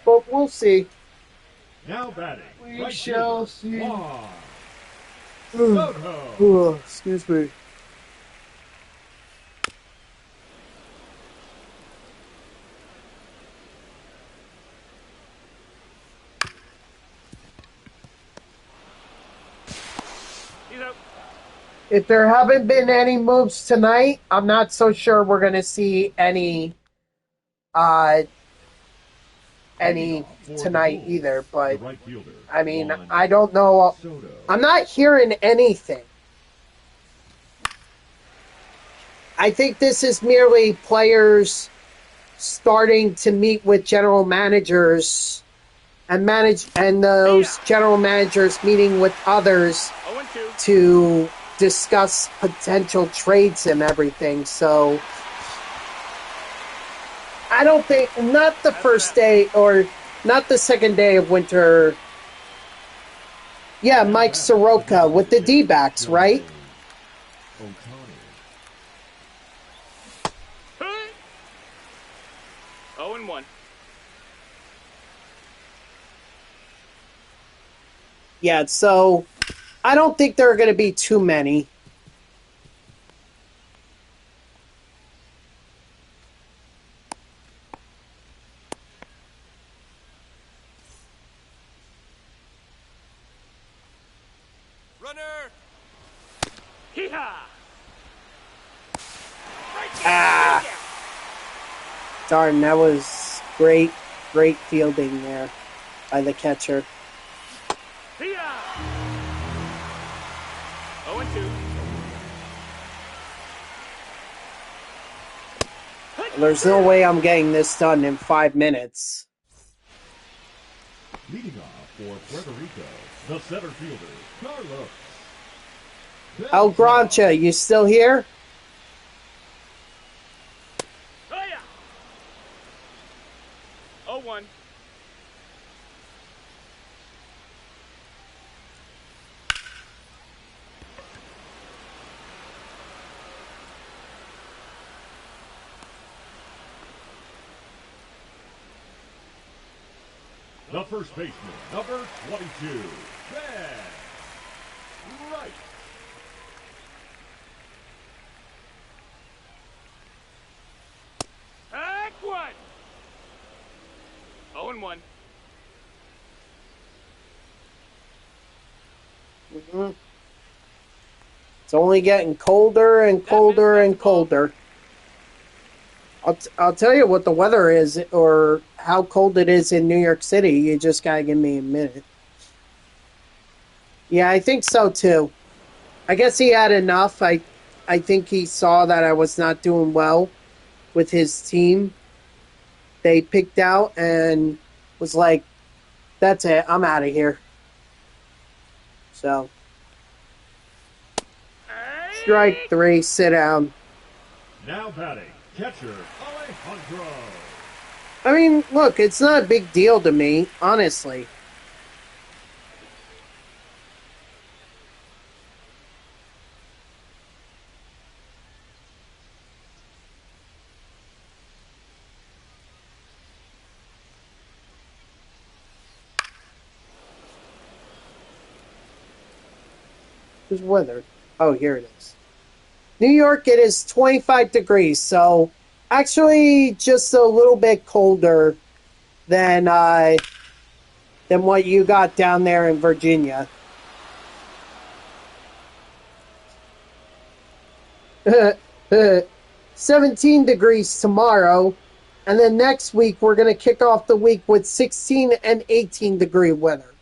But we'll see. Now batting. We right shall fielder, see. Juan Soto. Oh, excuse me. He's out. if there haven't been any moves tonight, I'm not so sure we're going to see any Heading any off for the tonight Bulls, either. the But right fielder, I mean, Juan I don't know. Soto. I'm not hearing anything. I think this is merely players starting to meet with general managers and those general managers meeting with others 0-2. to discuss potential trades and everything. So I don't think, not the first day or not the second day of winter. Yeah, Mike Soroka with the D-backs, right? Ohtani. 0-1. Yeah, so I don't think there are going to be too many. Runner. Hee-haw! Ah, darn, that was great fielding there by the catcher. Hee-haw! 0-2. There's no way I'm getting this done in 5 minutes. Leading off for Puerto Rico, the center fielder, Carlos. El Grancha, you still here? Oh, yeah! 0-1. The first baseman, number 22, Ben Wright. Act 1. 0-1. Mm-hmm. It's only getting colder and colder and colder. I'll tell you what the weather is or how cold it is in New York City. You just gotta give me a minute. Yeah, I think so too. I guess he had enough. I think he saw that I was not doing well with his team. They picked out and was like, that's it, I'm out of here. So, strike 3, sit down. Now batting, catcher, Alejandro. I mean, look, it's not a big deal to me, honestly. Who's weather? Oh, here it is. New York, it is 25 degrees, so actually just a little bit colder than what you got down there in Virginia. 17 degrees tomorrow, and then next week we're going to kick off the week with 16 and 18 degree weather.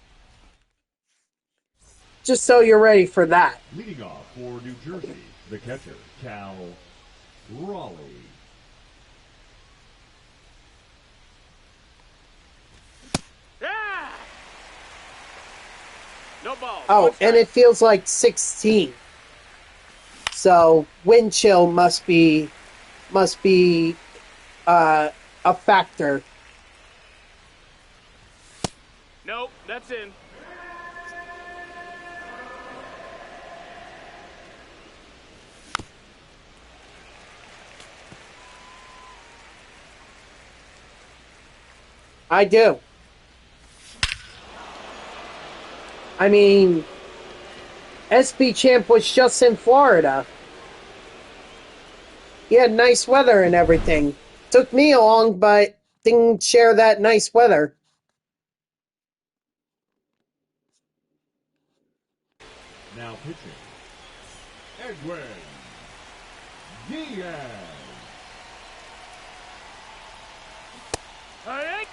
Just so you're ready for that. Leading off for New Jersey, the catcher, Cal Raleigh. Yeah! No balls. Oh, and it feels like 16. So wind chill must be a factor. Nope, that's in. I do. I mean, SB Champ was just in Florida. He had nice weather and everything. Took me along, but didn't share that nice weather. Now pitching, Edwin Diaz. All right.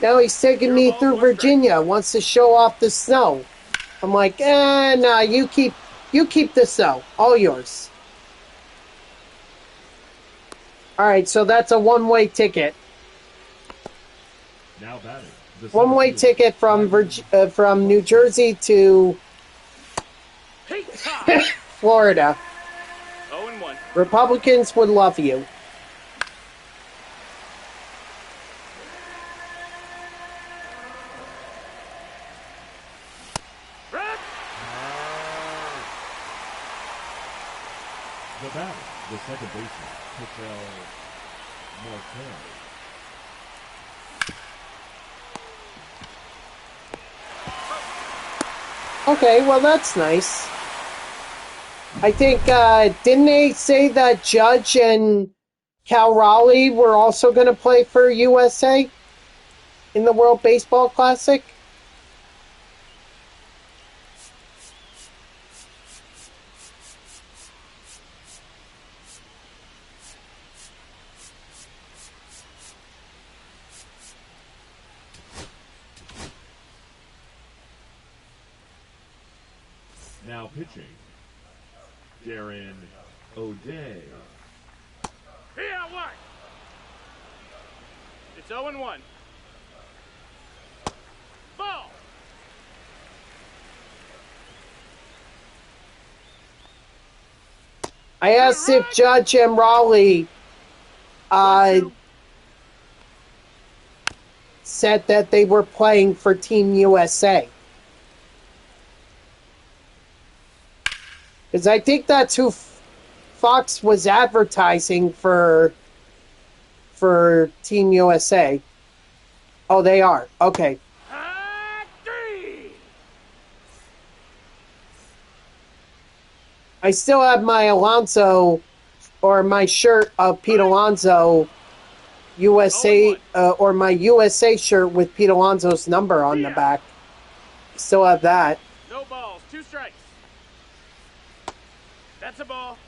Now he's taking me through Virginia. Wants to show off the snow. I'm like, nah, you keep the snow. All yours. Alright, so that's a one-way ticket. Now batting. The One-way ticket from New Jersey to Heat top. Florida. 0-1. Republicans would love you. Red. The batter, the second baseman, Patel Marquez. Okay, well that's nice. I think, didn't they say that Judge and Cal Raleigh were also going to play for USA in the World Baseball Classic? Now pitching, Darren O'Day. Here out wide. It's 0-1. Ball. I asked if Judge and Raleigh said that they were playing for Team USA. Because I think that's who Fox was advertising for Team USA. Oh, they are. Okay. Three. I still have my Alonso, or my shirt of Pete Alonso USA, or my USA shirt with Pete Alonso's number on the back. Still have that. No balls. 2 strikes. That's a ball.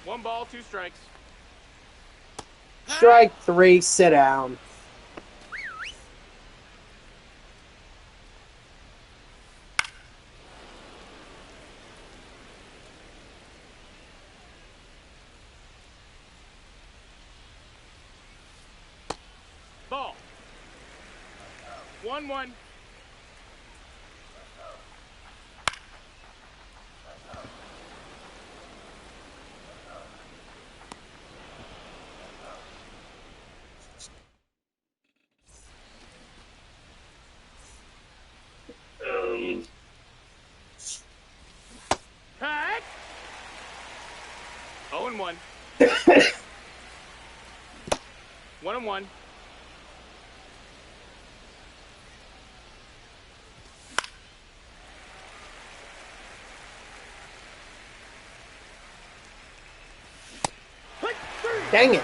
1 ball, 2 strikes. Strike 3, sit down. Ball. 1-1. Hack. 0-1. 1-1. Dang it.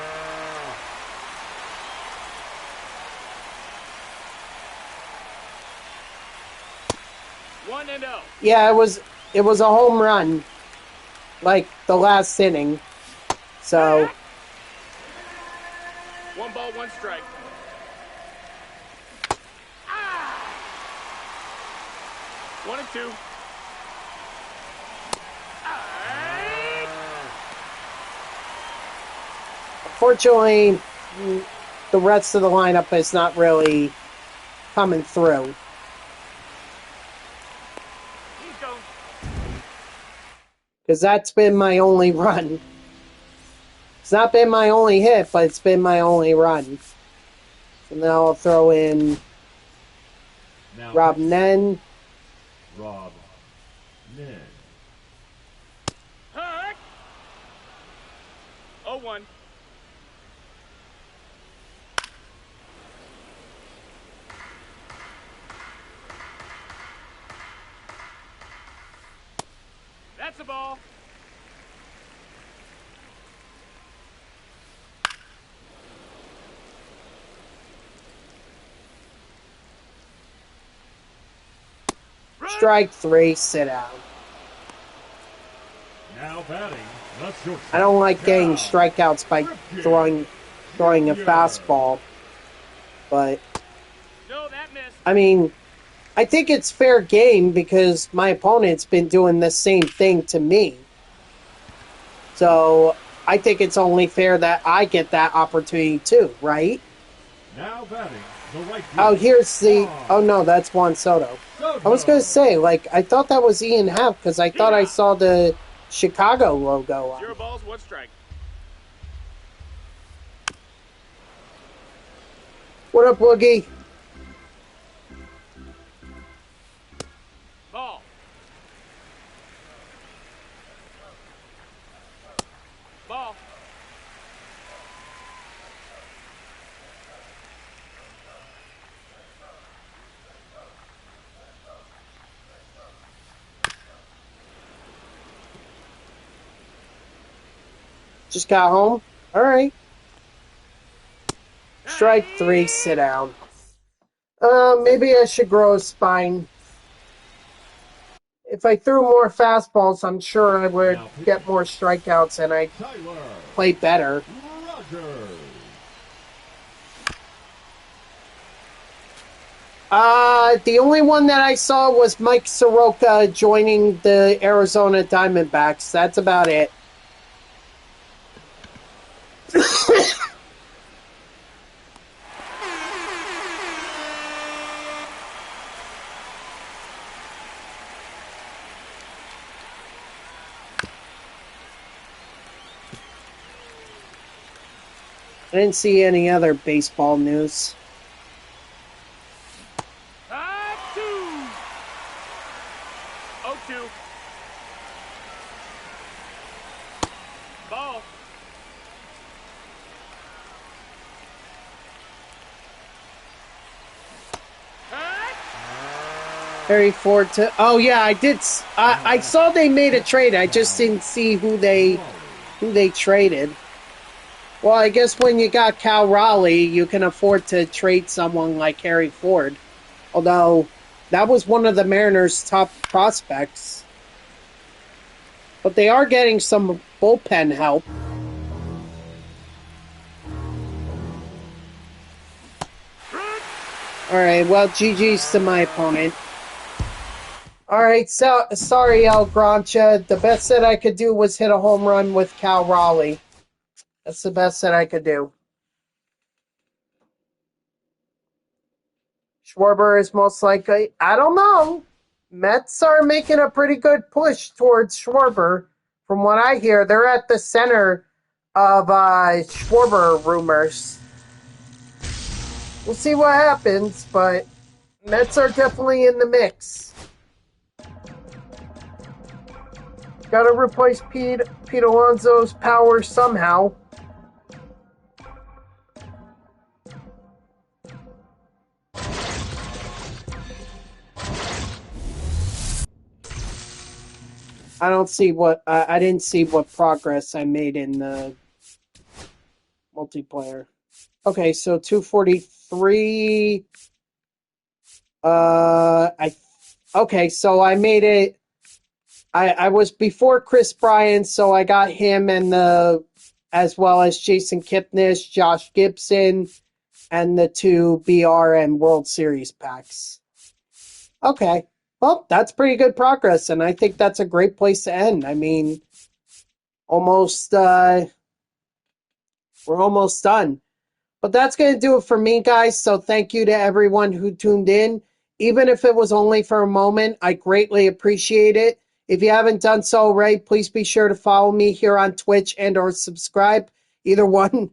One and oh. Yeah, it was a home run, like the last inning. So 1 ball, 1 strike. Ah! 1 and 2. unfortunately, the rest of the lineup is not really coming through. Because that's been my only run. It's not been my only hit, but it's been my only run. So now I'll throw in Rob Nen. Rob Nen. Heck! 0-1. That's a ball. Strike 3, sit down. Now batting, the shortstop. I don't like getting Cal strikeouts by Ripken throwing a Jr. fastball, but No, that missed. I mean, I think it's fair game because my opponent's been doing the same thing to me. So I think it's only fair that I get that opportunity too, right? Now batting, the right Oh, field. here's the. Juan Oh no, that's Juan Soto. I was gonna say, like, I thought that was Ian Happ because I thought I saw the Chicago logo on 0 it. balls, 1 strike. What up, Woogie? Ball. Ball. Just got home. All right. Strike 3. Sit down. Maybe I should grow a spine. If I threw more fastballs, I'm sure I would get more strikeouts and I'd Tyler play better. Rogers. The only one that I saw was Mike Soroka joining the Arizona Diamondbacks. That's about it. I didn't see any other baseball news. 2. 0-2. Ball. Harry Ford to. Oh yeah, I did. I saw they made a trade. I just didn't see who they traded. Well, I guess when you got Cal Raleigh, you can afford to trade someone like Harry Ford. Although that was one of the Mariners' top prospects. But they are getting some bullpen help. Alright, well, GG's to my opponent. Alright, so sorry, El Grancha. The best that I could do was hit a home run with Cal Raleigh. That's the best that I could do. Schwarber is most likely. I don't know. Mets are making a pretty good push towards Schwarber. From what I hear, they're at the center of Schwarber rumors. We'll see what happens, but Mets are definitely in the mix. Gotta replace Pete Alonso's power somehow. I didn't see what progress I made in the multiplayer. Okay, so 243. Okay, so I made it. I was before Chris Bryant, so I got him and as well as Jason Kipnis, Josh Gibson, and the 2 BR and World Series packs. Okay. Well, that's pretty good progress, and I think that's a great place to end. I mean, we're almost done. But that's going to do it for me, guys. So thank you to everyone who tuned in. Even if it was only for a moment, I greatly appreciate it. If you haven't done so already, please be sure to follow me here on Twitch and or subscribe. Either one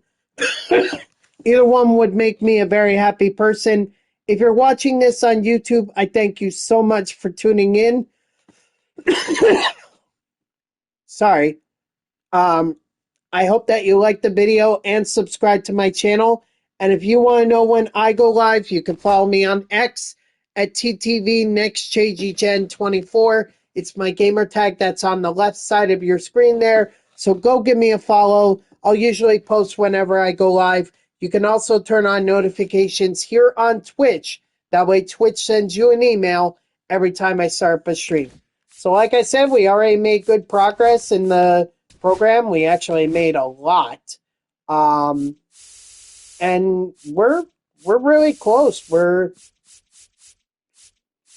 would make me a very happy person. If you're watching this on YouTube, I thank you so much for tuning in. Sorry. I hope that you liked the video and subscribe to my channel. And if you want to know when I go live, you can follow me on X at TTVNextJGGen24. It's my gamer tag that's on the left side of your screen there. So go give me a follow. I'll usually post whenever I go live. You can also turn on notifications here on Twitch. That way Twitch sends you an email every time I start up a stream. So like I said, we already made good progress in the program. We actually made a lot. And we're really close. We're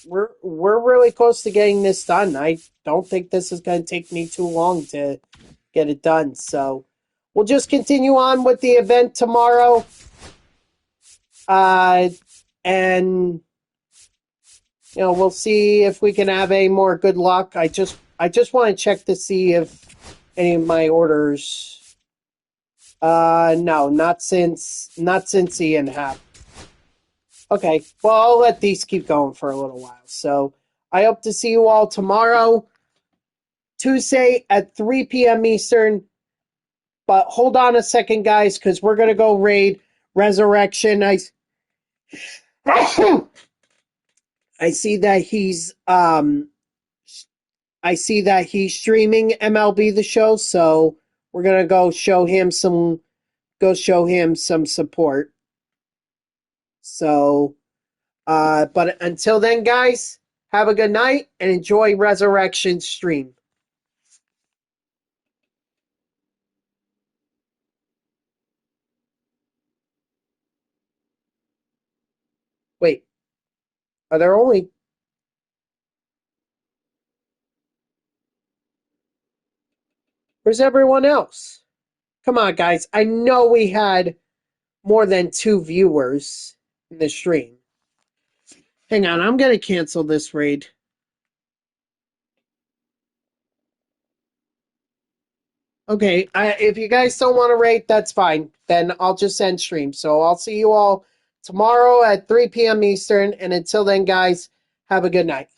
really close to getting this done. I don't think this is going to take me too long to get it done. So we'll just continue on with the event tomorrow. And we'll see if we can have any more good luck. I just want to check to see if any of my orders. No, not since Ian happened. Okay, well, I'll let these keep going for a little while. So I hope to see you all tomorrow, Tuesday at 3 p.m. Eastern. But hold on a second, guys, because we're going to go raid Resurrection. I see that he's streaming MLB The Show, so we're going to go show him some support. So but until then, guys, have a good night and enjoy Resurrection stream. Wait, are there only... Where's everyone else? Come on, guys. I know we had more than 2 viewers in the stream. Hang on, I'm going to cancel this raid. Okay, if you guys don't want to raid, that's fine. Then I'll just end stream. So I'll see you all tomorrow at 3 p.m. Eastern. And until then, guys, have a good night.